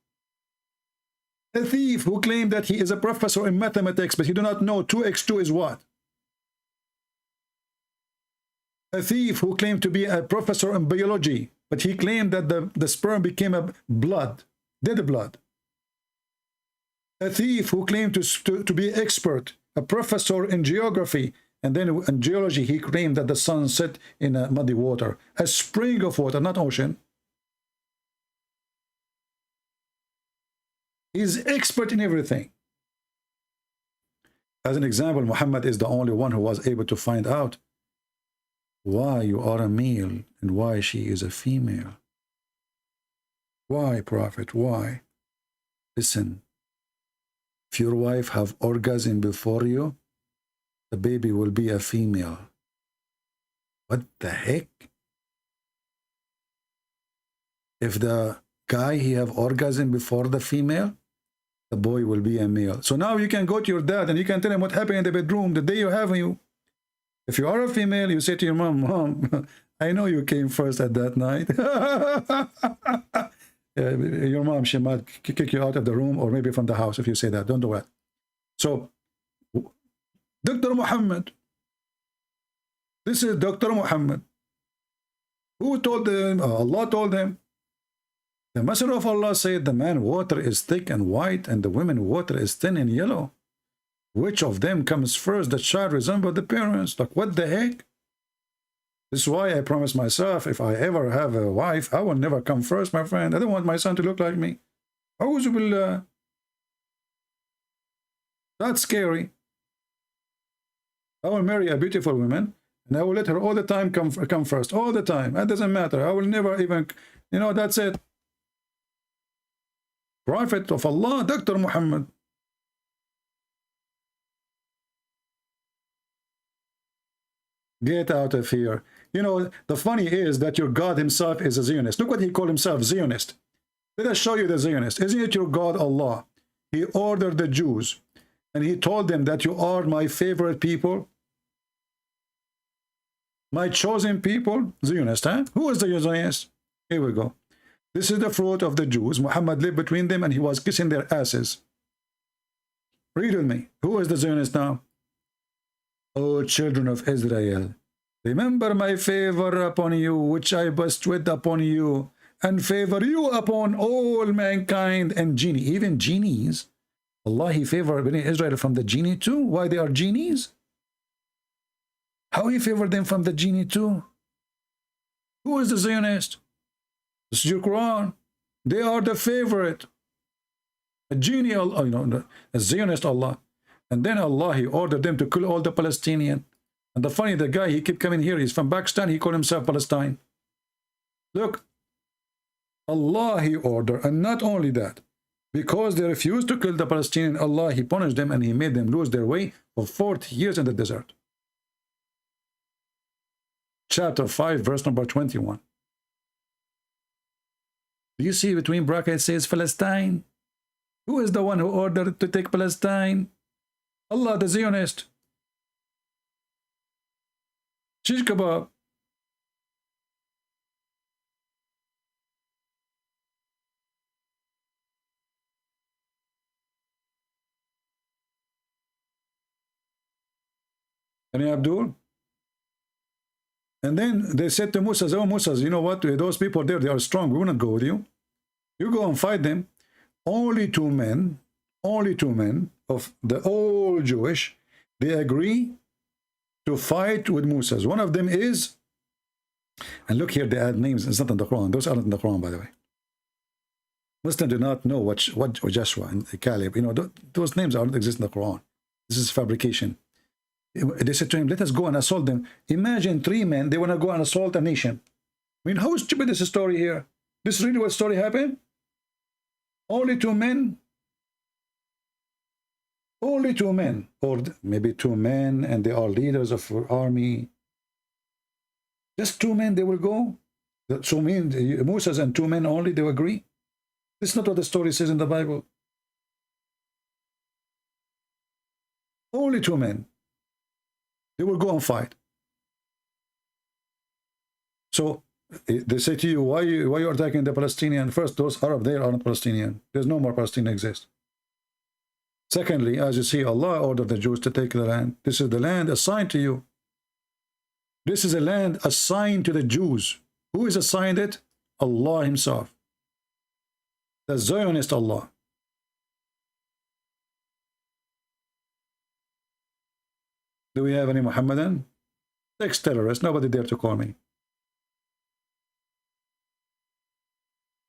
A thief who claimed that he is a professor in mathematics, but he do not know 2x2 is what? A thief who claimed to be a professor in biology, but he claimed that the sperm became a blood, dead blood. A thief who claimed to be expert, a professor in geography, and then in geology he claimed that the sun set in a muddy water, a spring of water, not ocean. He's expert in everything. As an example, Muhammad is the only one who was able to find out why you are a male and why she is a female. Why, Prophet? Why? Listen, if your wife have orgasm before you, the baby will be a female. What the heck? If the guy he have orgasm before the female, the boy will be a male. So now you can go to your dad and you can tell him what happened in the bedroom the day you have you. If you are a female, you say to your mom, Mom, I know you came first at that night. Your mom, she might kick you out of the room or maybe from the house if you say that. Don't do that. So, Dr. Muhammad, this is Dr. Muhammad. Who told them? Allah told them. The Messenger of Allah said the man water is thick and white and the women water is thin and yellow. Which of them comes first? The child resembles the parents. Like, what the heck? This is why I promise myself, if I ever have a wife, I will never come first, my friend. I don't want my son to look like me. That's scary. I will marry a beautiful woman, and I will let her all the time come first. All the time. That doesn't matter. I will never even, that's it. Prophet of Allah, Dr. Muhammad. Get out of here. The funny is that your God himself is a Zionist. Look what he called himself, Zionist. Let us show you the Zionist. Isn't it your God, Allah? He ordered the Jews, and he told them that you are my favorite people, my chosen people. Zionist, huh? Who is the Zionist? Here we go. This is the fruit of the Jews. Muhammad lived between them, and he was kissing their asses. Read with me. Who is the Zionist now? O children of Israel, remember my favor upon you, which I bestowed upon you, and favor you upon all mankind and genie, even genies. Allah, he favored Israel from the genie too. Why they are genies? How he favored them from the genie too? Who is the Zionist? This is your Quran. They are the favorite. A genie, Allah, a Zionist Allah. And then Allah, he ordered them to kill all the Palestinians. And the funny, the guy, he kept coming here. He's from Pakistan. He called himself Palestine. Look, Allah, he ordered. And not only that, because they refused to kill the Palestinians, Allah, he punished them and he made them lose their way for 40 years in the desert. Chapter 5, verse number 21. Do you see between brackets says Palestine? Who is the one who ordered to take Palestine? Allah, the Zionist. Shish kebab. Any Abdul? And then they said to Musa, oh Musa, you know what? Those people there, they are strong. We will not go with you. You go and fight them. Only two men of the all Jewish, they agree to fight with Musa. One of them is, and look here, they add names. It's not in the Quran. Those aren't in the Quran, by the way. Muslims do not know what Joshua and Caleb, those names don't exist in the Quran. This is fabrication. They said to him, let us go and assault them. Imagine 3 men, they want to go and assault a nation. I mean, how stupid is the story here? This is really what story happened? Only 2 men? Only 2 men, or maybe 2 men, and they are leaders of army. Just 2 men, they will go. So mean Moses and 2 men only, they will agree. This is not what the story says in the Bible. Only 2 men. They will go and fight. So they say to you, why you attacking the Palestinian? First, those Arab there are not Palestinian. There's no more Palestinian exist. Secondly, as you see, Allah ordered the Jews to take the land. This is the land assigned to you. This is a land assigned to the Jews. Who is assigned it? Allah himself. The Zionist Allah. Do we have any Muhammadan? 6 terrorists. Nobody dare to call me.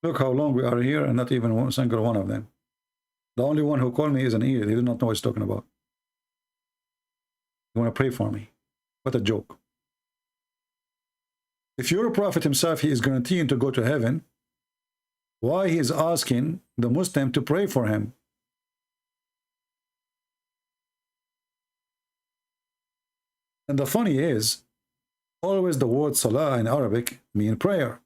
Look how long we are here and not even one single one of them. The only one who called me is an idiot. He did not know what he's talking about. You want to pray for me? What a joke. If your prophet himself, he is guaranteeing to go to heaven, why he is asking the Muslim to pray for him? And the funny is, always the word salah in Arabic mean prayer.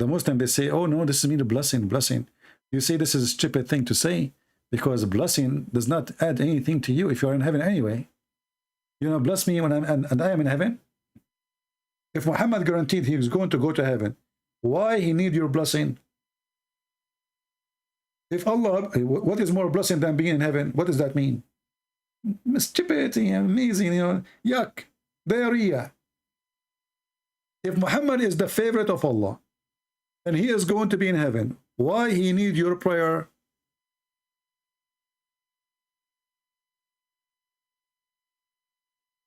The Muslim, they say, oh no, this means a blessing, blessing. You say this is a stupid thing to say, because blessing does not add anything to you if you are in heaven anyway. You know, bless me when and I am in heaven. If Muhammad guaranteed he was going to go to heaven, why he need your blessing? If Allah, what is more blessing than being in heaven? What does that mean? Stupidity, amazing, you know, yuck, diarrhea. If Muhammad is the favorite of Allah, and he is going to be in heaven, why he need your prayer?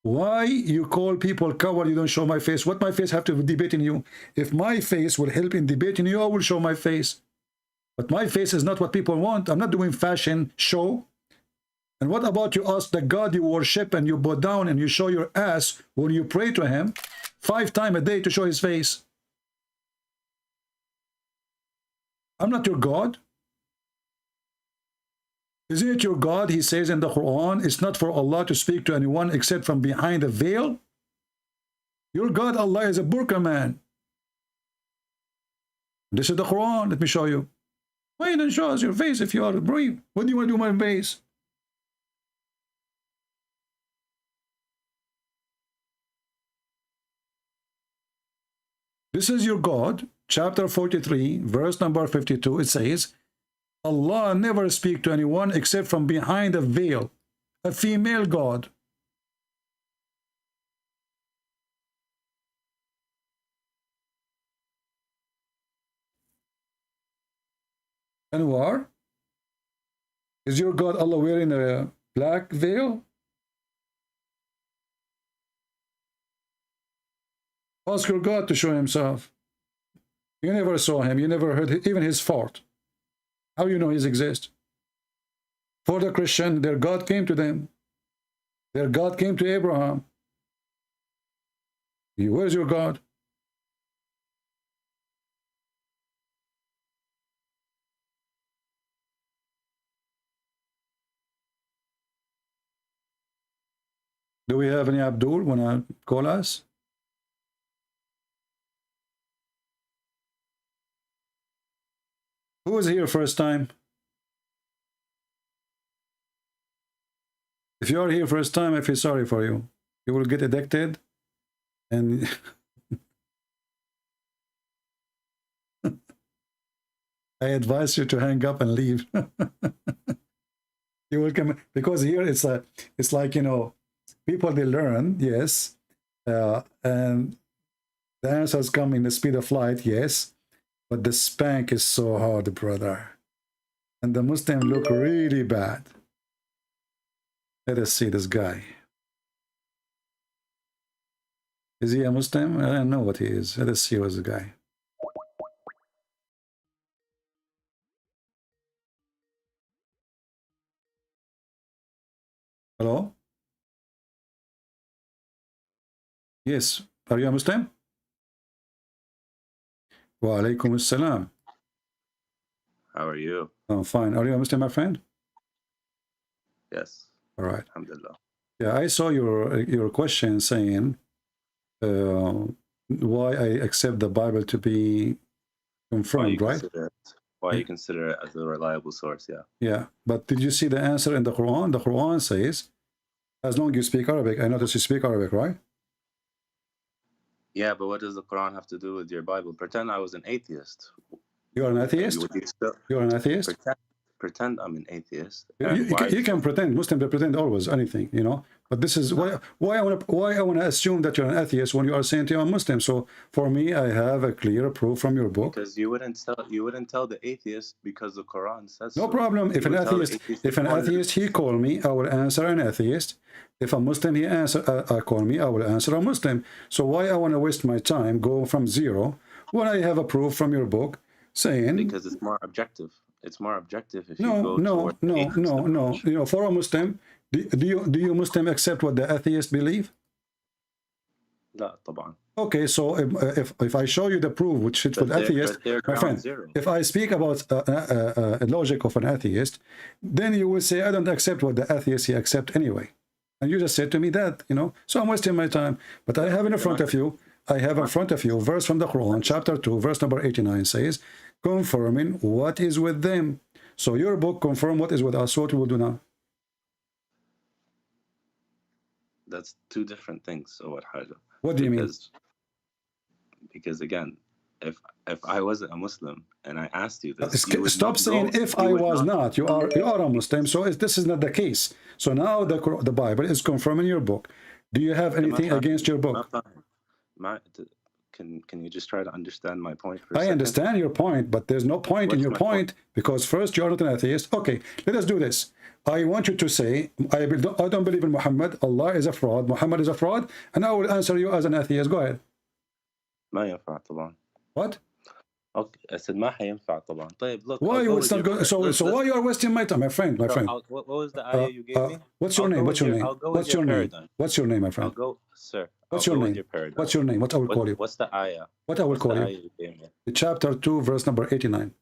Why you call people coward? You don't show my face. What my face have to debate in you? If my face will help in debating you, I will show my face. But my face is not what people want. I'm not doing fashion show. And what about you ask the God you worship and you bow down and you show your ass when you pray to him 5 times a day to show his face? I'm not your God. Isn't it your God? He says in the Quran, it's not for Allah to speak to anyone except from behind a veil. Your God, Allah, is a burqa man. This is the Quran. Let me show you. Why don't show us your face if you are brave? What do you want to do with my face? This is your God, chapter 43, verse number 52. It says, Allah never speak to anyone except from behind a veil, a female God. Anwar, is your God Allah wearing a black veil? Ask your God to show himself. You never saw him. You never heard even his fart. How you know he exists? For the Christian, their God came to them. Their God came to Abraham. Where's your God? Do we have any Abdul want to call us? Who is here first time? If you are here first time, I feel sorry for you. You will get addicted and I advise you to hang up and leave. You will come because here it's like, you know, people they learn, yes, and the answers come in the speed of light, yes. But the spank is so hard, brother. And the Muslim look really bad. Let us see this guy. Is he a Muslim? I don't know what he is. Let us see what's the guy. Hello? Yes. Are you a Muslim? Wa alaikum assalam. How are you? I'm fine. Are you a Muslim, my friend? Yes. All right. Alhamdulillah. Yeah, I saw your question saying why I accept the Bible to be confirmed, right? Why you consider it as a reliable source, yeah. Yeah, but did you see the answer in the Quran? The Quran says, as long as you speak Arabic, I notice you speak Arabic, right? Yeah, but what does the Quran have to do with your Bible? Pretend I was an atheist. You're an atheist? You're an atheist? pretend I'm an atheist. You can pretend. Muslims pretend always anything, you know. But this is why I want to assume that you're an atheist when you are saying to I'm Muslim. So for me, I have a clear proof from your book. Because you wouldn't tell the atheist because the Quran says no so. problem. If an atheist, he call me, I will answer an atheist. If a Muslim, he call me, I will answer a Muslim. So why I want to waste my time, go from zero, when I have a proof from your book saying... Because it's more objective. It's more objective if you go No. You know, for a Muslim, do you Muslim accept what the atheists believe? لا طبعا. Okay, so if I show you the proof which is for the atheist, my friend, if I speak about a logic of an atheist, then you will say I don't accept what the atheist he accept anyway. And you just said to me that, you know, so I'm wasting my time. But I have in front of you, verse from the Quran, chapter 2, verse number 89 says, confirming what is with them. So your book confirm what is with us. So what we will do now? That's two different things. So what do you mean? Because again, if I wasn't a Muslim and I asked you this, stop saying if I was not. You are a Muslim. So this is not the case. So now the Bible is confirming your book. Do you have anything against your book? Can you just try to understand my point for a second? I understand your point, but there's no point in your point because first you are not an atheist. Okay, let us do this. I want you to say, I don't believe in Muhammad. Allah is a fraud. Muhammad is a fraud. And I will answer you as an atheist. Go ahead. ما ينفع طبعا. What? Okay, I said ما حينفع طبعا. طيب, look. Why you not go, so why you are wasting my time, my friend? What was the ayah you gave me? What's your name? What's your name? What's your name? What's your name, my friend? Sir. What's your name? What's your name? What I will call you? What's the ayah? What I will call you? The chapter 2, verse number 89.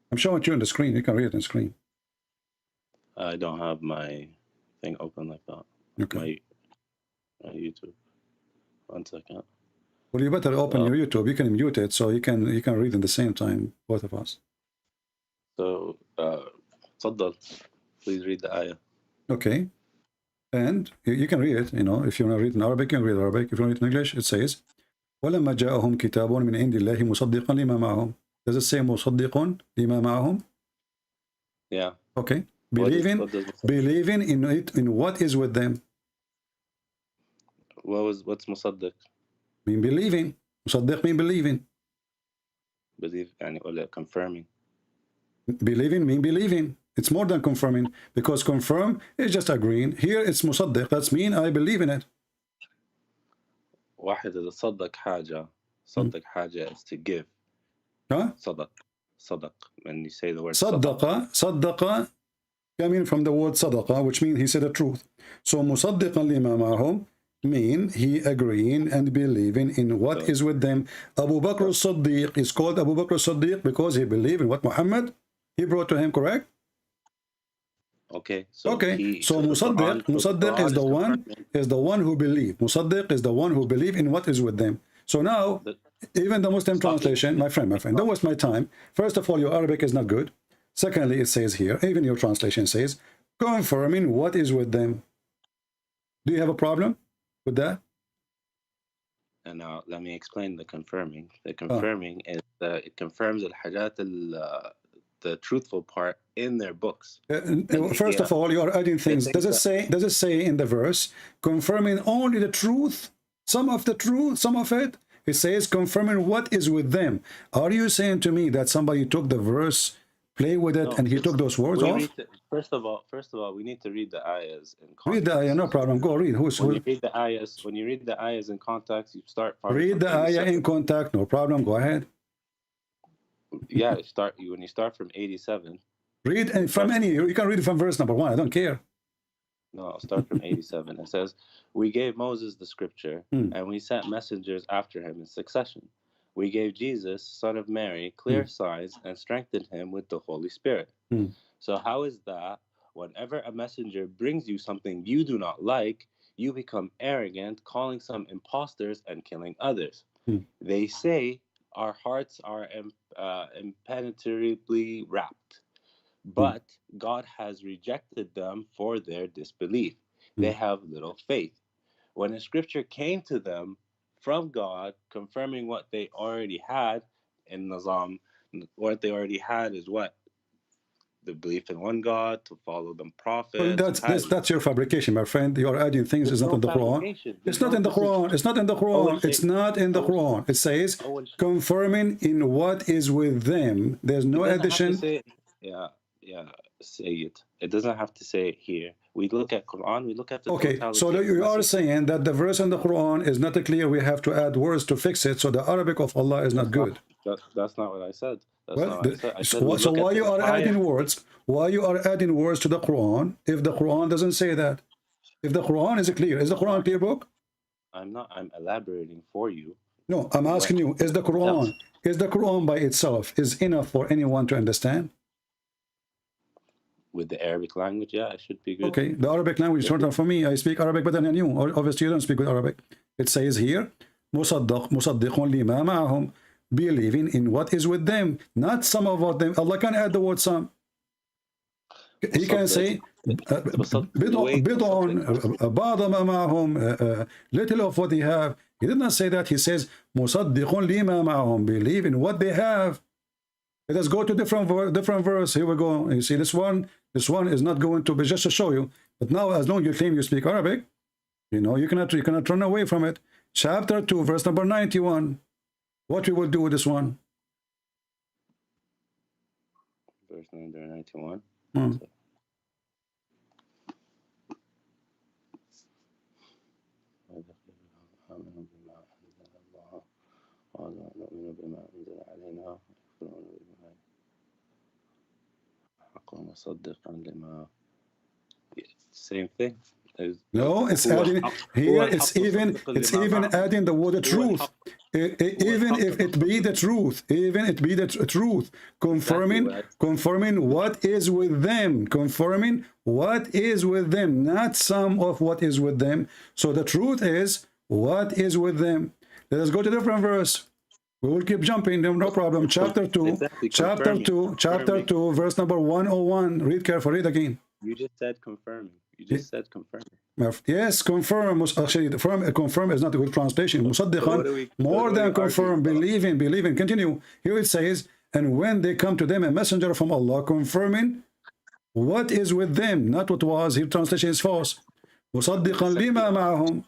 I'm showing you on the screen. You can read it on the screen. I don't have my thing open like that. Okay. My YouTube. 1 second. Well, you better open your YouTube. You can mute it so you can read at the same time, both of us. So, تفضل. Please read the ayah. Okay. And you can read it, you know, if you want to read in Arabic, you can read Arabic. If you want to read in English, it says, وَلَمَّا جَاءَهُمْ كِتَابٌ مِنْ عِنْدِ اللَّهِ مُصَدِّقًا لِمَا مَعَهُمْ. Does it say مُصَدِّقٌ لِمَا مَعَهُم? Yeah. Okay. Believing in it, in what is with them. What's مصدق? Mean believing. مصدق mean believing. Believe, يعني confirming. Believing mean believing. It's more than confirming, because confirm is just agreeing. Here it's مصدق. That's mean I believe in it. واحد إذا صدق حاجة. صدق حاجة is to give. Huh? صدق. When you say the word صدق coming from the word صدقة, which means he said the truth. So مصدقا لما معهم mean he agreeing and believing in what is with them. Abu Bakr al-Siddiq is called Abu Bakr al-Siddiq because he believed in what Muhammad he brought to him, correct? Okay. So Musaddiq is the one who believe. Musaddiq is the one who believe in what is with them. So now, even the Muslim translation, my friend, don't waste my time. First of all, your Arabic is not good. Secondly, it says here, even your translation says, confirming what is with them. Do you have a problem with that? And now let me explain the confirming. The confirming is it confirms the truthful part in their books. First of all, you are adding things. Does it say in the verse confirming only the truth? Some of the truth, some of it. It says confirming what is with them. Are you saying to me that somebody took the verse, play with it, and he took those words off? First of all, we need to read the ayahs in context. Read the ayah, no problem. Go read. When you read the ayahs in context, you start. Read the ayah in context, no problem. Go ahead. Yeah, when you start from 87. Read and from any. You can read it from verse number 1. I don't care. No, I'll start from 87. It says, "We gave Moses the scripture, and we sent messengers after him in succession. We gave Jesus, son of Mary, clear signs and strengthened him with the Holy Spirit. So how is that whenever a messenger brings you something you do not like, you become arrogant, calling some imposters and killing others? They say our hearts are impenetrably wrapped, but God has rejected them for their disbelief. They have little faith. When a scripture came to them from God, confirming what they already had in Nizam, what they already had is what? The belief in one God, to follow the Well, prophets. that's your fabrication, my friend. You are adding things. It's not in the Quran. It's not in the Quran. It's not in the Quran. It's not in the Quran. It says confirming in what is with them. There's no addition. Say it. It doesn't have to say it here. We look at Quran. We look at the Okay, so you are saying that the verse in the Quran is not clear. We have to add words to fix it. So the Arabic of Allah is not good. That's not what I said. So why you are adding words? Why you are adding words to the Quran if the Quran doesn't say that? If the Quran is clear, is the Quran a clear book? I'm not. I'm elaborating for you. No, I'm asking you: is the Quran by itself is enough for anyone to understand? With the Arabic language, yeah, it should be good. Okay, the Arabic language is shorter for me. I speak Arabic better than you. Obviously, you don't speak good Arabic. It says here, مُصَدِّقٌ لِمَا مَعَهُمْ, believing in what is with them, not some of them. Allah can add the word some. He can say little of what they have. He did not say that. He says مُصَدِّقٌ لِمَا مَعَهُمْ, believe in what they have. Let us go to different verse. Here we go. You see this one is not going to be, just to show you. But now, as long as you claim you speak Arabic, you know you cannot run away from it. Chapter 2, verse number 91. What we will do with this one? Verse number 91. Same thing. No, it's adding here. It's even adding the word truth. Even if it be the truth, confirming what is with them, confirming what is with them, not some of what is with them. So the truth is what is with them. Let us go to different verse. We will keep jumping, no problem. Chapter 2, chapter 2, verse number 101. Read carefully, read again. You just said confirming. You just said confirming. Yes, confirm. Actually, confirm is not a good translation. Musaddiqan, more than confirm, believing. Continue. Here it says, and when they come to them, a messenger from Allah, confirming what is with them, not what was. Here translation is false. Musaddiqan lima ma'ahum.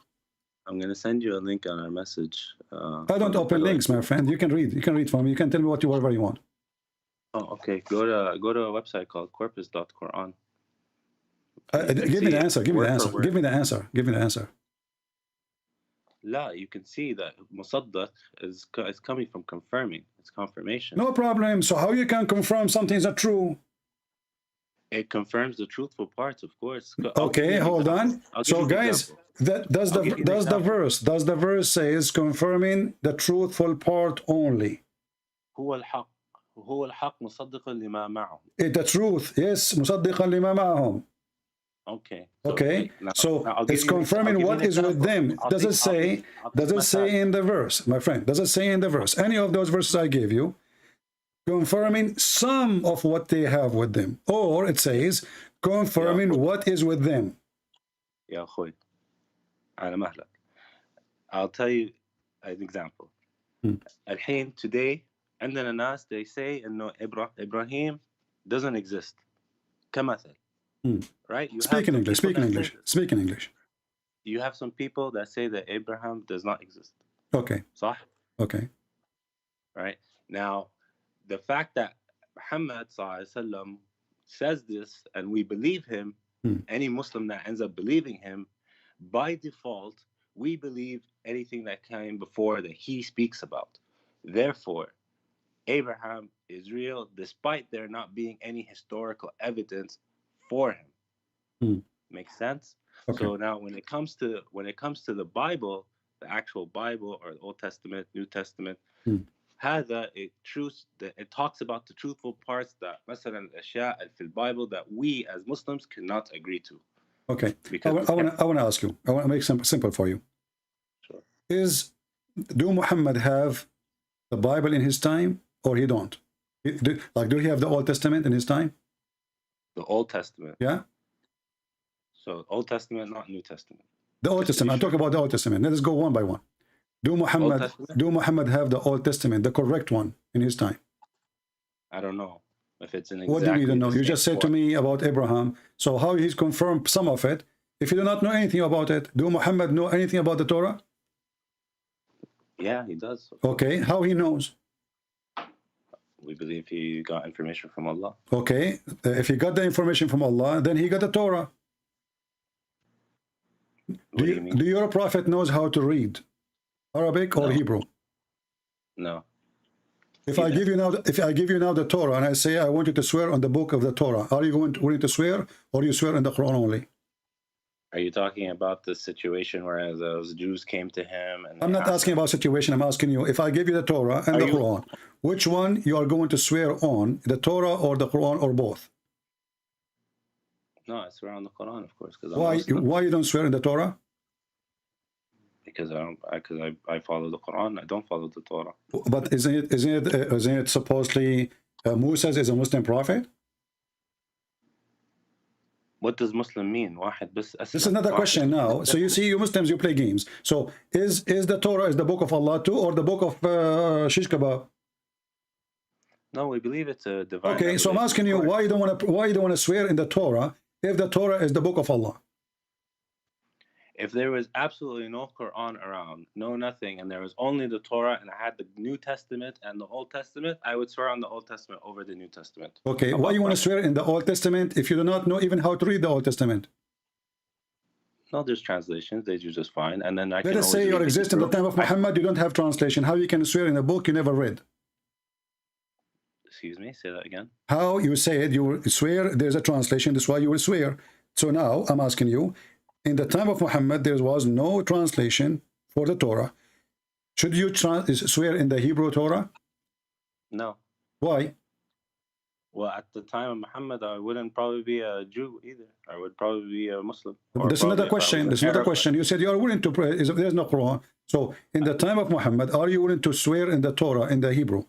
I'm going to send you a link on our message. I don't open links, my friend. You can read. You can read for me. You can tell me whatever you want. Oh, okay. Go to a website called corpus.quran. Give me the answer. Give me the answer. La, you can see that musaddaq is coming from confirming. It's confirmation. No problem. So how you can confirm something is not true? It confirms the truthful parts, of course. Okay, hold on. So guys, does the verse says confirming the truthful part only? The truth, yes, مصدقا لما معهم. Okay. So it's confirming what is with them. Does it say in the verse, my friend? Does it say in the verse? Any of those verses I gave you, confirming some of what they have with them, or it says confirming what is with them. يا أخوي على مهلك. I'll tell you an example. الحين today عندنا ناس they say إنه Ibrahim doesn't exist كمثل. Right? Speak in English. You have some people that say that Abraham does not exist. Okay. صح? Okay. Right? Now, the fact that Muhammad ﷺ says this and we believe him, any Muslim that ends up believing him, by default, we believe anything that came before that he speaks about. Therefore, Abraham is real despite there not being any historical evidence for him. Makes sense? Okay. So now when it comes to the Bible, the actual Bible or the Old Testament, New Testament, it talks about the truthful parts that مثلا الأشياء في البايبل that we as Muslims cannot agree to. Okay, I want to ask you. I want to make simple for you. Sure. Do Muhammad have the Bible in his time, or he don't? Do he have the Old Testament in his time? The Old Testament. Yeah. So Old Testament, not New Testament. The Old Testament. I'm talking about the Old Testament. Let us go one by one. Do Muhammad have the Old Testament, the correct one, in his time? I don't know if it's an. What do you mean you don't know? You just said to me about Abraham. So how he's confirmed some of it? If you do not know anything about it, do Muhammad know anything about the Torah? Yeah, he does. Okay, how he knows? We believe he got information from Allah. Okay, if he got the information from Allah, then he got the Torah. Do your prophet knows how to read Arabic or Hebrew? No. If I give you now the Torah and I say I want you to swear on the book of the Torah, are you willing to swear, or you swear in the Quran only? Are you talking about the situation where those Jews came to him? And I'm not asking about situation. I'm asking you, if I give you the Torah and the Quran, which one you are going to swear on, the Torah or the Quran, or both? No, I swear on the Quran, of course. Why you don't swear in the Torah? Because I follow the Quran. I don't follow the Torah. But isn't it supposedly Moses is a Muslim prophet? What does Muslim mean? This is another question now. So you see, you Muslims, you play games. So is the Torah is the book of Allah too, or the book of shish kebab? No, we believe it's a divine. Okay, so I'm asking you, why you don't want to swear in the Torah if the Torah is the book of Allah? If there was absolutely no Quran around, no nothing, and there was only the Torah, and I had the New Testament and the Old Testament, I would swear on the Old Testament over the New Testament. Okay, why you want to swear in the Old Testament if you do not know even how to read the Old Testament? No, there's translations. They do just fine. And then Let us say you exist in the time of Muhammad, you don't have translation. How you can swear in a book you never read? Excuse me, say that again. How you say it, you will swear there's a translation, that's why you will swear. So now I'm asking you, in the time of Muhammad, there was no translation for the Torah. Should you swear in the Hebrew Torah? No. Why? Well, at the time of Muhammad, I wouldn't probably be a Jew either. I would probably be a Muslim. There's another question. There's another question. You said you are willing to pray. There's no Quran. So in the time of Muhammad, are you willing to swear in the Torah, in the Hebrew?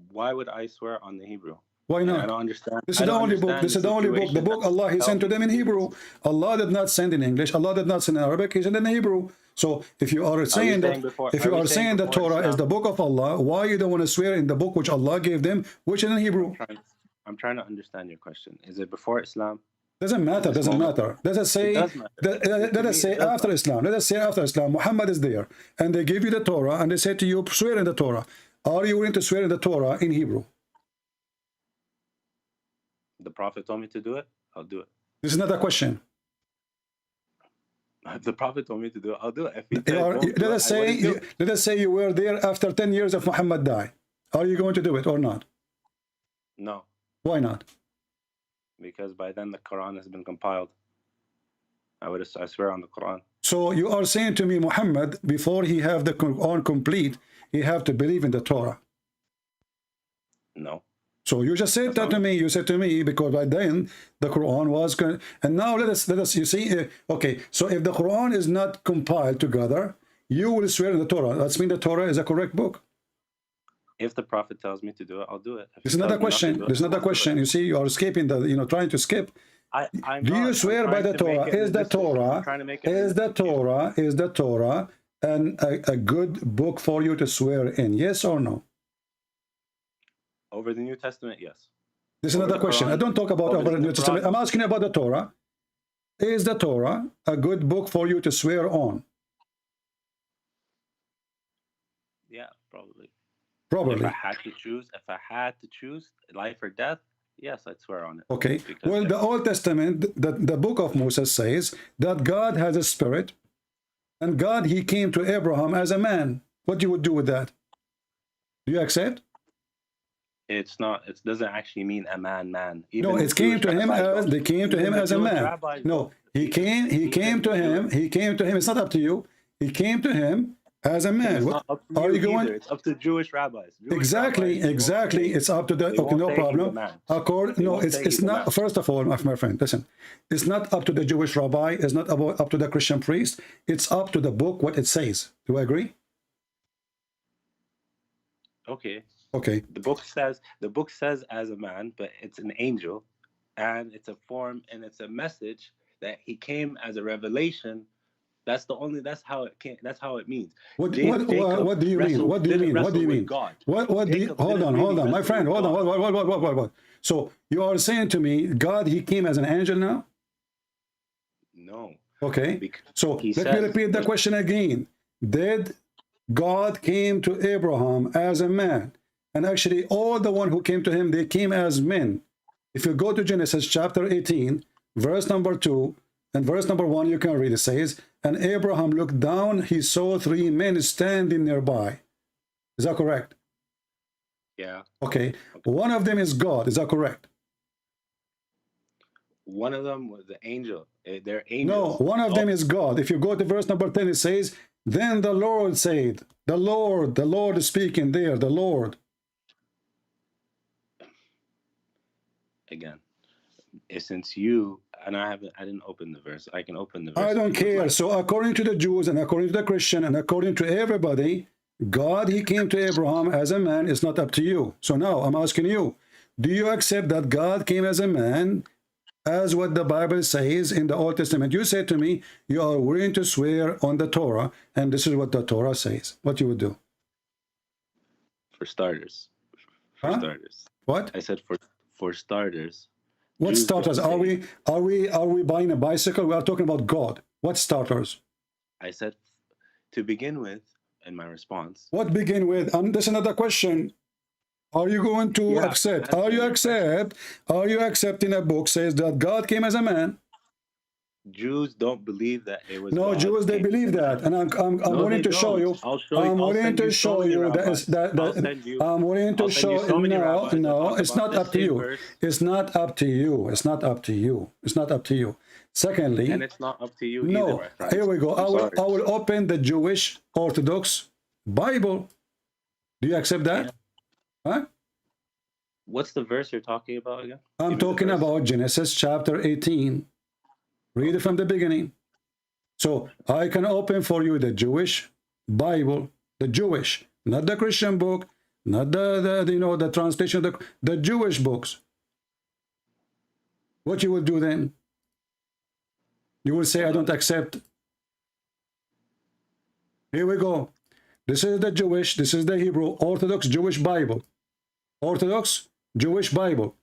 Why would I swear on the Hebrew? Why not? I don't understand. This is the only book. This is the only book. The book Allah He sent to them in Hebrew. Allah did not send in English. Allah did not send in Arabic. He sent in Hebrew. So if you are saying that, if you are saying the Torah is the book of Allah, why you don't want to swear in the book which Allah gave them, which is in Hebrew? I'm trying to understand your question. Is it before Islam? Doesn't matter. Doesn't matter. Let us say. Let us say after Islam. Let us say after Islam. Muhammad is there, and they give you the Torah, and they say to you, swear in the Torah. Are you willing to swear in the Torah in Hebrew? The Prophet told me to do it. I'll do it. This is not a question. If the Prophet told me to do it, I'll do it. If he said, let us say you were there after 10 years of Muhammad died. Are you going to do it or not? No. Why not? Because by then the Quran has been compiled. I swear on the Quran. So you are saying to me, Muhammad, before he have the Quran complete, he have to believe in the Torah. No. So you just said that to me. You said to me because by then the Quran was going. And now let us. You see, okay. So if the Quran is not compiled together, you will swear in the Torah. That means the Torah is a correct book. If the Prophet tells me to do it, I'll do it. There's another question. There's another question. You see, you are escaping the. Trying to skip. Do you swear by the Torah? Is the Torah and a good book for you to swear in? Yes or no? Over the New Testament, yes. This is another question. I don't talk about over the New Testament. I'm asking about the Torah. Is the Torah a good book for you to swear on? Yeah, probably. Probably. If I had to choose life or death, yes, I'd swear on it. Okay. Well, the Old Testament, the book of Moses says that God has a spirit, and God, he came to Abraham as a man. What you would do with that? Do you accept? It's not. It doesn't actually mean a man. Even no, it came to him as they came to him as a man. No, he came to him. He came to him. It's not up to you. He came to him as a man. It's What not up to are you you going? either. It's up to Jewish rabbis. Exactly. It's up to the. Okay, no problem. No, it's not. First of all, my friend, listen. It's not up to the Jewish rabbi. It's not up to the Christian priest. It's up to the book what it says. Do I agree? Okay. Okay. The book says as a man, but it's an angel, and it's a form, and it's a message that he came as a revelation. That's how it came. That's how it means. What do you mean? What do you mean? What do you mean? What do you, hold on, my friend, hold on. What? So you are saying to me, God, he came as an angel now? No. Okay. So let me repeat the question again. Did God came to Abraham as a man? And actually, all the one who came to him, they came as men. If you go to Genesis chapter 18, verse number 2, and verse number 1, you can read it. Says, and Abraham looked down, he saw 3 men standing nearby. Is that correct? Yeah. Okay. One of them is God. Is that correct? One of them was the angel. They're angels. No, one of them is God. If you go to verse number 10, it says, then the Lord said, the Lord is speaking there, the Lord. Again, since you and I didn't open the verse. I can open the verse. I don't care. Like, so according to the Jews and according to the Christian and according to everybody, God, he came to Abraham as a man. It's not up to you. So now I'm asking you, do you accept that God came as a man, as what the Bible says in the Old Testament? You said to me, you are willing to swear on the Torah, and this is what the Torah says. What you would do? For starters. For starters. What? I said for starters. What Jews starters? Are we buying a bicycle? We are talking about God. What starters? I said to begin with, in my response. What begin with? That's another question. Are you going to accept? Are you accepting a book says that God came as a man? Jews don't believe that it was. No, God Jews they believe that, and I'm willing to show you. I'm willing to show you that I'm willing to show. No, it's not up to you. It's not up to you. It's not up to you. It's not up to you. Secondly, and it's not up to you. No, either, here we go. I will open the Jewish Orthodox Bible. Do you accept that? Yeah. Huh? What's the verse you're talking about again? I'm talking about Genesis chapter 18. Read it from the beginning. So I can open for you the Jewish Bible, the Jewish, not the Christian book, not the translation, the Jewish books. What you will do then? You will say, I don't accept. Here we go. This is the Jewish, this is the Hebrew Orthodox Jewish Bible. Orthodox Jewish Bible.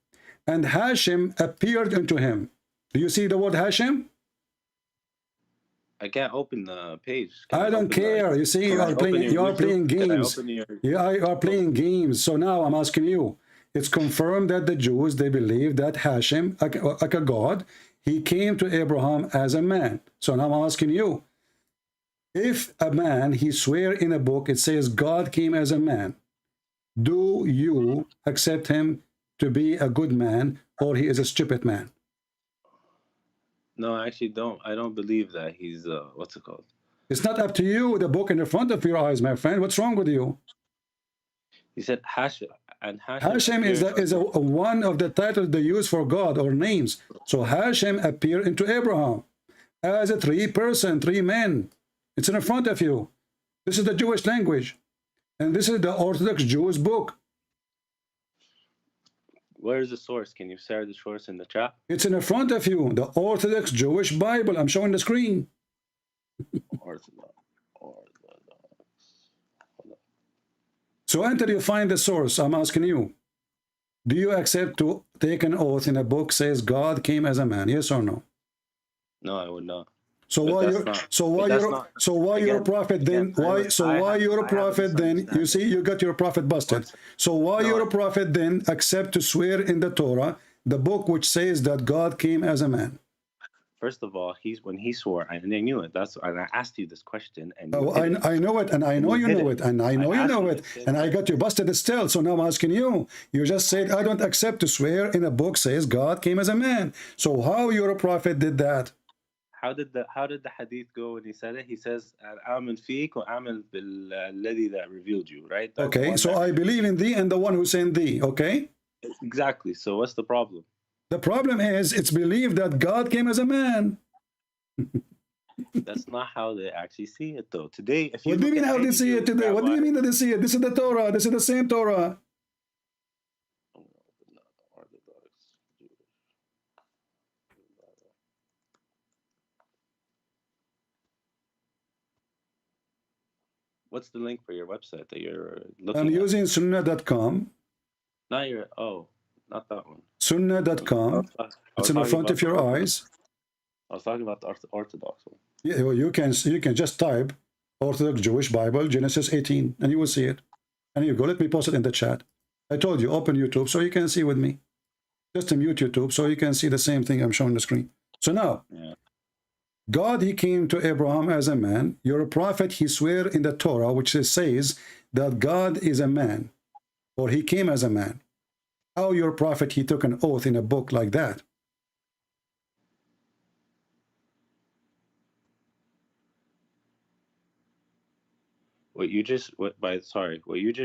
And Hashem appeared unto him. Do you see the word Hashem? I can't open the page. I don't care. You see, you are playing games. You are playing games. So now I'm asking you. It's confirmed that the Jews, they believe that Hashem, like a God, he came to Abraham as a man. So now I'm asking you. If a man, he swear in a book, it says God came as a man. Do you accept him to be a good man or he is a stupid man? No, I actually don't. I don't believe that he's, what's it called? It's not up to you, the book in the front of your eyes, my friend. What's wrong with you? He said Hashem. And Hashem is one of the titles they use for God or names. So Hashem appeared into Abraham as a 3-person, 3 men. It's in the front of you. This is the Jewish language. And this is the Orthodox Jewish book. Where is the source? Can you share the source in the chat? It's in the front of you. The Orthodox Jewish Bible. I'm showing the screen. Orthodox. So until you find the source, I'm asking you, do you accept to take an oath in a book says God came as a man? Yes or no? No, I would not. So why you're a prophet then? Why you're a prophet then? You see, you got your prophet busted. So why you're a prophet then accept to swear in the Torah, the book which says that God came as a man? First of all, when he swore, and I knew it. And I asked you this question, and I know it, and I know you know it, and I know you know it, and I got you busted still. So now I'm asking you. You just said I don't accept to swear in a book says God came as a man. So how you're a prophet did that? how did the hadith go when he said it? He says, "Amen fiik wa amen bil alladhi that revealed you." Right? That's okay, so I believe in thee and the one who sent thee. Okay. Exactly. So what's the problem? The problem is it's believed that God came as a man. That's not how they actually see it, though. Today, if you what do you mean how they see it today? What do you mean that they see it? This is the Torah. This is the same Torah. What's the link for your website that you're looking I'm at? using sunnah.com. Not your, not that one. Sunnah.com. It's in the front of your eyes. I was talking about the Orthodox one. Yeah, well, you can just type Orthodox Jewish Bible, Genesis 18, and you will see it. And you go, let me post it in the chat. I told you, open YouTube so you can see with me. Just mute YouTube so you can see the same thing I'm showing on the screen. So now, God, he came to Abraham as a man. You're a prophet, he swear in the Torah, which says that God is a man, or he came as a man. How your prophet, he took an oath in a book like that? What you just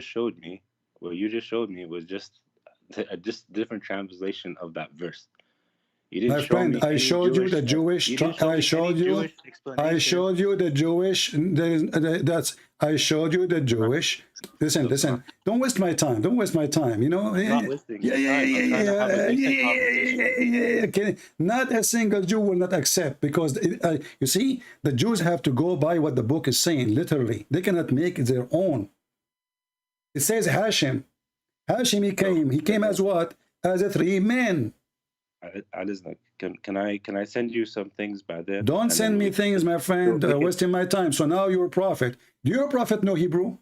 showed me was just a different translation of that verse. You didn't My friend, I showed you the Jewish. I showed you the Jewish. I showed you the Jewish. Listen. Don't waste my time. Don't waste my time. You know. Not wasting your time. Okay. Not a single Jew will not accept, because you see, the Jews have to go by what the book is saying. Literally, they cannot make it their own. It says Hashim. Hashim, he came as what? As a 3 men. Can I send you some things by then? Don't send me things, my friend. Wasting my time. So now you're a prophet. Do your prophet know Hebrew?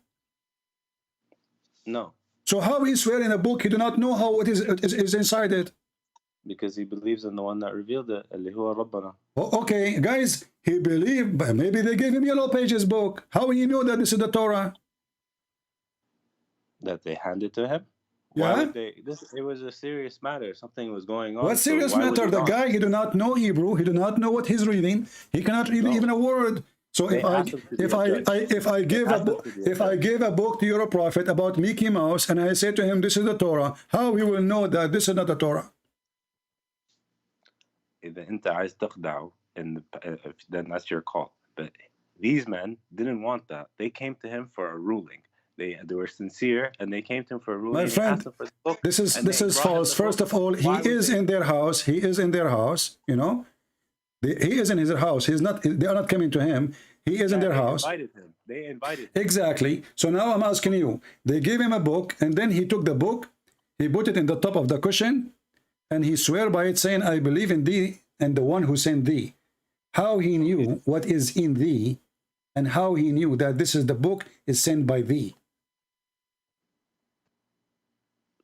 No. So how he swear in a book he do not know how it is inside it? Because he believes in the one that revealed it. اللي هو ربنا. Oh, okay, guys, he believed, but maybe they gave him Yellow Pages book. How he knew that this is the Torah? That they handed to him? Yeah. Why would it was a serious matter. Something was going on. What serious matter? The guy, he do not know Hebrew. He do not know what he's reading. He cannot read even a word. So if I give a book to your prophet about Mickey Mouse and I say to him this is the Torah, how he will know that this is not the Torah? إذا أنت عايز تخدعه, then that's your call. But these men didn't want that. They came to him for a ruling. They were sincere, and they came to him for a ruling. My friend, this is false. First of all, he is in their house. He is in their house. You know, he is in his house. He's not. They are not coming to him. He is in their house. They invited him. Exactly. So now I'm asking you. They gave him a book, and then he took the book, he put it in the top of the cushion, and he swear by it, saying, "I believe in thee and the one who sent thee." How he knew what is in thee, and how he knew that this is the book is sent by thee?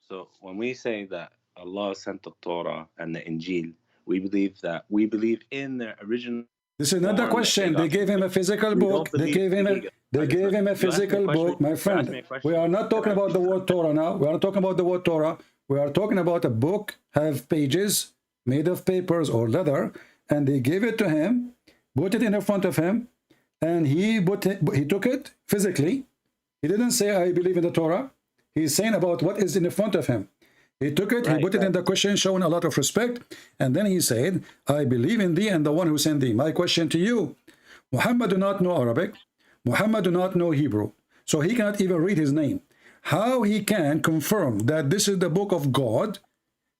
So when we say that Allah sent the Torah and the Injil, we believe in the original. This is not the question. They gave him a physical book. They gave him a physical book. My friend, we are not talking about the word Torah now. We are not talking about the word Torah. We are talking about a book, have pages made of papers or leather, and they gave it to him, put it in front of him, and he took it physically. He didn't say, "I believe in the Torah." He's saying about what is in front of him. He took it, he put it in the cushion, showing a lot of respect, and then he said, "I believe in thee and the one who sent thee." My question to you, Muhammad do not know Arabic, Muhammad do not know Hebrew, so he cannot even read his name. How he can confirm that this is the book of God,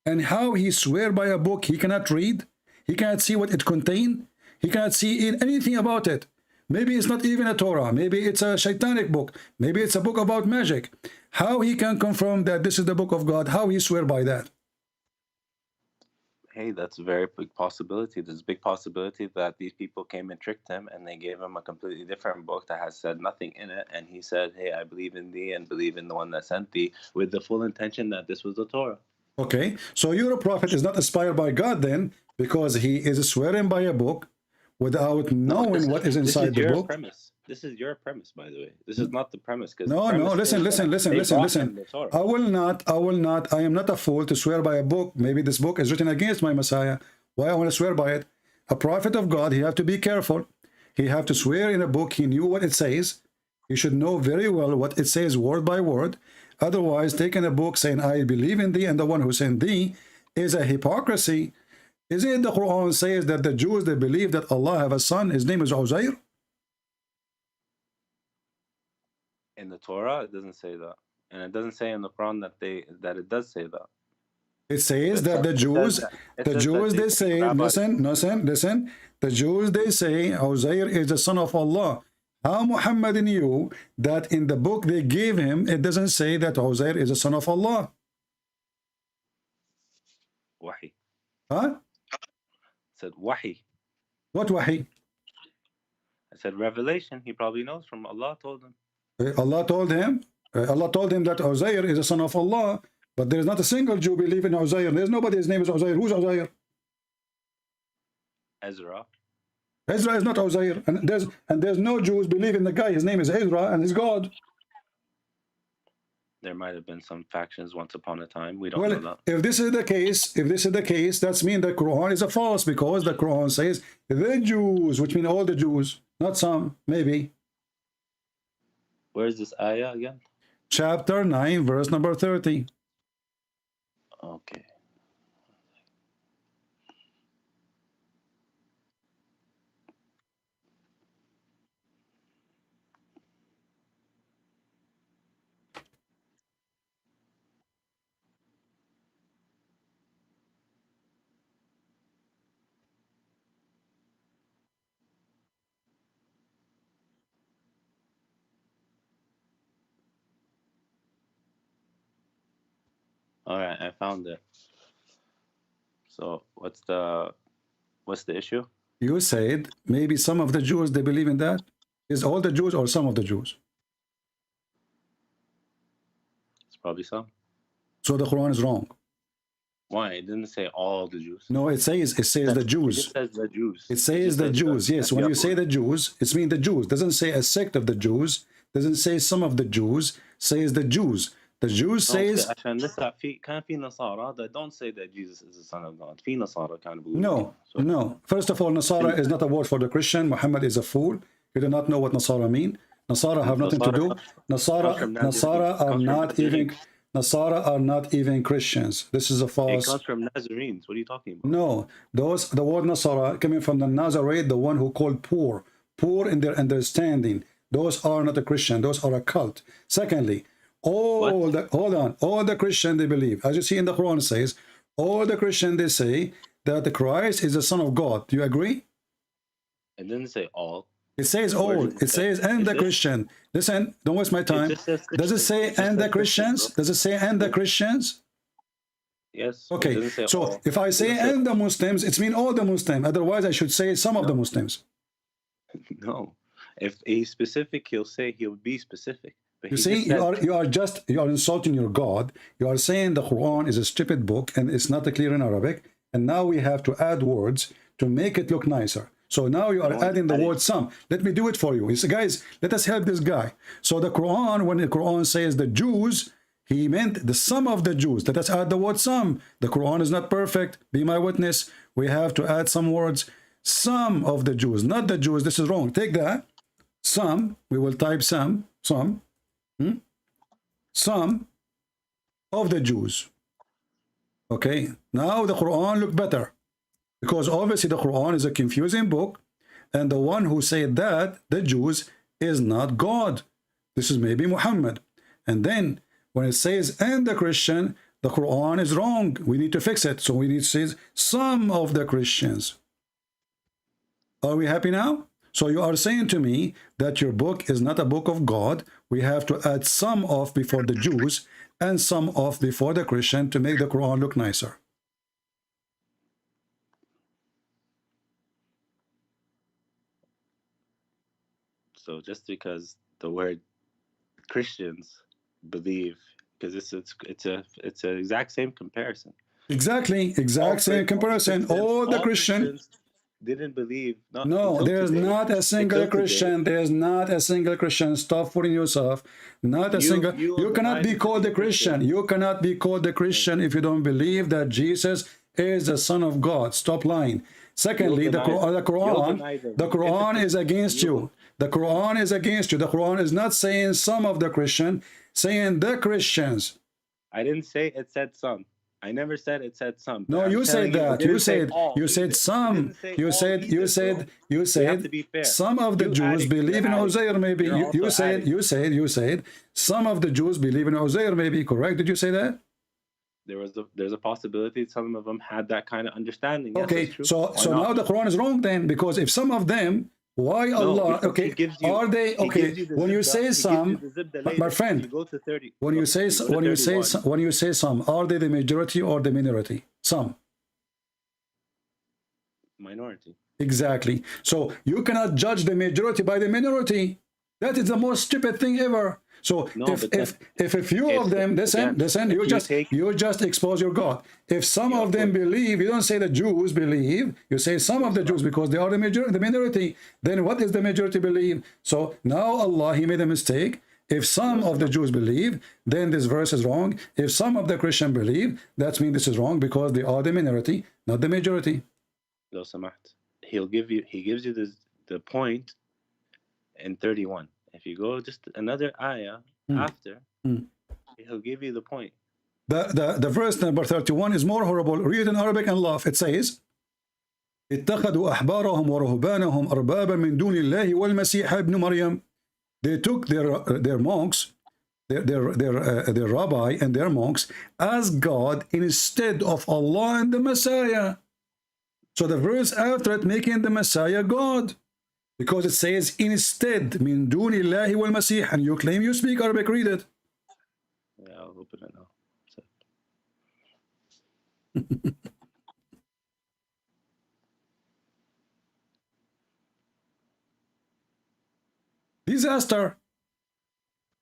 and how he swear by a book he cannot read, he cannot see what it contains, he cannot see anything about it. Maybe it's not even a Torah. Maybe it's a shaitanic book. Maybe it's a book about magic. How he can confirm that this is the book of God? How he swear by that? Hey, that's a very big possibility. There's a big possibility that these people came and tricked him, and they gave him a completely different book that has said nothing in it. And he said, "Hey, I believe in thee and believe in the one that sent thee," with the full intention that this was the Torah. Okay, so your prophet is not inspired by God then, because he is swearing by a book without knowing what is inside the book. This is your premise, by the way. This is not the premise. No, listen. I will not. I am not a fool to swear by a book. Maybe this book is written against my Messiah. Why I want to swear by it? A prophet of God, he have to be careful. He have to swear in a book. He knew what it says. He should know very well what it says word by word. Otherwise, taking a book saying, I believe in thee, and the one who sent thee, is a hypocrisy. Isn't it the Quran says that the Jews, they believe that Allah have a son, his name is Uzair? In the Torah, it doesn't say that. And it doesn't say in the Quran that it does say that. It says that the Jews, they say, listen, the Jews, they say, Uzair is the son of Allah. How Muhammad knew that in the book they gave him, it doesn't say that Uzair is the son of Allah? Wahi. Huh? I said Wahi. What Wahi? I said revelation. He probably knows from Allah told him. Allah told him that Uzair is the son of Allah, but there is not a single Jew believe in Uzair. There's nobody, his name is Uzair. Who's Uzair? Ezra. Ezra is not Uzair, and there's no Jews believe in the guy. His name is Ezra, and he's God. There might have been some factions once upon a time. We don't know that. If this is the case, that means the Quran is a false, because the Quran says the Jews, which means all the Jews, not some, maybe. Where is this ayah again? Chapter 9, verse number 30. Okay. All right, I found it. So what's the issue? You said maybe some of the Jews, they believe in that. Is all the Jews or some of the Jews? It's probably some. So the Quran is wrong. Why? It didn't say all the Jews. No, it says the Jews. It says the Jews. It says the Jews. Yes, when you say the Jews, it's mean the Jews. Doesn't say a sect of the Jews. Doesn't say some of the Jews. Says the Jews. The Jews says كان في نصارى that don't say that Jesus is the son of God. في نصارى كانوا بيقولوا. No. First of all, Nasara is not a word for the Christian. Muhammad is a fool. You do not know what Nasara mean. Nasara have nothing to do. Nasara are not even Christians. This is a false. It comes from Nazarenes. What are you talking about? No, the word Nasara coming from the Nazarite, the one who called poor in their understanding. Those are not a Christian. Those are a cult. Secondly, all the Christian, they believe, as you see in the Quran says, all the Christian, they say that the Christ is the son of God. Do you agree? It didn't say all. It says all. It says and the Christian. Listen, don't waste my time. Does it say and the Christians? Does it say and the Christians? Yes. Okay. So if I say and the Muslims, it's mean all the Muslims. Otherwise, I should say some of the Muslims. No. If he's specific, he'll be specific. But you see, you are insulting your God. You are saying the Quran is a stupid book and it's not clear in Arabic. And now we have to add words to make it look nicer. So now you are adding the word some. Let me do it for you. You say, guys, let us help this guy. So the Quran, when the Quran says the Jews, he meant the sum of the Jews. Let us add the word some. The Quran is not perfect. Be my witness. We have to add some words. Some of the Jews, not the Jews. This is wrong. Take that. Some. We will type some. Some of the Jews. Okay, now the Quran look better, because obviously the Quran is a confusing book, and the one who said that, the Jews, is not God. This is maybe Muhammad. And then when it says and the Christian, the Quran is wrong. We need to fix it. So we need to say some of the Christians. Are we happy now? So you are saying to me that your book is not a book of God. We have to add some of before the Jews and some of before the Christian to make the Quran look nicer. So just because the word Christians believe, because it's an exact same comparison. Exactly, same comparison. All the Christians didn't believe. No, there's not a single Christian. There's not a single Christian. Stop fooling yourself. Not a single. You cannot be called a Christian. You cannot be called a Christian if you don't believe that Jesus is the Son of God. Stop lying. Secondly, the Quran is against you. The Quran is against you. The Quran is not saying some of the Christian, saying the Christians. I didn't say it said some. I never said it said some. No, you said that. You said some. You said some of the Jews believe in Uzair. Maybe you said some of the Jews believe in Uzair. Maybe correct? Did you say that? There's a possibility some of them had that kind of understanding. Yes, okay, so now the Quran is wrong then, because if some of them, why Allah? Okay, are they okay? When you say some, my friend, when you say some, are they the majority or the minority? Some. Minority. Exactly. So you cannot judge the majority by the minority. That is the most stupid thing ever. So no, if a few of them listen, you just expose your God. If some of them believe, you don't say the Jews believe, you say some of the Jews, because they are the minority. Then what is the majority believe? So now Allah, he made a mistake. If some of the Jews believe, then this verse is wrong. If some of the Christian believe, that means this is wrong, because they are the minority, not the majority. Lo samaht. He gives you the point in 31. If you go just another ayah after, he'll give you the point. The verse number 31 is more horrible. Read in Arabic and laugh. It says, اتخذوا أحبارهم ورهبانهم أربابا من دون الله والمسيح ابن مريم. They took their monks, their rabbi and their monks as God instead of Allah and the Messiah. So the verse after it making the Messiah God. Because it says instead, min duni Allahi wal Masih, and you claim you speak Arabic, read it. Yeah, I'll open it now. Disaster.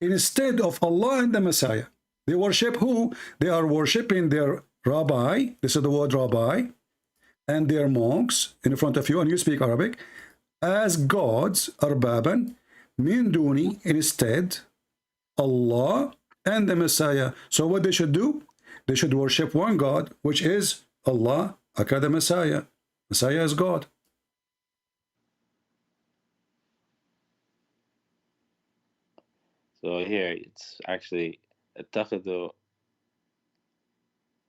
Instead of Allah and the Messiah. They worship who? They are worshipping their rabbi, this is the word rabbi, and their monks in front of you, and you speak Arabic, as gods, arbaban, min duni, instead, Allah and the Messiah. So what they should do? They should worship one God, which is Allah, aka the Messiah. Messiah is God. So here, it's actually,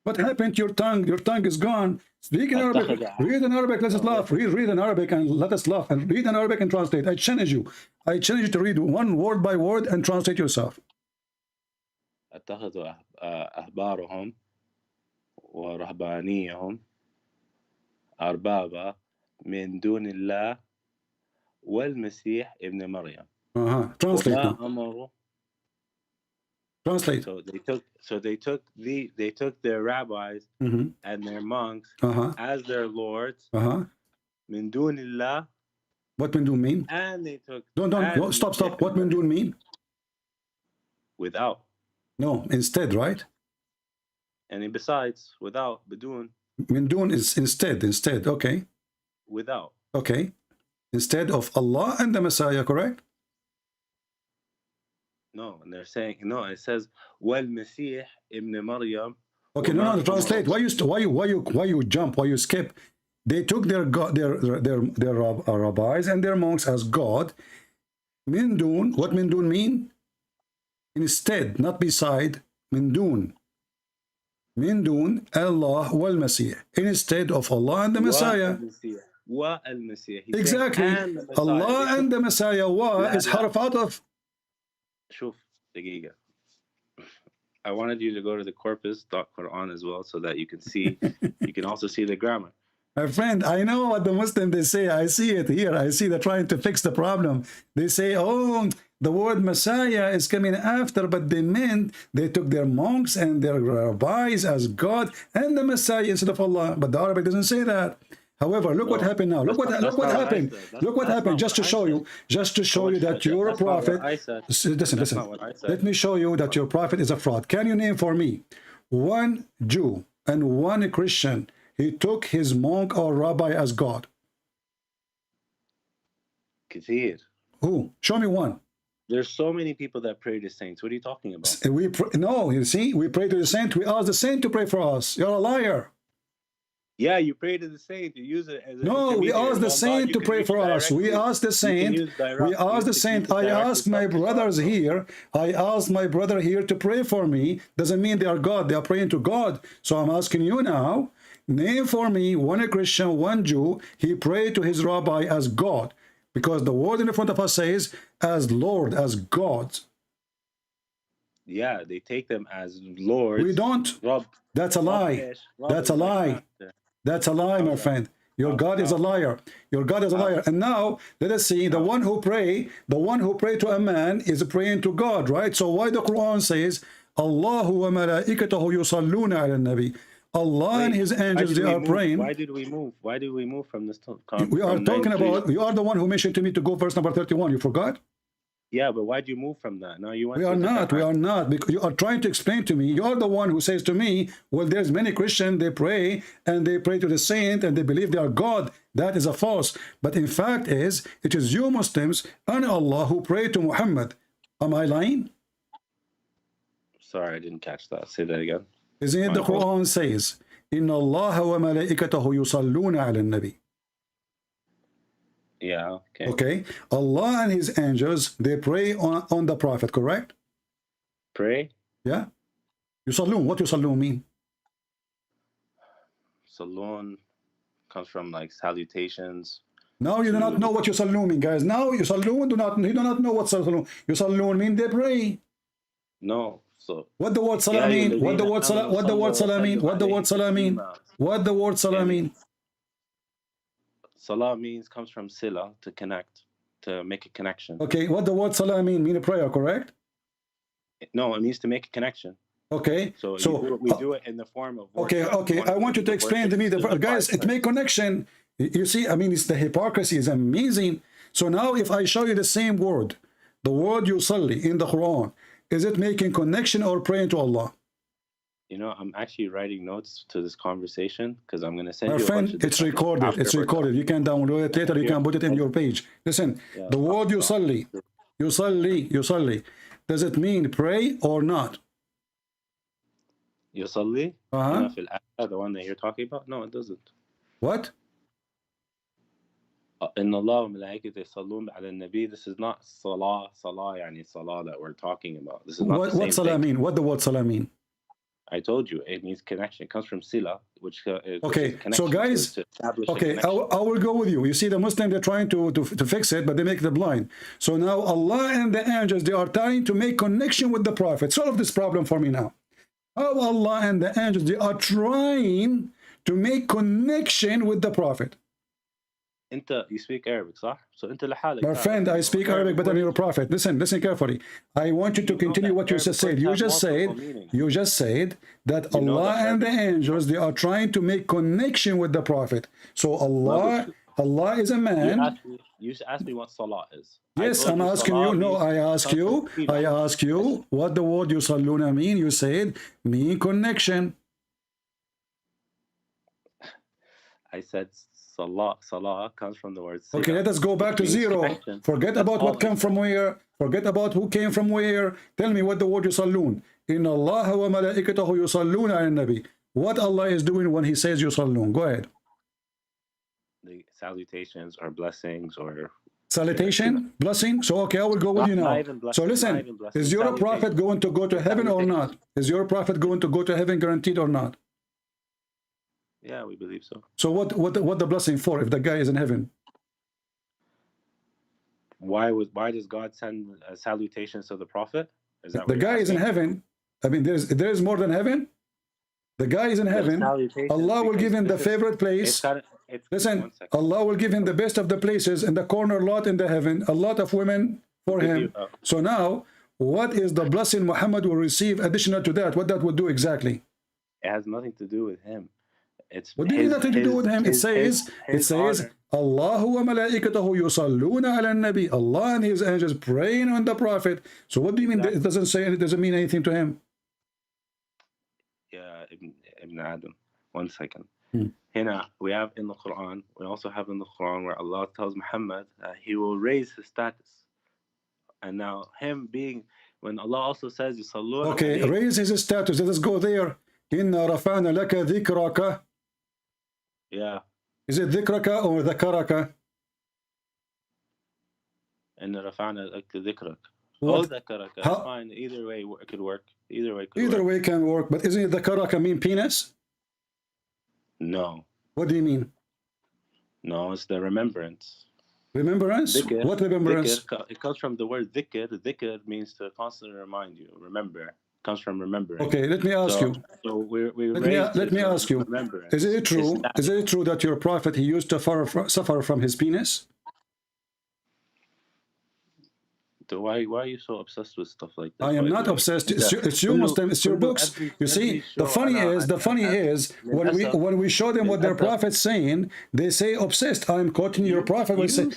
what happened to your tongue? Your tongue is gone. Speak in Arabic. Read in Arabic. Let us laugh. Read in Arabic and let us laugh. And read in Arabic and translate. I challenge you. I challenge you to read one word by word and translate yourself. اتخذوا أحبارهم ورهبانيهم أربابا من دون الله والمسيح ابن مريم. Translate now. Translate. So they took their rabbis and their monks as their lords. Min dunillah. What min dun mean? And they took. Don't stop. What min dun mean? Without. No, instead, right? And besides, without, bidun. Min dun is instead. Okay. Without. Okay. Instead of Allah and the Messiah, correct? No, and they're saying no. It says wal Masih ibn Maryam. Okay, no, translate. Why you jump? Why you skip? They took their rabbis and their monks as God. Min dun. What min dun mean? Instead, not beside. Min dun. Min dun Allah wal Masih. Instead of Allah and the Messiah. Wa al Masih. Exactly. Allah and the Messiah. Wa is harf out of. شوف دقيقة. I wanted you to go to the corpus.quran as well so that you can see, you can also see the grammar. My friend, I know what the Muslim they say. I see it here. I see they're trying to fix the problem. They say, oh, the word Messiah is coming after, but they meant they took their monks and their rabbis as God and the Messiah instead of Allah. But the Arabic doesn't say that. However, look what happened now. Look what happened. Look what happened. Just to show you that you're a prophet. Listen. Let me show you that your prophet is a fraud. Can you name for me one Jew and one Christian? He took his monk or rabbi as God. كثير. Who? Show me one. There's so many people that pray to saints. What are you talking about? No, you see, we pray to the saint. We ask the saint to pray for us. You're a liar. Yeah, you pray to the saint. You use it as an No, we intermediary. ask the saint to pray for us. We ask the saint. We ask the saint. I ask my brothers here. I ask my brother here to pray for me. Doesn't mean they are God. They are praying to God. So I'm asking you now. Name for me one Christian, one Jew. He prayed to his rabbi as God, because the word in the front of us says as Lord, as God. Yeah, they take them as Lord. We don't. That's a lie. That's a lie. That's a lie, my friend. Your God is a liar. Your God is a liar. And now let us see, the one who pray to a man is praying to God, right? So why the Quran says Allahu wa malaikatahu yusalluna ala nabi? Allah and his angels, they are praying. Why did we move? Why did we move from this? We are talking about, you are the one who mentioned to me to go verse number 31. You forgot? Yeah, but why'd you move from that? Now you want we are not, because you are trying to explain to me. You are the one who says to me, well, there's many Christians, they pray, and they pray to the saint, and they believe they are God. That is a false. But in fact it is you Muslims and Allah who pray to Muhammad. Am I lying? Sorry, I didn't catch that. Say that again. Isn't it the Quran says, Inna Allah wa malaikatahu yusalluna ala nabi. Yeah, okay. Okay. Allah and his angels, they pray on the Prophet, correct? Pray? Yeah. Yusallun. What yusallun mean? Saloon comes from like salutations. Now you do not know what yusallun mean, guys. Now yusallun you do not know what yusallun. Yusallun mean they pray. No. So what the word salah mean? What the word salah? What the word salah mean? What the word salah mean? What the word salah mean? Salah comes from sila, to connect, to make a connection. Okay, what the word salah mean a prayer, correct? No, it means to make a connection. Okay, so we do it in the form of worship. Okay, I want you to explain to me, guys, it make connection. You see, I mean, it's the hypocrisy is amazing. So now if I show you the same word, the word yusalli in the Quran, is it making connection or praying to Allah? You know, I'm actually writing notes to this conversation because I'm going to send you a bunch of it's recorded. It's recorded. You can download it later. You can put it in your page. Listen, the word yusalli, does it mean pray or not? Yusalli? The one that you're talking about? No, it doesn't. What? Inna Allah wa malaikatahu yusalluna ala nabi. This is not salah yani salah that we're talking about. This is not what salah mean? What the word salah mean? I told you it means connection. It comes from sila, which okay. So guys, okay, I will go with you. You see, the Muslims, they're trying to fix it, but they make it blind. So now Allah and the angels, they are trying to make connection with the Prophet. Solve this problem for me now. How Allah and the angels, they are trying to make connection with the Prophet. You speak Arabic, صح? So my friend, I speak Arabic better than your Prophet. Listen carefully. I want you to continue what you just said. You just said that Allah and the angels, they are trying to make connection with the Prophet. So Allah is a man. You asked me what salah is. Yes, I'm asking you. No, I ask you what the word yusalluna mean. You said mean connection. I said Salah comes from the word sila. Okay, let us go back to zero. Forget about what came from where. Forget about who came from where. Tell me what the word yusallun. Inna Allah wa malaikatahu yusalluna ala nabi. What Allah is doing when he says yusallun. Go ahead. The salutations or blessings or... Salutation? Blessing? So okay, I will go with you now. So listen, is your prophet going to go to heaven or not? Is your prophet going to go to heaven guaranteed or not? Yeah, we believe so. So what the blessing for if the guy is in heaven? Why does God send salutations to the prophet? Is that the guy is in heaven? I mean, there's more than heaven. The guy is in heaven. Allah will give him the favorite place. Listen, Allah will give him the best of the places in the corner lot in the heaven. A lot of women for him. So now, what is the blessing Muhammad will receive additional to that? What that would do exactly? It has nothing to do with him. What do you nothing to do with him? It says, Allahu wa malaikatahu yusalluna ala nabi. Allah and his angels praying on the Prophet. So what do you mean? It doesn't say, it doesn't mean anything to him. Yeah, Ibn Adam. 1 second. Here we have in the Quran. We also have in the Quran where Allah tells Muhammad he will raise his status. And now him being, when Allah also says yusalluna. Okay, raise his status. Let us go there. Inna rafa'na laka dhikraka. Yeah. Is it dhikraka or dhakaraka? إن رفعنا لك ذكرك. What? ذكرك. That's fine. Either way it could work. Either way can work. But isn't it dhakaraka mean penis? No. What do you mean? No, it's the remembrance. Remembrance? Dhikr, what remembrance? Dhikr, it comes from the word dhikr. Dhikr means to constantly remind you. Remember. It comes from remembering. Okay, let me ask you. So let me ask you. Is it true? Is it true that your prophet, he used to suffer from his penis? So why are you so obsessed with stuff like this? I am not obsessed. It's you Muslim. It's your books. You see, the funny is, when we show them what their prophet's saying, they say obsessed. I'm quoting your prophet. Isn't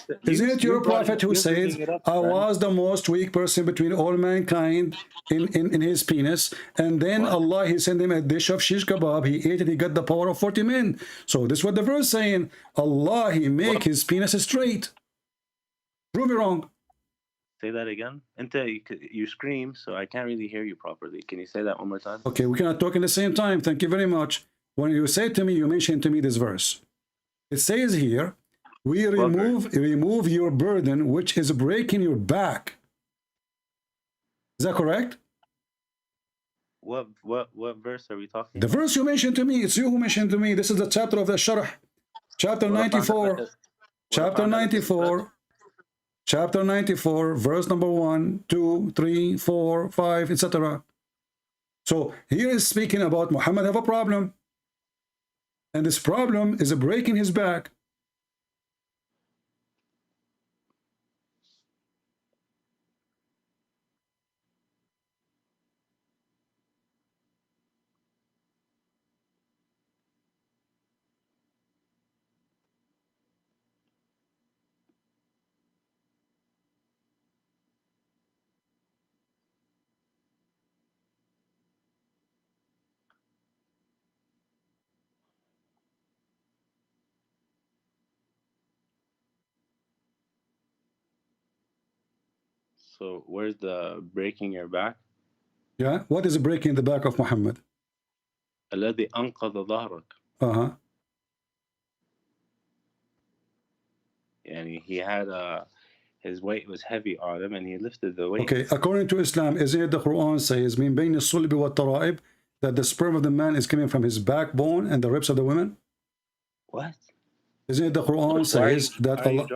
it your prophet who says, I was the most weak person between all mankind in his penis, and then Allah, he sent him a dish of shish kebab. He ate it. He got the power of 40 men. So this is what the verse is saying. Allah, he make his penis straight. Prove me wrong. Say that again. You scream, so I can't really hear you properly. Can you say that one more time? Okay, we cannot talk at the same time. Thank you very much. When you say to me, you mentioned to me this verse. It says here, we remove your burden, which is breaking your back. Is that correct? What verse are we talking about? The verse you mentioned to me. It's you who mentioned to me. This is the chapter of the Sharh. Chapter 94. Chapter 94. Chapter 94, verse number 1, 2, 3, 4, 5, etc. So here is speaking about Muhammad have a problem. And this problem is breaking his back. So where's the breaking your back? Yeah, what is breaking the back of Muhammad? الذي أنقذ ظهرك. And he had his weight was heavy on him, and he lifted the weight. Okay, according to Islam, isn't it the Quran says, "Min bayn as-sulbi wa tara'ib," that the sperm of the man is coming from his backbone and the ribs of the women? What? Isn't it the Quran says that Allah?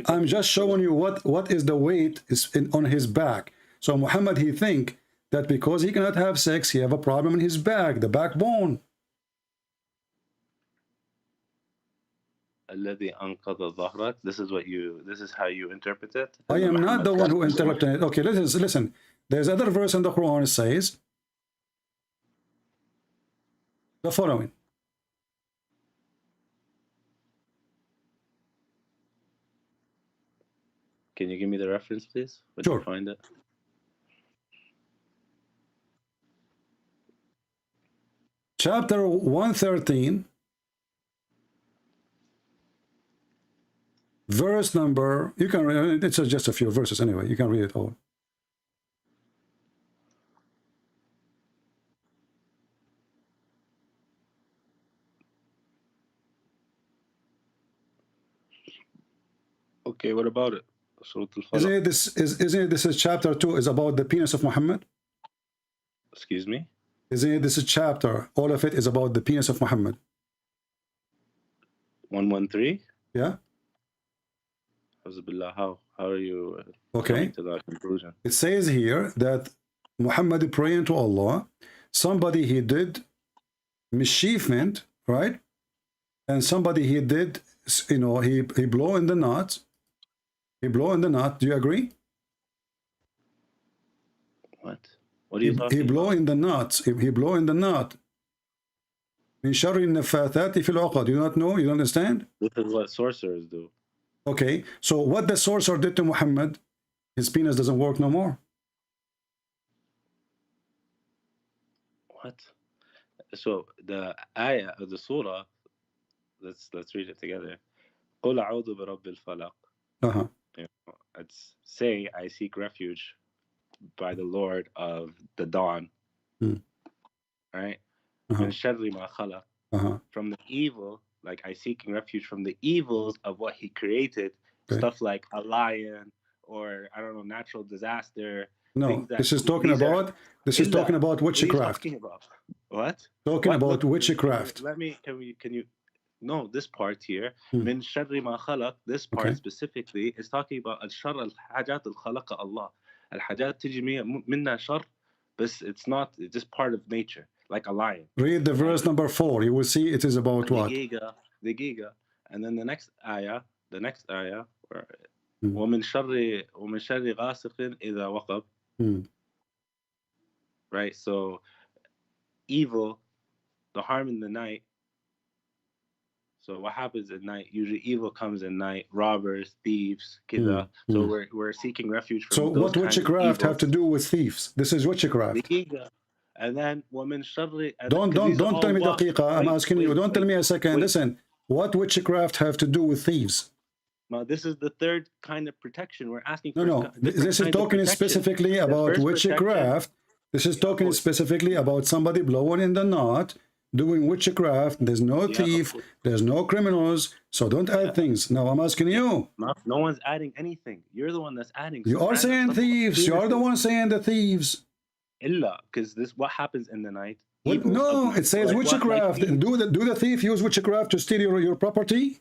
I'm just showing you what is the weight on his back. So Muhammad, he think that because he cannot have sex, he have a problem in his back, the backbone. This is how you interpret it? I am not the one who interpreted it. Okay, listen. There's other verse in the Quran says the following. Can you give me the reference, please? Sure. You find it? Chapter 113, verse number, you can read, it's just a few verses anyway, you can read it all. Okay, what about it? Isn't it this is chapter 2 is about the penis of Muhammad? Excuse me? Isn't it this is chapter, all of it is about the penis of Muhammad? 113? Yeah. How are you coming to that conclusion? It says here that Muhammad praying to Allah, somebody he did mischievement, right? And somebody he did, you know, he blow in the knot. He blow in the knot. Do you agree? What? What are you talking about? He blow in the knot. He blow in the knot. Min sharri nafathati fil uqad. You don't know? You don't understand? This is what sorcerers do. Okay. So what the sorcerer did to Muhammad, his penis doesn't work no more. What? So the ayah of the surah, let's read it together. قُلْ أَعُوذُ بِرَبِّ الْفَلَقِ. It's say, I seek refuge by the Lord of the dawn. Right? From the evil like I seeking refuge from the evils of what he created, stuff like a lion or I don't know, natural disaster. No, this is talking about witchcraft. What? Talking about witchcraft. Can you no, this part here, min sharri ma khalaq, this part specifically is talking about al-shar al-hajat al-khalaqa Allah. Al-hajat tiji minna shar, but it's not, it's just part of nature, like a lion. Read the verse number 4. You will see it is about what? The giga. And then the next ayah, وَمِن شَرِّ غَاسِقٍ إِذَا وَقَبْ. Right, so evil, the harm in the night. So what happens at night? Usually evil comes at night, robbers, thieves, kida. So we're seeking refuge from those. So what witchcraft have to do with thieves? This is witchcraft. And then وَمِن شَرِّ. Don't tell me daqiqa. I'm asking you. Don't tell me a second. Listen. What witchcraft have to do with thieves? Now, this is the third kind of protection we're asking for. No. This is talking specifically about witchcraft. This is talking specifically about somebody blowing in the knot, doing witchcraft. There's no thief. There's no criminals. So don't add things. Now I'm asking you. No one's adding anything. You're the one that's adding. You are saying thieves. You are the one saying the thieves. Illa, because this what happens in the night. No, it says witchcraft. Do the thief use witchcraft to steal your property?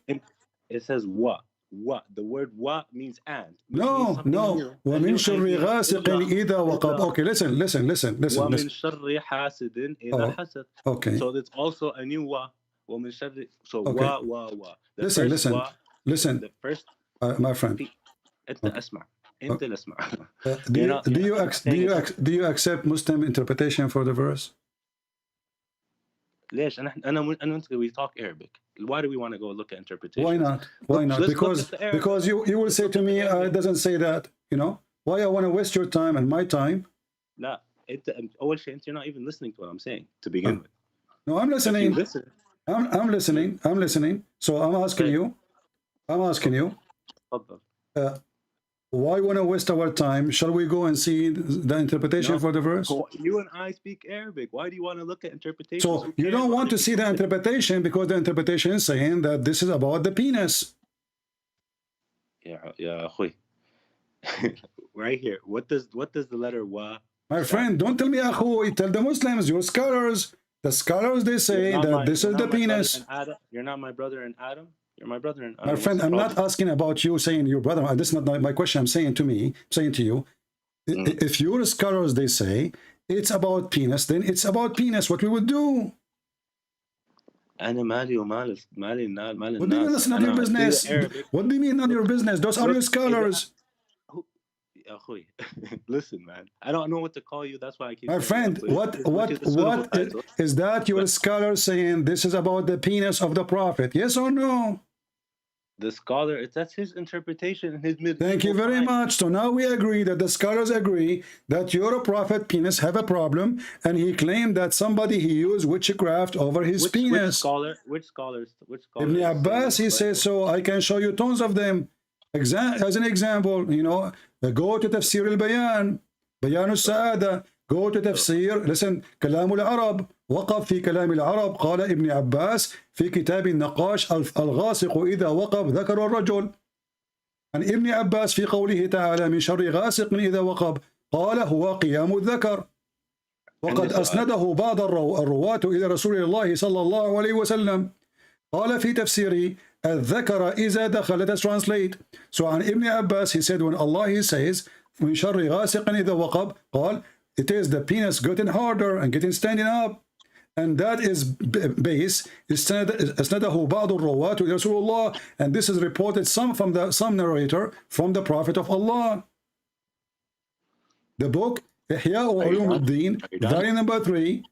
It says what? What? The word what means and. No. وَمِن شَرِّ غَاسِقٍ إِذَا وَقَبْ. Okay, listen. وَمِن شَرِّ حَاسِدٍ إِذَا حَسَدٍ. Okay. So it's also a new wa. وَمِن شَرِّ. So wa. Listen. The first. My friend. Do you accept Muslim interpretation for the verse? ليش أنا وأنت we talk Arabic. Why do we want to go look at interpretation? Why not? Because you will say to me it doesn't say that, you know. Why I want to waste your time and my time? لا أول شيء you're not even listening to what I'm saying to begin with. No, I'm listening. I'm listening. So I'm asking you. Why want to waste our time? Shall we go and see the interpretation for the verse? You and I speak Arabic. Why do you want to look at interpretation? So you don't want to see the interpretation because the interpretation is saying that this is about the penis. Yeah, right here. What does the letter wa? My friend, don't tell me akhui. Tell the Muslims, your scholars. The scholars, they say that this is the penis. You're not my brother in Adam. You're my brother in Adam. My friend, I'm not asking about you saying your brother. This is not my question. I'm saying to you, if your scholars, they say it's about penis, then it's about penis. What we would do? أنا مالي ومال What do you mean that's not your business? What do you mean not your business? Those are your scholars. Listen, man. I don't know what to call you. That's why I keep. My friend, what is that your scholar saying this is about the penis of the prophet? Yes or no? The scholar, that's his interpretation in his medieval. Thank you very much. So now we agree that the scholars agree that your prophet penis have a problem, and he claimed that somebody he used witchcraft over his penis. Which scholars? Ibn Abbas, he says so. I can show you tons of them. As an example, you know, go to Tafsir al-Bayan, Bayan al-Sa'ada, go to Tafsir, listen, كلام العرب, وقف في كلام العرب, قال ابن عباس في كتاب النقاش الغاسق إذا وقب ذكر الرجل. عن ابن عباس في قوله تعالى من شر غاسق إذا وقب قال هو قيام الذكر. وقد أسنده بعض الرواة إلى رسول الله صلى الله عليه وسلم. قال في تفسيره الذكر إذا دخل. Let us translate. So on Ibn Abbas, he said when Allah he says من شر غاسق إذا وقب, قال it is the penis getting harder and getting standing up, and that is base أسنده بعض الرواة إلى رسول الله, and this is reported some narrator from the Prophet of Allah. The book إحياء علوم الدين, volume number 3.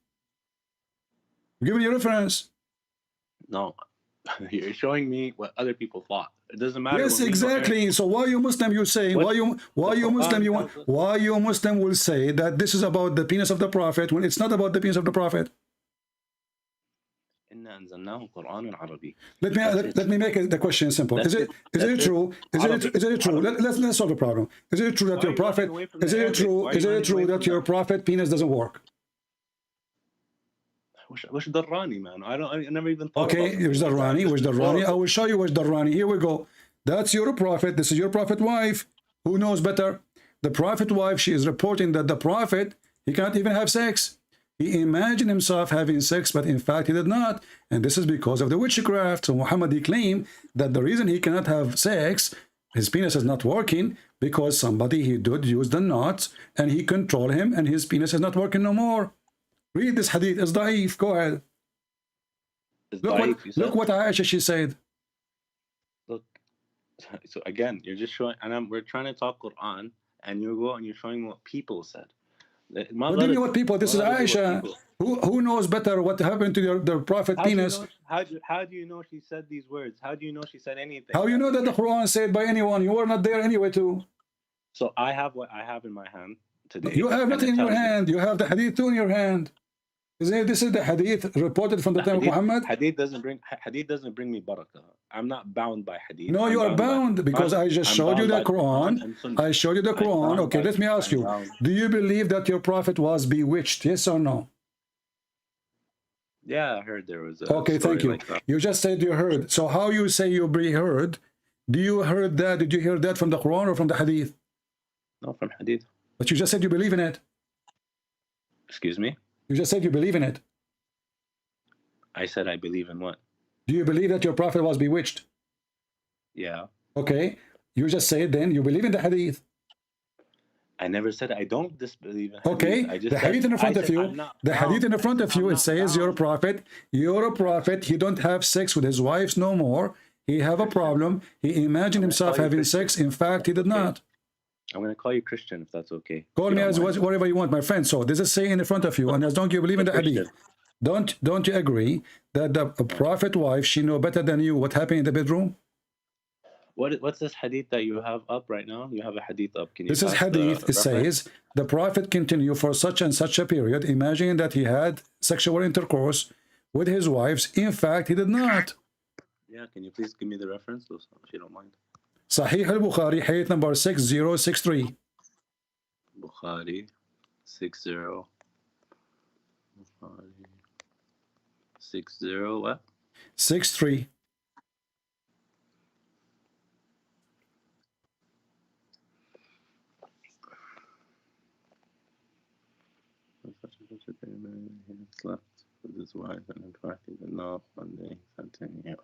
Give me a reference. No. You're showing me what other people thought. It doesn't matter. Yes, exactly. So why you Muslim you say why you Muslim will say that this is about the penis of the prophet when it's not about the penis of the prophet? Let me make the question simple. Is it true? Is it true? Let's solve the problem. Is it true that your prophet? Is it true that your prophet penis doesn't work? What's Darrani, man? I never even thought okay, about here's Darrani, where's Darrani? I will show you where's Darrani. Here we go. That's your prophet. This is your prophet wife. Who knows better? The prophet wife, she is reporting that the prophet, he can't even have sex. He imagined himself having sex, but in fact he did not. And this is because of the witchcraft. So Muhammad, he claimed that the reason he cannot have sex, his penis is not working, because somebody, he did use the knots, and he controlled him, and his penis is not working no more. Read this hadith. It's da'if. Go ahead. Look what Aisha, she said. Look, so again, you're just showing, and we're trying to talk Quran, and you go and you're showing what people said. What do you mean what people? This is Aisha. Who knows better what happened to the prophet penis? How do you know she said these words? How do you know she said anything? How you know that the Quran said by anyone? You were not there anyway too. So I have what I have in my hand today. You have nothing in your hand. You have the hadith too in your hand. This is the hadith reported from the time of Muhammad. Hadith doesn't bring me barakah. I'm not bound by hadith. No, you are bound because I just showed you the Quran. I showed you the Quran. Okay, let me ask you. Do you believe that your prophet was bewitched? Yes or no? Yeah, I heard there was a okay, thank you. Like you just said you heard. So how you say you heard? Do you heard that? Did you hear that from the Quran or from the hadith? No, from hadith. But you just said you believe in it. Excuse me? You just said you believe in it. I said I believe in what? Do you believe that your prophet was bewitched? Yeah. Okay. You just said then you believe in the hadith. I never said I don't disbelieve in hadith. Okay. I just the hadith in the front of you. The hadith in the front of you, it says you're a prophet. You're a prophet. He don't have sex with his wives no more. He have a problem. He imagined himself having sex. In fact, he did not. I'm going to call you Christian if that's okay. Call me as whatever you want, my friend. So this is saying in the front of you, and as long as you believe in the hadith, don't you agree that the prophet wife, she know better than you what happened in the bedroom? What's this hadith that you have up right now? You have a hadith up. Can you this is hadith. It says the prophet continued for such and such a period, imagining that he had sexual intercourse with his wives. In fact, he did not. Yeah, can you please give me the reference, if you don't mind? Sahih Al Bukhari, hadith number 6063. Bukhari 60. Bukhari 60 what? 63. He slept with his wife, and in fact he did not. One day he said to me,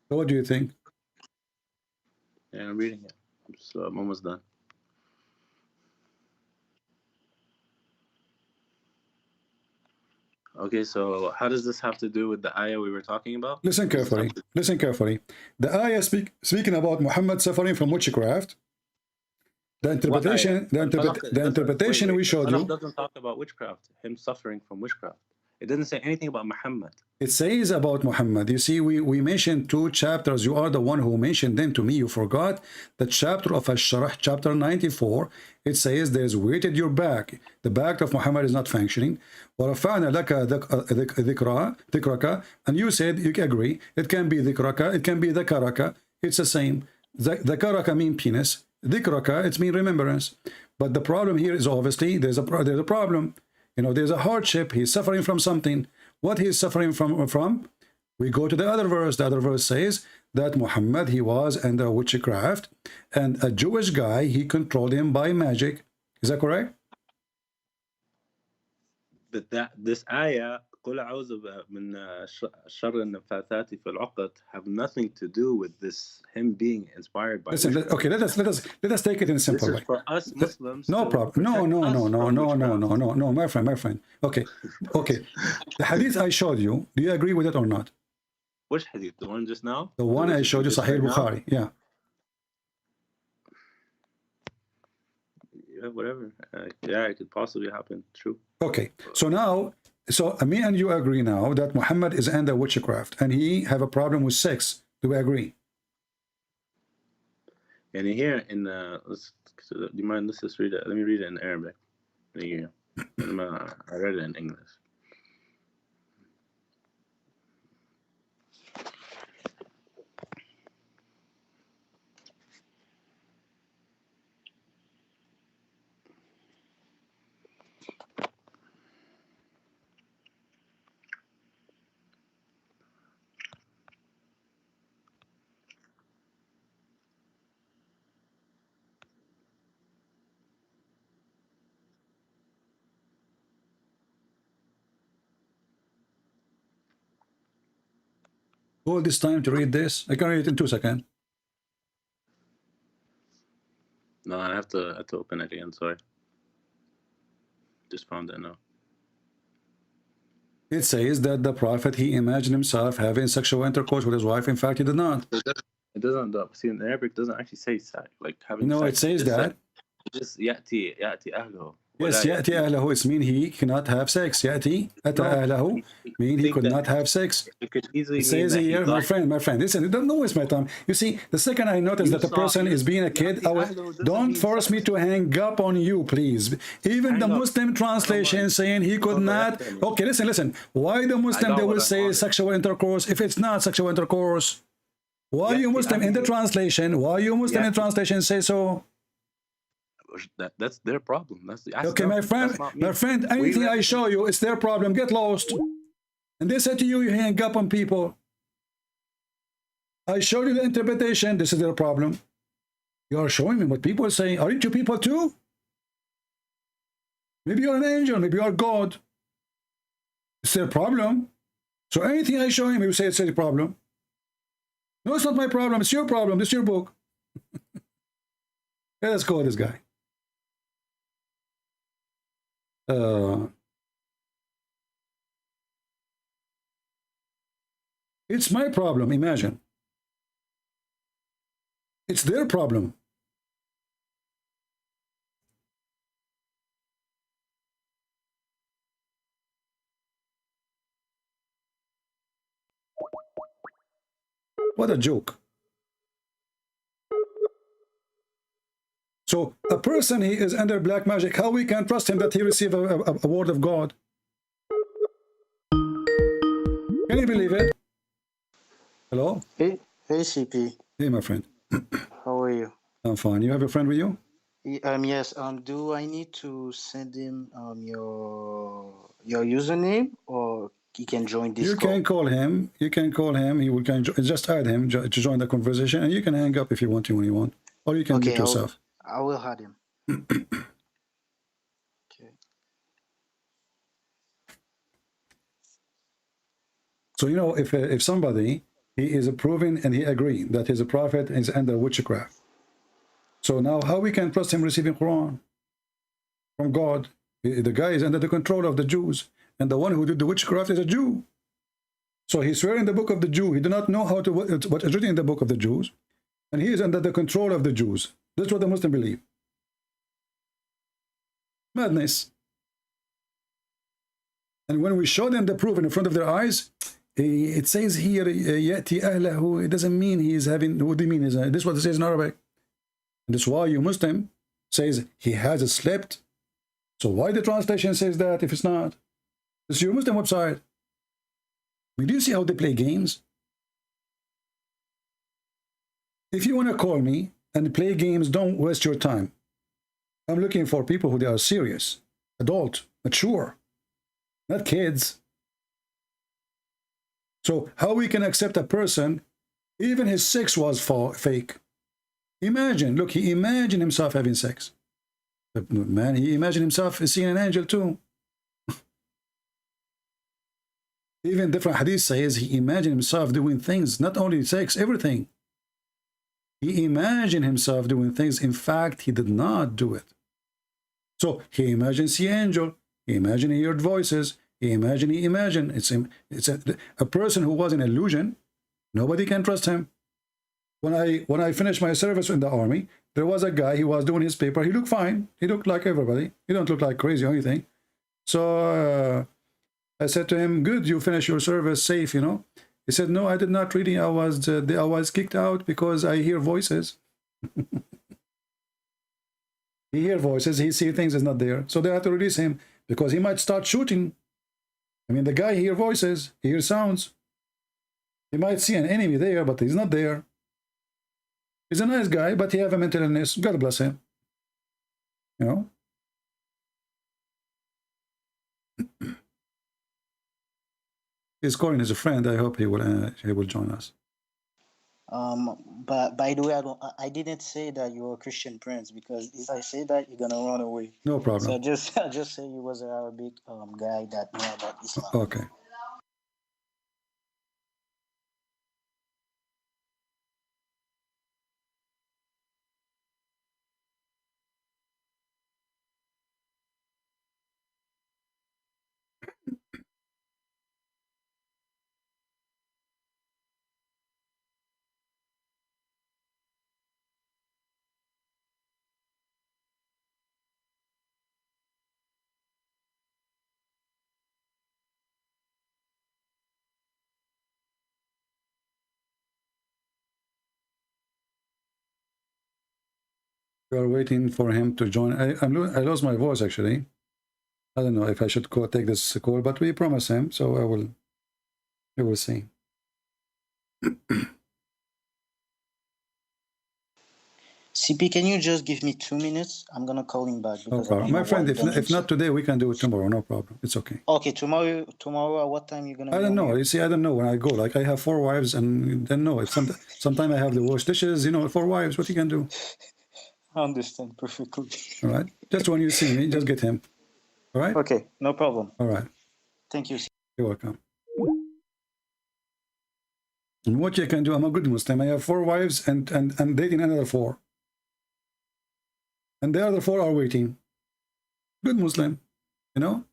So what do you think? yeah, I'm reading it. I'm almost done. Okay, so how does this have to do with the ayah we were talking about? Listen carefully. Listen carefully. The ayah speaking about Muhammad suffering from witchcraft. The interpretation we showed you. It doesn't talk about witchcraft, him suffering from witchcraft. It doesn't say anything about Muhammad. It says about Muhammad. You see, we mentioned 2 chapters. You are the one who mentioned them to me. You forgot the chapter of Al-Sharh, chapter 94. It says there's weight at your back. The back of Muhammad is not functioning. وَرَفَعْنَا لَكَ ذِكْرَكَ. And you said, you agree, it can be ذِكْرَكَ, it can be ذَكَرَكَ. It's the same. ذَكَرَكَ mean penis. ذِكْرَكَ, it's mean remembrance. But the problem here is obviously there's a problem. You know, there's a hardship. He's suffering from something. What he's suffering from? We go to the other verse. The other verse says that Muhammad, he was under witchcraft, and a Jewish guy, he controlled him by magic. Is that correct? But this ayah, قُلْ أَعُوذُ مِنْ شَرِّ النَّفَّاثَاتِ فِي الْعُقَدِ, have nothing to do with this, him being inspired by. Listen, okay, let us take it in a simple way. For us Muslims. No problem. No, my friend. Okay. The hadith I showed you, do you agree with it or not? Which hadith? The one just now? The one I showed you, Sahih Al Bukhari. Yeah. Yeah, whatever. Yeah, it could possibly happen. True. Okay. So now, me and you agree now that Muhammad is under witchcraft and he have a problem with sex. Do we agree? And here in let's So do you mind? Let's just read it. Let me read it in Arabic. Yeah. I read it in English. All this time to read this? I can read it in 2 seconds. No, I have to open it again. Sorry. Just found it now. It says that the prophet, he imagined himself having sexual intercourse with his wife. In fact, he did not. It doesn't. See, in Arabic, doesn't actually say sex, like having. No, sex. it says that. Just يأتي أهله. Yes, يأتي أهله. It means he cannot have sex. يأتي أتى أهله mean he could not have sex. It could easily It says here, my friend, listen, don't waste my time. You see, the second I notice that the person is being a kid, don't force me to hang up on you, please. Even the Muslim translation saying he could not. Okay, listen. Why the Muslim, they will say sexual intercourse if it's not sexual intercourse? Why you Muslim in the translation? Why you Muslim in translation say so? That's their problem. Okay, my friend, anything I show you, it's their problem. Get lost. And they said to you, you hang up on people. I showed you the interpretation. This is their problem. You are showing me what people are saying. Aren't you people too? Maybe you're an angel. Maybe you are God. It's their problem. So anything I show him, you say it's their problem. No, it's not my problem. It's your problem. This is your book. Yeah, let's go with this guy. It's my problem, imagine. It's their problem. What a joke. So a person, he is under black magic. How we can trust him that he received a word of God? Can you believe it? Hello? Hey CP. Hey, my friend. How are you? I'm fine. You have a friend with you? Yes. Do I need to send him your username, or he can join this? You can call him. You can call him. He will just add him to join the conversation, and you can hang up if you want to when you want, or you can do it yourself. I will add him. Okay. So you know, if somebody, he is approving and he agree that he's a prophet and is under witchcraft. So now how we can trust him receiving Quran from God? The guy is under the control of the Jews, and the one who did the witchcraft is a Jew. So he swear in the book of the Jew. He do not know how to what is written in the book of the Jews, and he is under the control of the Jews. That's what the Muslims believe. Madness. And when we show them the proof in front of their eyes, it says here, يَأْتِي أَهْلَهُ. It doesn't mean he is having, what do you mean? This is what it says in Arabic. And that's why you Muslim says he has slept. So why the translation says that if it's not? It's your Muslim website. I mean, do you see how they play games? If you want to call me and play games, don't waste your time. I'm looking for people who they are serious, adult, mature, not kids. So how we can accept a person, even his sex was fake. Imagine, look, he imagined himself having sex. But man, he imagined himself seeing an angel too. Even different hadith says he imagined himself doing things, not only sex, everything. He imagined himself doing things. In fact, he did not do it. So he imagined see angel. He imagined he heard voices. He imagined. It's a person who was an illusion. Nobody can trust him. When I finished my service in the army, there was a guy. He was doing his paper. He looked fine. He looked like everybody. He don't look like crazy or anything. So I said to him, "Good, you finished your service safe, you know." He said, "No, I did not really. I was kicked out because I hear voices." He hears voices, he sees things is not there. So they have to release him because he might start shooting. I mean, the guy hears voices, he hears sounds. He might see an enemy there, but he's not there. He's a nice guy, but he has a mental illness. God bless him. You know? He's calling as a friend. I hope he will join us. But by the way, I didn't say that you were a Christian prince, because if I say that, you're gonna run away. No problem. So I just say you was an Arabic guy that knew about Islam. Okay. We are waiting for him to join. I lost my voice actually. I don't know if I should take this call, but we promise him, so we will see. CP, can you just give me 2 minutes? I'm gonna call him back. No problem. My friend, if not today, we can do it tomorrow. No problem. It's okay. Okay, tomorrow at what time you gonna? I don't know. You see, I don't know when I go. Like I have 4 wives, and then no. Sometimes I have to wash dishes. You know, 4 wives. What you can do? I understand perfectly. All right. Just when you see me, just get him. All right. Okay, no problem. All right. Thank you. You're welcome. And what you can do? I'm a good Muslim. I have 4 wives and dating another 4. And the other 4 are waiting. Good Muslim, you know.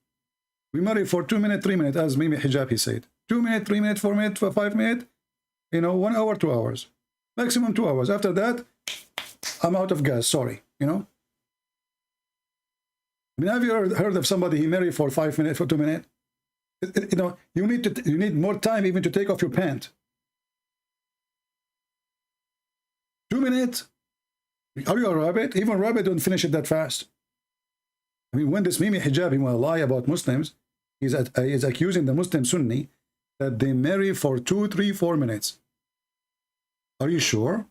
We marry for 2 minutes, 3 minutes, as Mimi Hijab he said. 2 minutes, 3 minutes, 4 minutes, 5 minutes. You know, 1 hour, 2 hours, maximum 2 hours. After that, I'm out of gas. Sorry, you know. I mean, have you heard of somebody he married for 5 minutes, for 2 minutes? You know, you need more time even to take off your pant. 2 minutes. Are you a rabbit? Even rabbit don't finish it that fast. I mean, when this Mimi Hijab, he will lie about Muslims, he's accusing the Muslim Sunni that they marry for 2, 3, 4 minutes. Are you sure?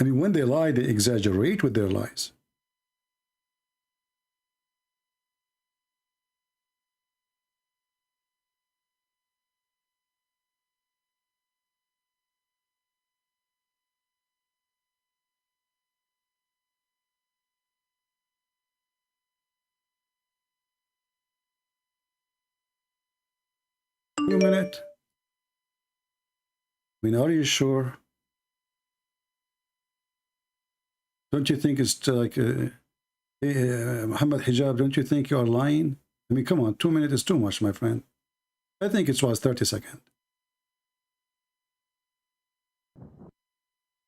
I mean, when they lie, they exaggerate with their lies. A minute. I mean, are you sure? Don't you think it's like Muhammad Hijab? Don't you think you are lying? I mean, come on, 2 minutes is too much, my friend. I think it was 30 seconds.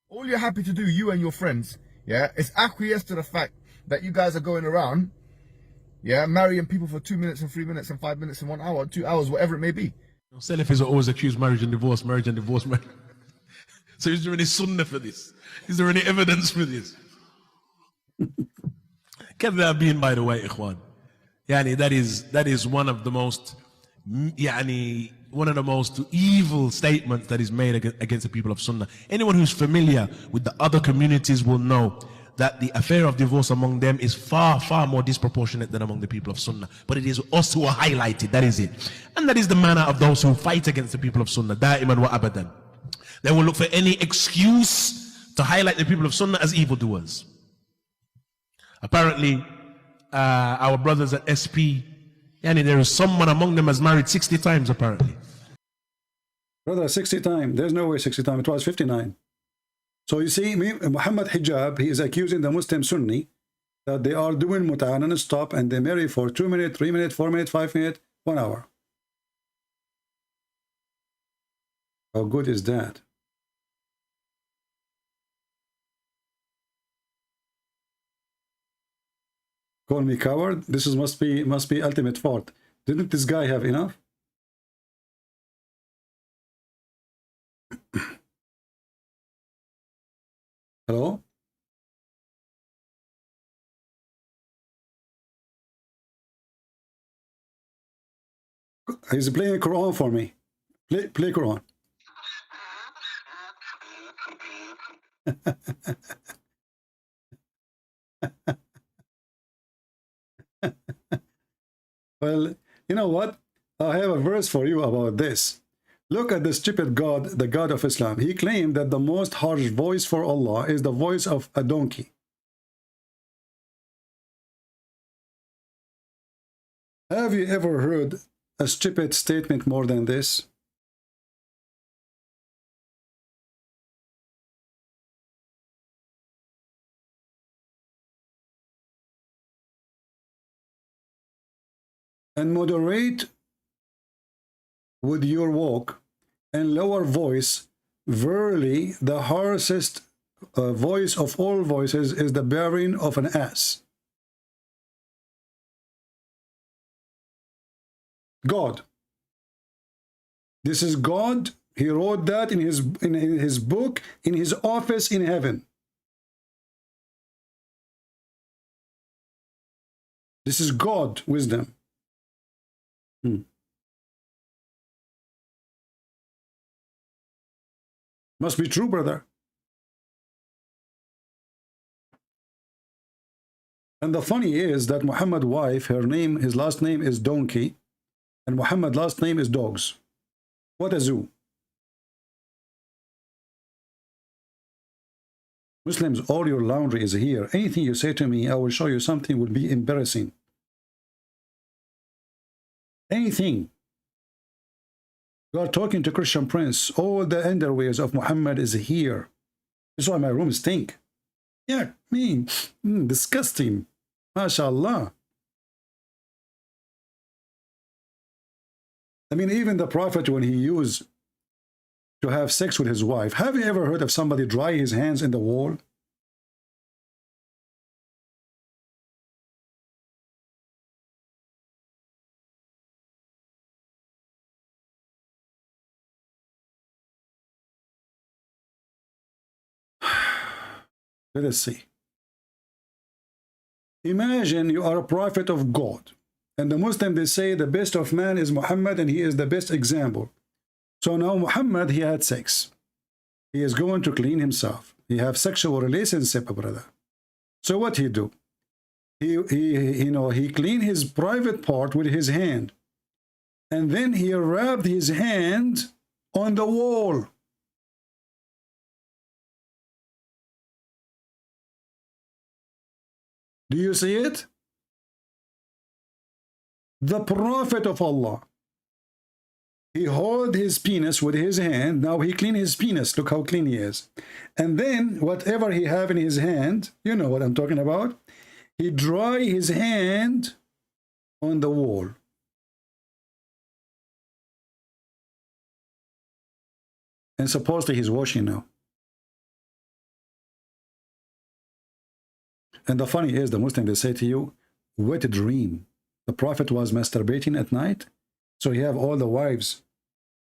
All you're happy to do, you and your friends, yeah, is acquiesce to the fact that you guys are going around, yeah, marrying people for 2 minutes and 3 minutes and 5 minutes and 1 hour, 2 hours, whatever it may be. Salafis are always accused marriage and divorce, marriage and divorce. So is there any sunnah for this? Is there any evidence for this? كذابين, by the way, ikhwan. Yani that is one of the most evil statements that is made against the people of Sunnah. Anyone who's familiar with the other communities will know that the affair of divorce among them is far, far more disproportionate than among the people of Sunnah. But it is us who are highlighted, that is it. And that is the manner of those who fight against the people of Sunnah, da'iman wa abadan. They will look for any excuse to highlight the people of Sunnah as evildoers. Apparently, our brothers at SP, there is someone among them has married 60 times apparently. Brother, 60 times. There's no way 60 times. It was 59. So you see, Muhammad Hijab, he is accusing the Muslim Sunni that they are doing mutah non-stop and they marry for 2 minutes, 3 minutes, 4 minutes, 5 minutes, 1 hour. How good is that? Call me coward. This must be ultimate fault. Didn't this guy have enough? Hello? He's playing Quran for me. Play Quran. Well, you know what? I have a verse for you about this. Look at the stupid God, the God of Islam. He claimed that the most harsh voice for Allah is the voice of a donkey. Have you ever heard a stupid statement more than this? And moderate with your walk and lower voice. Verily, the harshest voice of all voices is the bearing of an ass. God. This is God. He wrote that in his book, in his office in heaven. This is God wisdom. Must be true, brother. And the funny is that Muhammad's wife, his last name is Donkey, and Muhammad's last name is Dogs. What a zoo. Muslims, all your laundry is here. Anything you say to me, I will show you something will be embarrassing. Anything. You are talking to Christian Prince. All the underwears of Muhammad is here. That's why my room stink. Yeah, mean, disgusting. MashaAllah. I mean, even the Prophet, when he used to have sex with his wife, have you ever heard of somebody dry his hands in the wall? Let us see. Imagine you are a prophet of God, and the Muslim, they say the best of man is Muhammad, and he is the best example. So now Muhammad, he had sex. He is going to clean himself. He have sexual relationship, brother. So what he do? He cleaned his private part with his hand, and then he rubbed his hand on the wall. Do you see it? The Prophet of Allah. He held his penis with his hand. Now he clean his penis. Look how clean he is. And then whatever he have in his hand, you know what I'm talking about, he dry his hand on the wall. And supposedly he's washing now. And the funny is, the Muslim, they say to you, what a dream. The Prophet was masturbating at night, so he have all the wives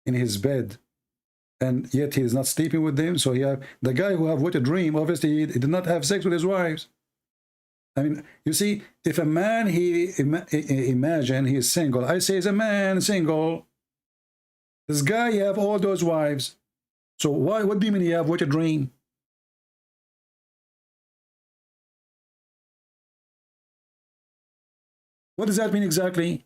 in his bed, and yet he is not sleeping with them. So he have the guy who have what a dream, obviously he did not have sex with his wives. I mean, you see, if a man, imagine he is single. I say, is a man single. This guy, he have all those wives. So what do you mean he have what a dream? What does that mean exactly?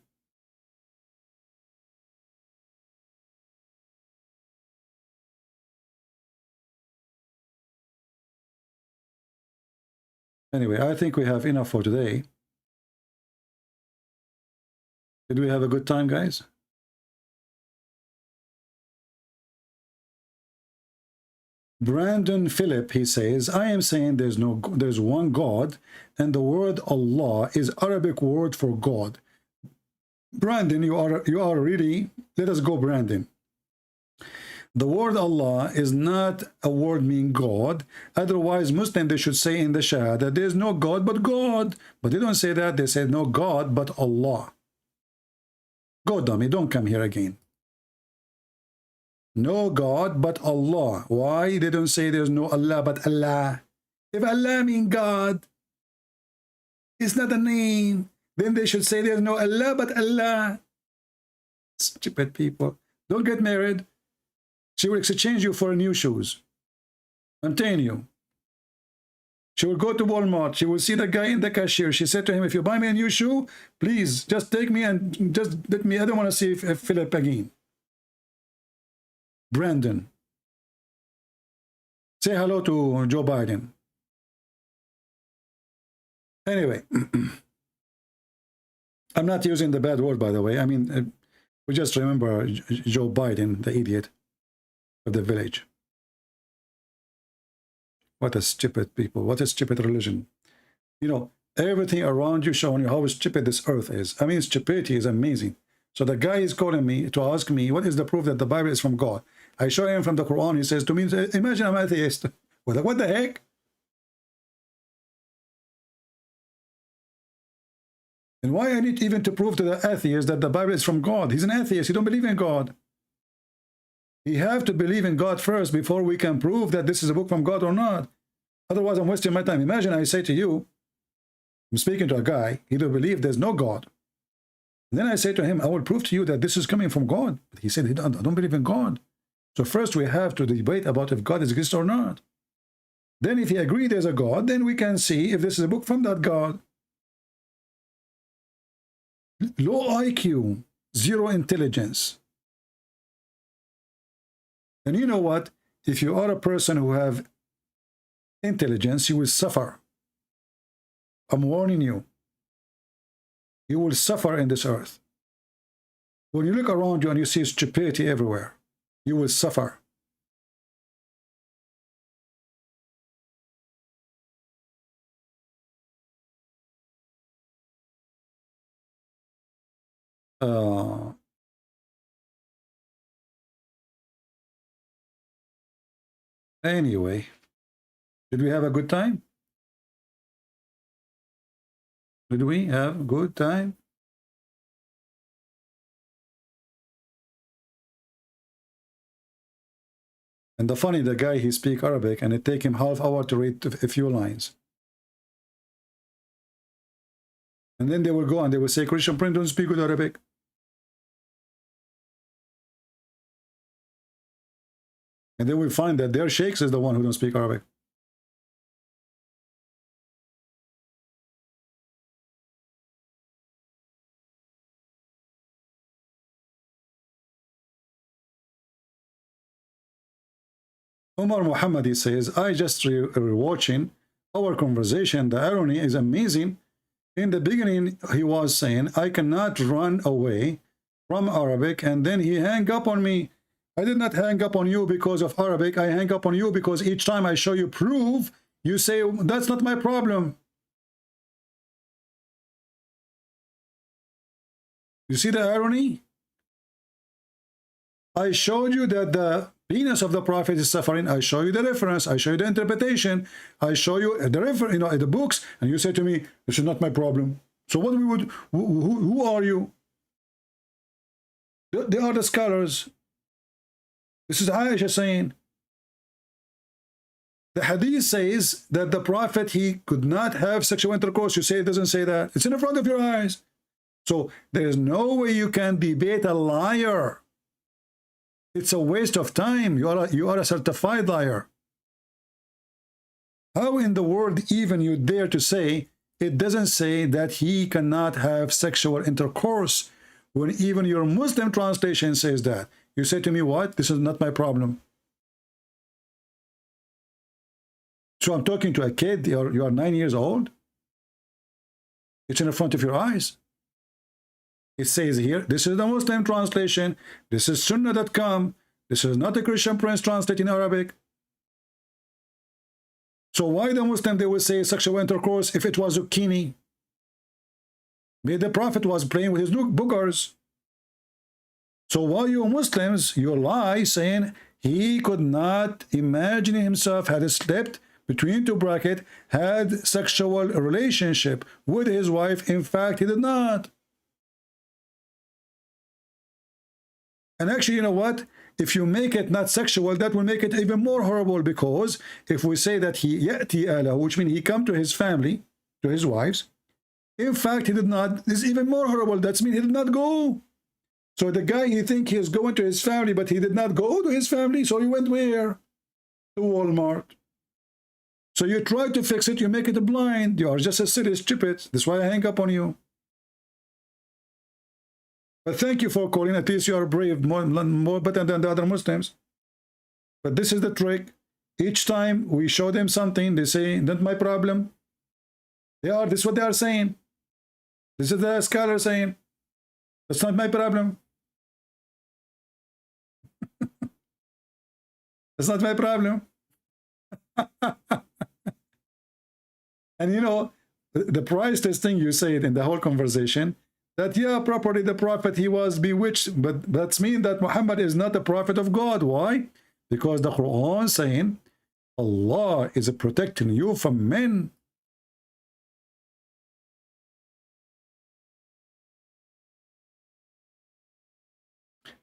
Anyway, I think we have enough for today. Did we have a good time, guys? Brandon Phillip, he says, I am saying there's one God, and the word Allah is Arabic word for God. Brandon, you are really, let us go, Brandon. The word Allah is not a word meaning God. Otherwise, Muslim, they should say in the Shahada, there's no God but God. But they don't say that. They say no God but Allah. Go, dummy, don't come here again. No God but Allah. Why? They don't say there's no Allah but Allah. If Allah means God, it's not a name. Then they should say there's no Allah but Allah. Stupid people. Don't get married. She will exchange you for new shoes. I'm telling you. She will go to Walmart. She will see the guy in the cashier. She said to him, if you buy me a new shoe, please just take me and just let me. I don't want to see Philip again. Brandon. Say hello to Joe Biden. Anyway. I'm not using the bad word, by the way. I mean, we just remember Joe Biden, the idiot of the village. What a stupid people. What a stupid religion. You know, everything around you showing you how stupid this earth is. I mean, stupidity is amazing. So the guy is calling me to ask me, what is the proof that the Bible is from God? I show him from the Quran. He says to me, imagine I'm atheist. Well, what the heck? And why I need even to prove to the atheist that the Bible is from God? He's an atheist. He don't believe in God. He have to believe in God first before we can prove that this is a book from God or not. Otherwise, I'm wasting my time. Imagine I say to you, I'm speaking to a guy, he don't believe there's no God. And then I say to him, I will prove to you that this is coming from God. But he said, I don't believe in God. So first we have to debate about if God exists or not. Then if he agrees there's a God, then we can see if this is a book from that God. Low IQ, zero intelligence. And you know what? If you are a person who have intelligence, you will suffer. I'm warning you. You will suffer in this earth. When you look around you and you see stupidity everywhere, you will suffer. Anyway, did we have a good time? Did we have a good time? And the funny, the guy, he speak Arabic and it take him half hour to read a few lines. And then they will go and they will say, Christian Prince don't speak good Arabic. And they will find that their sheikhs is the one who don't speak Arabic. Umar Muhammad, he says, I just watching our conversation. The irony is amazing. In the beginning, he was saying, I cannot run away from Arabic. And then he hang up on me. I did not hang up on you because of Arabic. I hang up on you because each time I show you proof, you say, that's not my problem. You see the irony? I showed you that the penis of the prophet is suffering. I show you the reference. I show you the interpretation. I show you the reference, you know, the books, and you say to me, "This is not my problem." So what we would? Who are you? They are the scholars. This is Aisha saying. The hadith says that the prophet, he could not have sexual intercourse. You say it doesn't say that. It's in front of your eyes. So there is no way you can debate a liar. It's a waste of time. You are a certified liar. How in the world even you dare to say it doesn't say that he cannot have sexual intercourse when even your Muslim translation says that? You say to me, what? This is not my problem. So I'm talking to a kid, you are 9 years old. It's in front of your eyes. It says here, this is the Muslim translation. This is Sunnah.com. This is not a Christian Prince translating Arabic. So why the Muslim, they will say sexual intercourse if it was zucchini? Maybe the Prophet was playing with his boogers. So why you Muslims, you lie saying he could not imagine himself had slept between two brackets, had sexual relationship with his wife. In fact, he did not. And actually, you know what? if you make it not sexual, that will make it even more horrible, because if we say that he ya'ti ahlahu, which means he come to his family, to his wives, in fact he did not, this is even more horrible. That means he did not go. So the guy, he think he is going to his family, but he did not go to his family, so he went where? To Walmart. So you try to fix it, you make it blind. You are just a silly, stupid. That's why I hang up on you. But thank you for calling. At least you are brave, more better than the other Muslims. But this is the trick. Each time we show them something, they say, not my problem. This is what they are saying. This is the scholar saying, that's not my problem. That's not my problem. And you know, the priceless thing you said in the whole conversation, that yeah, properly the prophet, he was bewitched, but that means that Muhammad is not a prophet of God. Why? Because the Quran saying Allah is protecting you from men.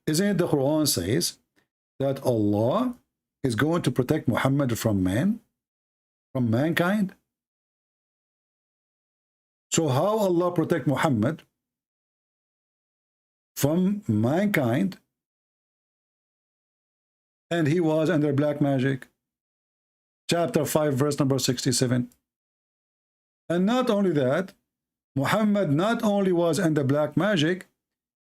Isn't it the Quran says that Allah is going to protect Muhammad from man, from mankind? So how Allah protect Muhammad from mankind, and he was under black magic? Chapter 5, verse number 67. And not only that, Muhammad not only was under black magic,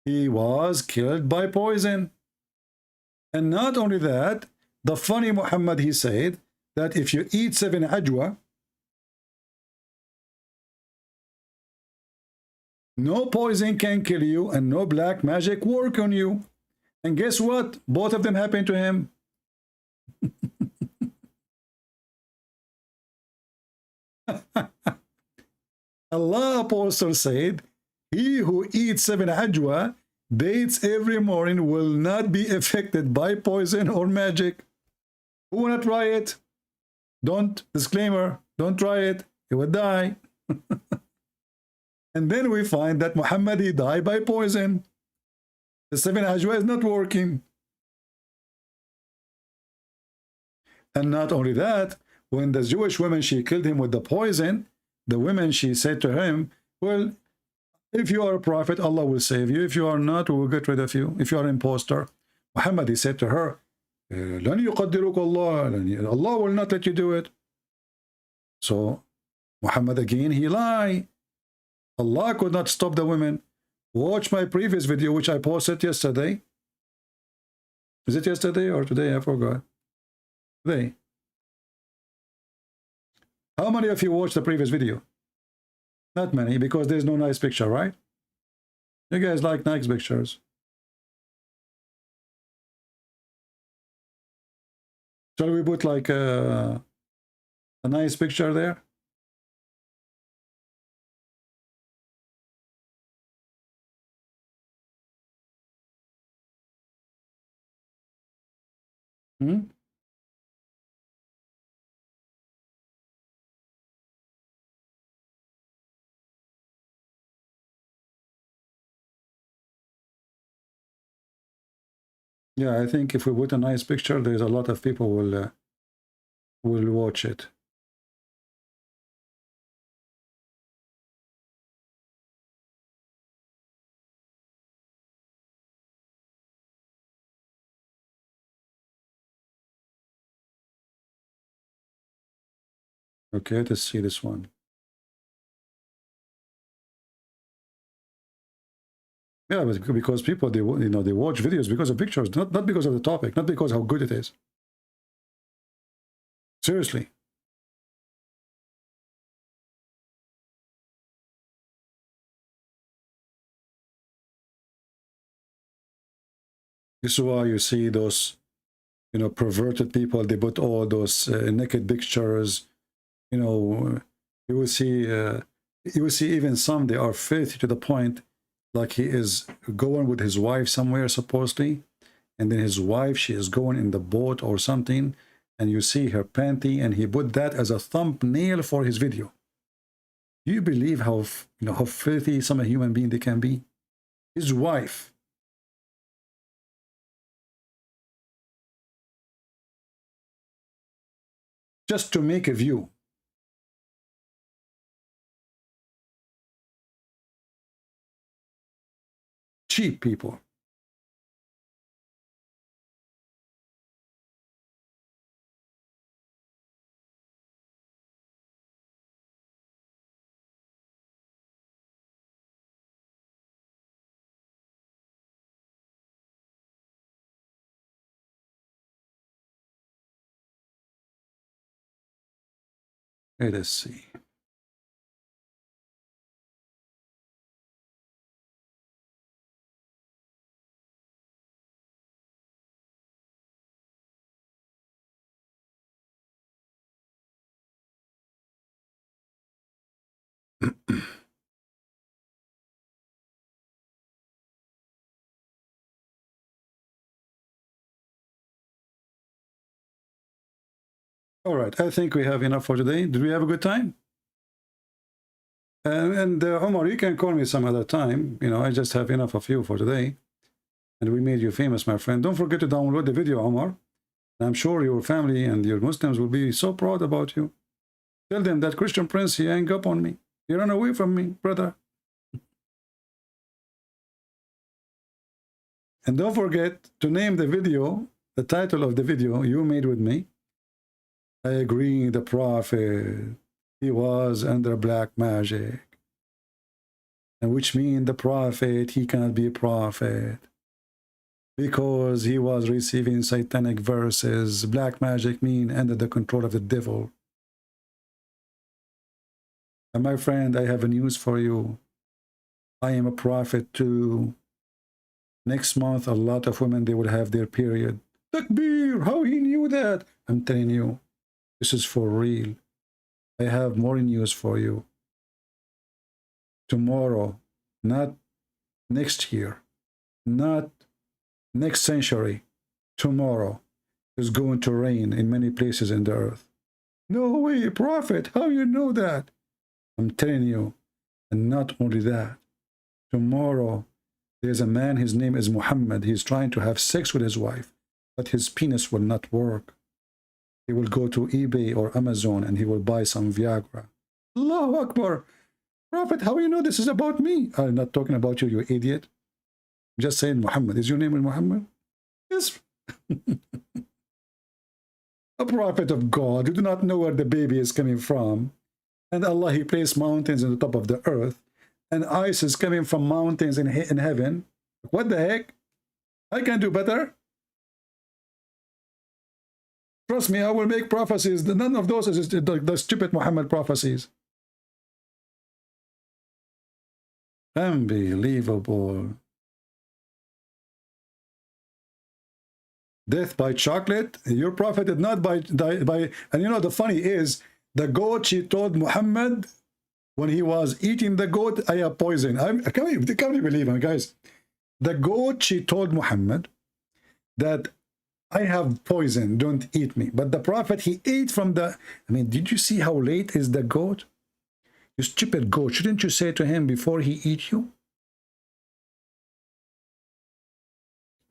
he was killed by poison. And not only that, the funny Muhammad, he said that if you eat 7 ajwa, no poison can kill you and no black magic work on you. And guess what? Both of them happened to him. Allah Apostle said, he who eats 7 ajwa, dates every morning, will not be affected by poison or magic. Who wanna try it? Don't, disclaimer, don't try it. You will die. And then we find that Muhammad, he died by poison. The 7 ajwa is not working. And not only that, when the Jewish woman, she killed him with the poison, the woman, she said to him, well, if you are a prophet, Allah will save you. If you are not, we will get rid of you. If you are an imposter. Muhammad, he said to her, Allah will not let you do it. So Muhammad again, he lied. Allah could not stop the women. Watch my previous video, which I posted yesterday. Is it yesterday or today? I forgot. Today. How many of you watched the previous video? Not many, because there's no nice picture, right? You guys like nice pictures. Shall we put like a nice picture there? Hmm? Yeah, I think if we put a nice picture, there's a lot of people will watch it. Okay, let's see this one. Yeah, but because people, they watch videos because of pictures, not because of the topic, not because how good it is. Seriously. This is why you see those, perverted people. They put all those naked pictures. You will see even some, they are filthy to the point, like he is going with his wife somewhere supposedly, and then his wife, she is going in the boat or something, and you see her panty, and he put that as a thumbnail for his video. Do you believe how filthy some human being they can be? His wife. just to make a view. Cheap people. Let us see. All right, I think we have enough for today. Did we have a good time? Omar, you can call me some other time. You know, I just have enough of you for today. And we made you famous, my friend. Don't forget to download the video, Omar. I'm sure your family and your Muslims will be so proud about you. Tell them that Christian Prince, he hung up on me. He ran away from me, brother. And don't forget to name the video, the title of the video you made with me. I agree, the Prophet, he was under black magic. And which means the Prophet, he cannot be a prophet. Because he was receiving satanic verses. Black magic mean under the control of the devil. And my friend, I have a news for you. I am a prophet too. Next month, a lot of women, they will have their period. Takbir, how he knew that? I'm telling you, this is for real. I have more news for you. Tomorrow, not next year, not next century, tomorrow is going to rain in many places in the earth. No way, prophet, how you know that? I'm telling you, and not only that, tomorrow there's a man, his name is Muhammad. He's trying to have sex with his wife, but his penis will not work. He will go to eBay or Amazon and he will buy some Viagra. Allahu Akbar. Prophet, how you know this is about me? I'm not talking about you, you idiot. I'm just saying Muhammad. Is your name Muhammad? Yes. A prophet of God. You do not know where the baby is coming from. And Allah, he placed mountains on the top of the earth. And ice is coming from mountains in heaven. What the heck? I can do better. Trust me, I will make prophecies. None of those is the stupid Muhammad prophecies. Unbelievable. Death by chocolate? Your prophet did not die by... And you know, the funny is, the goat, she told Muhammad, when he was eating the goat, I have poison. Can you believe him, guys? The goat, she told Muhammad that I have poison, don't eat me. But the prophet, he ate from the... I mean, did you see how late is the goat? You stupid goat, shouldn't you say to him before he eat you?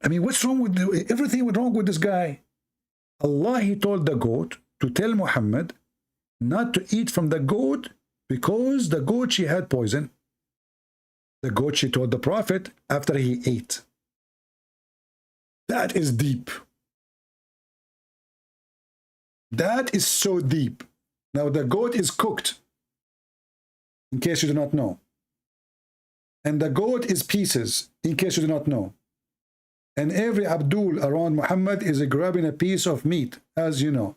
I mean, what's wrong with everything went wrong with this guy? Allah, he told the goat to tell Muhammad not to eat from the goat because the goat, she had poison. The goat, she told the prophet after he ate. That is deep. That is so deep. Now the goat is cooked, in case you do not know. And the goat is pieces, in case you do not know. And every Abdul around Muhammad is grabbing a piece of meat, as you know.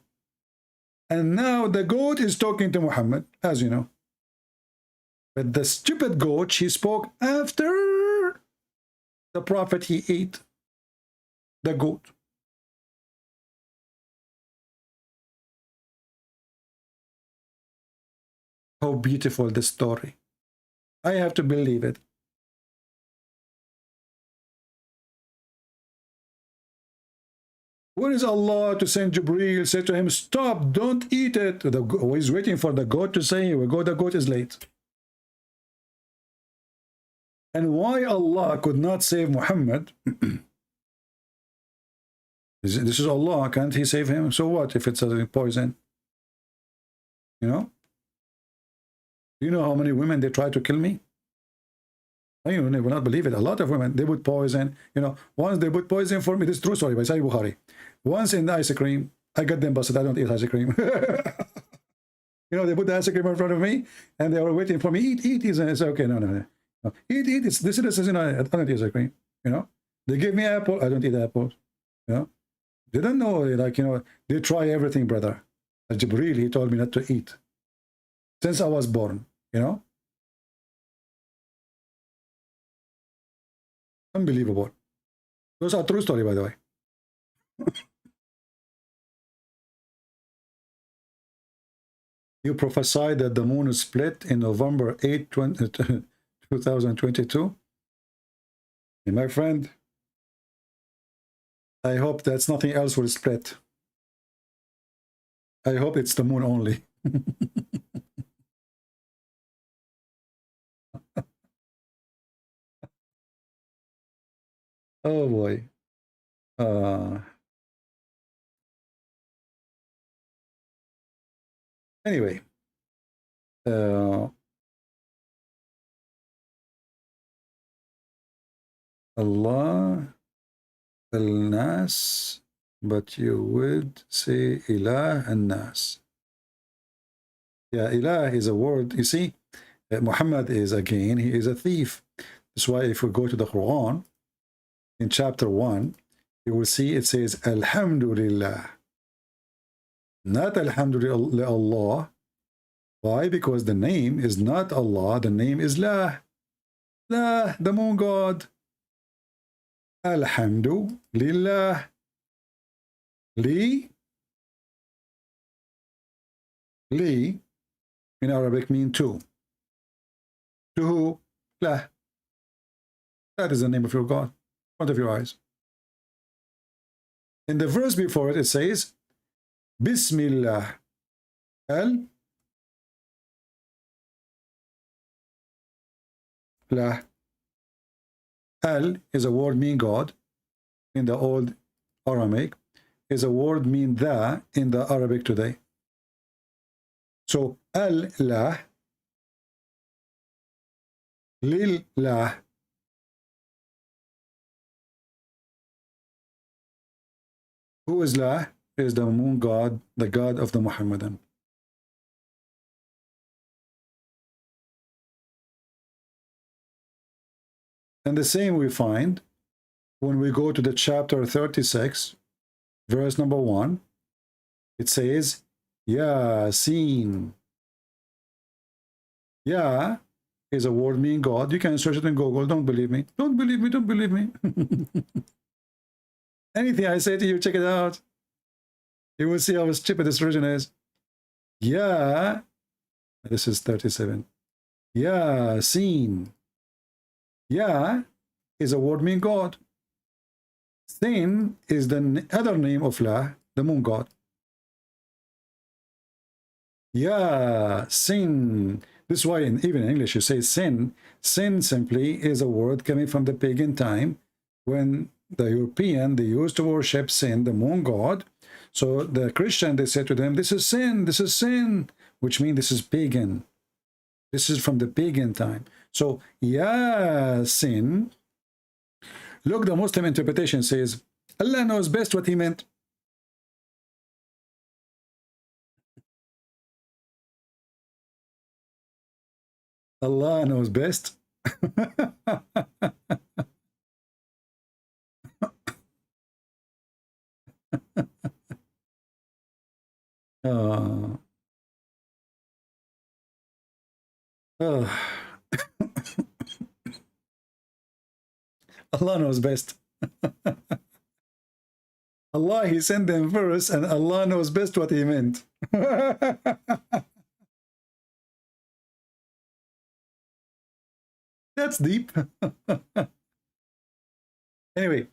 And now the goat is talking to Muhammad, as you know. But the stupid goat, she spoke after the prophet, he ate the goat. How beautiful this story. I have to believe it. Where is Allah to send Jibreel, say to him, stop, don't eat it? He's waiting for the goat to say, here we go, the goat is late. And why Allah could not save Muhammad? This is Allah, can't he save him? So what if it's a poison? You know? Do you know how many women they try to kill me? You will not believe it. A lot of women, they put poison. You know, once they put poison for me, this is true story by Sahih Bukhari. Once in the ice cream, I got them busted. I don't eat ice cream. You know, they put the ice cream in front of me, and they were waiting for me. Eat. It's okay. No. Eat. This is, you know, I don't eat ice cream. You know, they give me apple. I don't eat apples. You know, they don't know. Like, you know, they try everything, brother. Jibreel, he told me not to eat since I was born. You know. Unbelievable. Those are true story, by the way. You prophesied that the moon is split in November 8, 2022. And my friend, I hope that's nothing else will split. I hope it's the moon only. Oh boy. Anyway. Allah al-Nas, but you would say Ilah al-Nas. Yeah, Ilah is a word. You see, Muhammad is, again, he is a thief. That's why if we go to the Quran, in chapter 1, you will see it says, Alhamdulillah. Not Alhamdulillah. Why? Because the name is not Allah, the name is La. La, the moon god. Alhamdulillah. Li in Arabic mean to. To who? La. That is the name of your God, in front of your eyes. In the verse before it, it says, Bismillah. La. Al is a word mean God in the old Aramaic, is a word mean the in the Arabic today. So Al-La, Lil-La. Who is La? Is the moon god, the god of the Muhammadan. And the same we find when we go to the chapter 36, verse number 1. It says, Yasin. Ya is a word meaning God. You can search it in Google. Don't believe me. Don't believe me. Don't believe me. Anything I say to you, check it out. You will see how stupid this version is. Ya. This is 37. Yasin. Ya is a word meaning God. Sin is the other name of La, the moon god. Sin. This is why even in English you say sin. Sin simply is a word coming from the pagan time when the European, they used to worship sin, the moon god. So the Christian, they said to them, this is sin, which means this is pagan. This is from the pagan time. So, sin. Look, the Muslim interpretation says, Allah knows best what he meant. Allah knows best. Allah knows best. Allah, he sent them verse, and Allah knows best what he meant. That's deep. Anyway,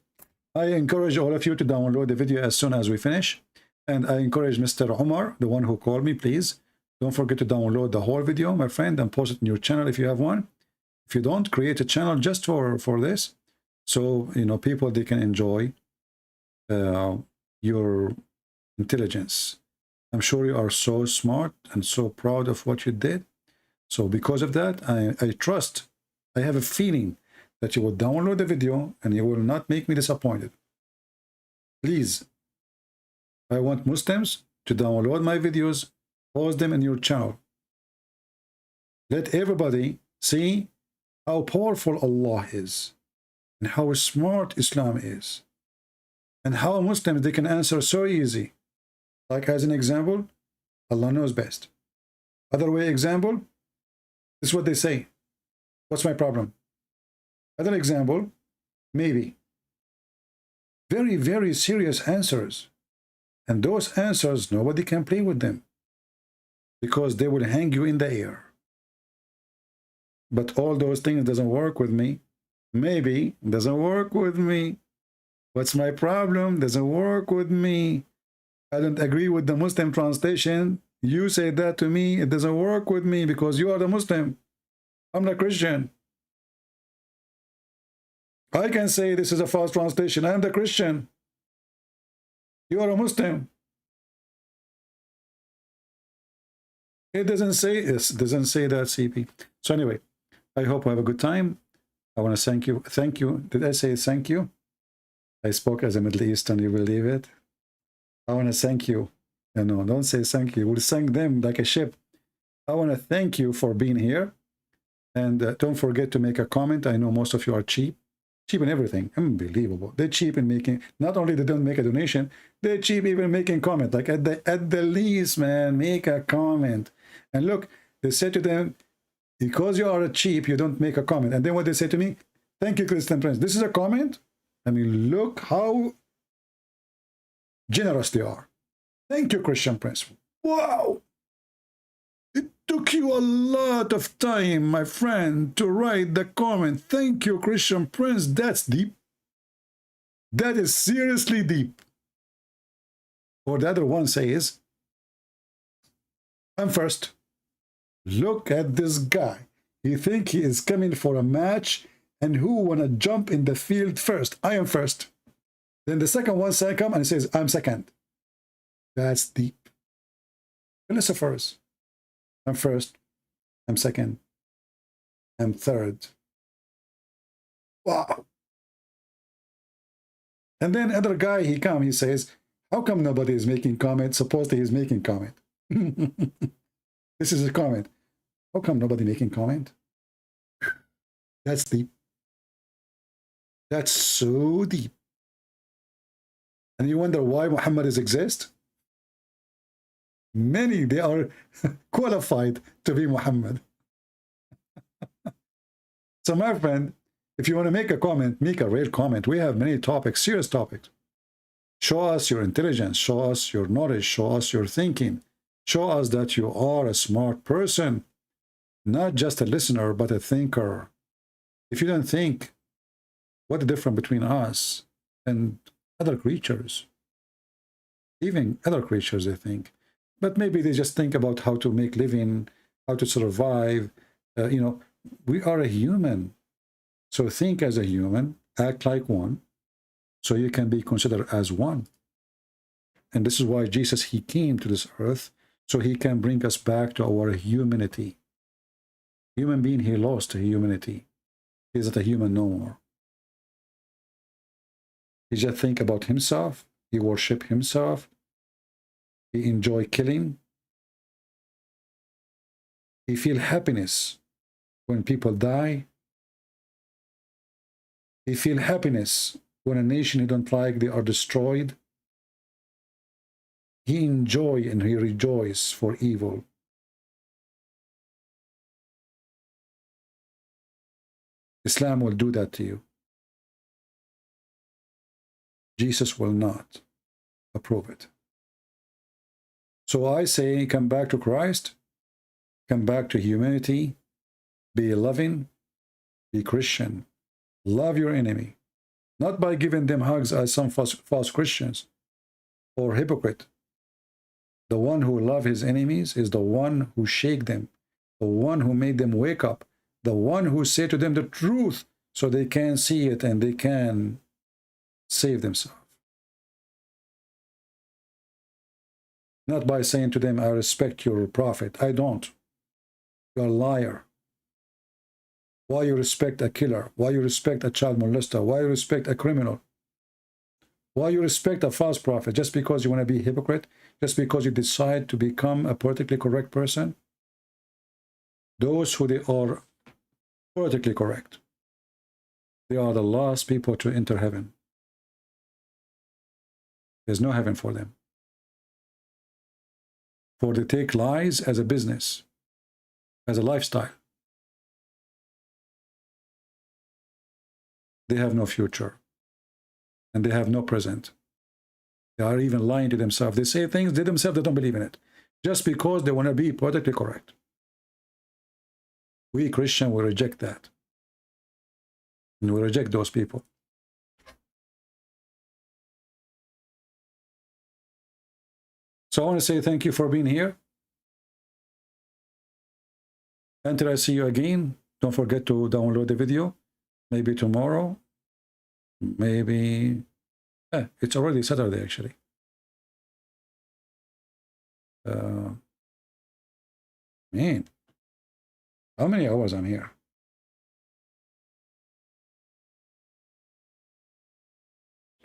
I encourage all of you to download the video as soon as we finish. And I encourage Mr. Omar, the one who called me, please don't forget to download the whole video, my friend, and post it in your channel if you have one. If you don't, create a channel just for this. So, you know, people, they can enjoy your intelligence. I'm sure you are so smart and so proud of what you did. So because of that, I trust, I have a feeling that you will download the video and you will not make me disappointed. Please, I want Muslims to download my videos, post them in your channel. Let everybody see how powerful Allah is and how smart Islam is and how Muslims, they can answer so easy. Like as an example, Allah knows best. Other way example, this is what they say. What's my problem? Other example, maybe. Very, very serious answers. And those answers, nobody can play with them because they will hang you in the air. But all those things doesn't work with me. Maybe doesn't work with me. What's my problem? Doesn't work with me. I don't agree with the Muslim translation. You say that to me, it doesn't work with me because you are the Muslim. I'm the Christian. I can say this is a false translation. I'm the Christian. You are a Muslim. It doesn't say this. Doesn't say that, CP. So anyway, I hope you have a good time. I want to thank you. Thank you. Did I say thank you? I spoke as a Middle Eastern. You believe it? I want to thank you. No, don't say thank you. We'll thank them like a ship. I want to thank you for being here. And don't forget to make a comment. I know most of you are cheap. Cheap in everything. Unbelievable. They're cheap in making, not only they don't make a donation, they're cheap even making comment. Like at the least, man, make a comment. And look, they said to them, because you are cheap, you don't make a comment. And then what they say to me, thank you, Christian Prince. This is a comment? I mean, look how generous they are. Thank you, Christian Prince. Wow. It took you a lot of time, my friend, to write the comment. Thank you, Christian Prince. That's deep. That is seriously deep. Or the other one says, I'm first. Look at this guy. He think he is coming for a match, and who wanna jump in the field first? I am first. Then the second one come and says, I'm second. That's deep. Philosophers. I'm first. I'm second. I'm third. Wow. And then other guy, he says, how come nobody is making comment? Supposedly he's making comment. This is a comment. How come nobody making comment? That's deep. That's so deep. And you wonder why Muhammad exists? Many, they are qualified to be Muhammad. So my friend, if you want to make a comment, make a real comment. We have many topics, serious topics. Show us your intelligence, show us your knowledge, show us your thinking. Show us that you are a smart person, not just a listener, but a thinker. If you don't think, what's the difference between us and other creatures? Even other creatures, they think. But maybe they just think about how to make living, how to survive. You know, we are a human. So think as a human, act like one, so you can be considered as one. And this is why Jesus, he came to this earth, so he can bring us back to our humanity. Human being, he lost humanity. He's not a human no more. He just think about himself. He worship himself. He enjoy killing. He feel happiness when people die. He feel happiness when a nation he don't like, they are destroyed. He enjoy and he rejoice for evil. Islam will do that to you. Jesus will not approve it. So I say, come back to Christ, come back to humanity, be loving, be Christian, love your enemy, not by giving them hugs as some false Christians or hypocrite. The one who loves his enemies is the one who shake them, the one who made them wake up, the one who say to them the truth so they can see it and they can save themselves. Not by saying to them, I respect your prophet. I don't. You're a liar. Why you respect a killer? Why you respect a child molester? Why you respect a criminal? Why you respect a false prophet? Just because you want to be a hypocrite? Just because you decide to become a politically correct person? Those who they are politically correct, they are the last people to enter heaven. There's no heaven for them. For they take lies as a business, as a lifestyle. They have no future. And they have no present. They are even lying to themselves. They say things, they themselves, they don't believe in it. Just because they want to be politically correct. We Christians will reject that. And we reject those people. So I want to say thank you for being here. Until I see you again, don't forget to download the video. Maybe tomorrow. Maybe... it's already Saturday, actually. Man, how many hours I'm here?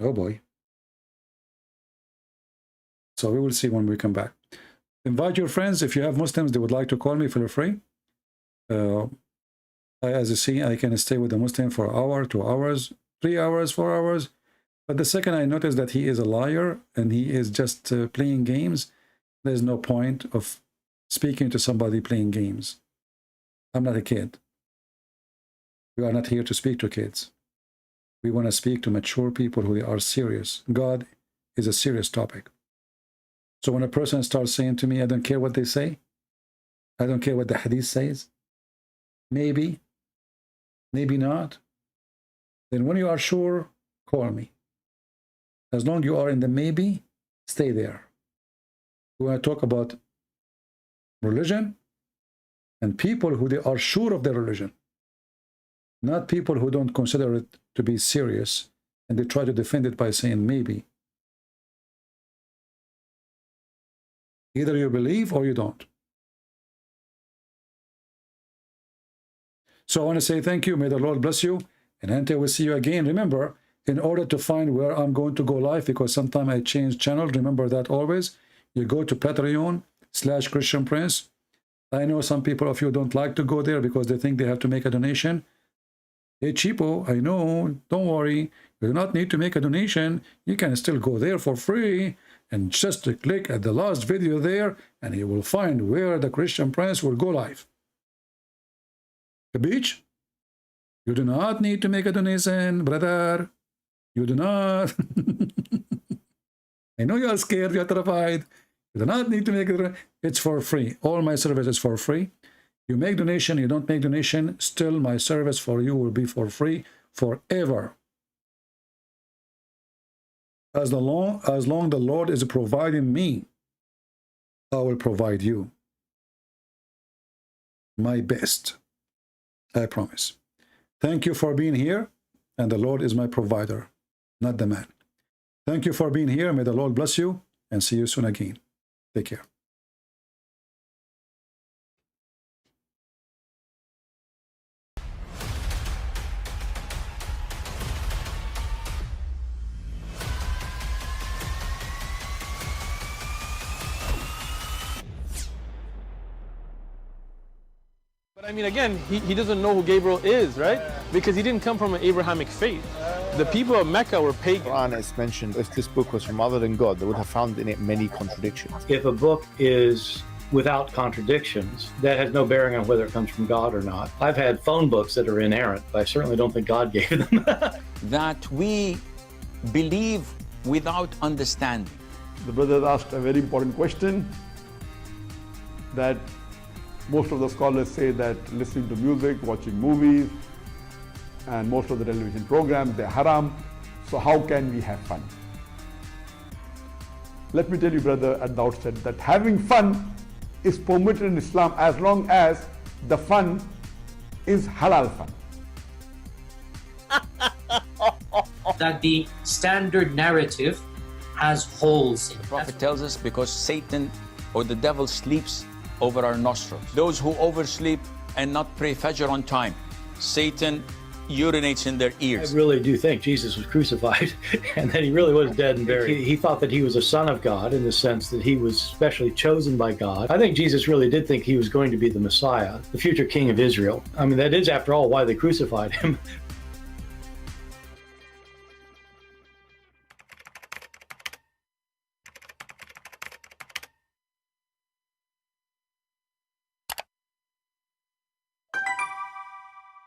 Oh boy. So we will see when we come back. Invite your friends. If you have Muslims they would like to call me, feel free. As you see, I can stay with the Muslim for an hour, 2 hours, 3 hours, 4 hours. But the second I notice that he is a liar and he is just playing games, there's no point of speaking to somebody playing games. I'm not a kid. We are not here to speak to kids. We want to speak to mature people who are serious. God is a serious topic. So when a person starts saying to me, I don't care what they say, I don't care what the hadith says, maybe, maybe not, then when you are sure, call me. As long as you are in the maybe, stay there. We want to talk about religion and people who they are sure of their religion, not people who don't consider it to be serious and they try to defend it by saying maybe. Either you believe or you don't. So I want to say thank you. May the Lord bless you. And until we see you again, remember, in order to find where I'm going to go live, because sometimes I change channel, remember that always, you go to Patreon/Christian Prince. I know some people of you don't like to go there because they think they have to make a donation. Hey, cheapo, I know, don't worry. You do not need to make a donation. You can still go there for free and just click at the last video there and you will find where the Christian Prince will go live. The beach? You do not need to make a donation, brother. You do not. I know you are scared, you are terrified. You do not need to make it. It's for free. All my service is for free. You make donation, you don't make donation, still my service for you will be for free forever. As long the Lord is providing me, I will provide you my best. I promise. Thank you for being here, and the Lord is my provider, not the man. Thank you for being here. May the Lord bless you, and see you soon again. Take care. I mean, again, he doesn't know who Gabriel is, right? Because he didn't come from an Abrahamic faith. The people of Mecca were pagan. The Quran is mentioned, if this book was from other than God, they would have found in it many contradictions. If a book is without contradictions, that has no bearing on whether it comes from God or not. I've had phone books that are inerrant, but I certainly don't think God gave them. That we believe without understanding. The brother asked a very important question, that most of the scholars say that listening to music, watching movies, and most of the television programs, they're haram. So how can we have fun? Let me tell you, brother, at the outset, that having fun is permitted in Islam as long as the fun is halal fun. That the standard narrative has holes in it. The Prophet tells us because Satan or the devil sleeps over our nostrils. Those who oversleep and not pray Fajr on time, Satan urinates in their ears. I really do think Jesus was crucified and that he really was dead and buried. He thought that he was a son of God in the sense that he was specially chosen by God. I think Jesus really did think he was going to be the Messiah, the future king of Israel. I mean, that is, after all, why they crucified him.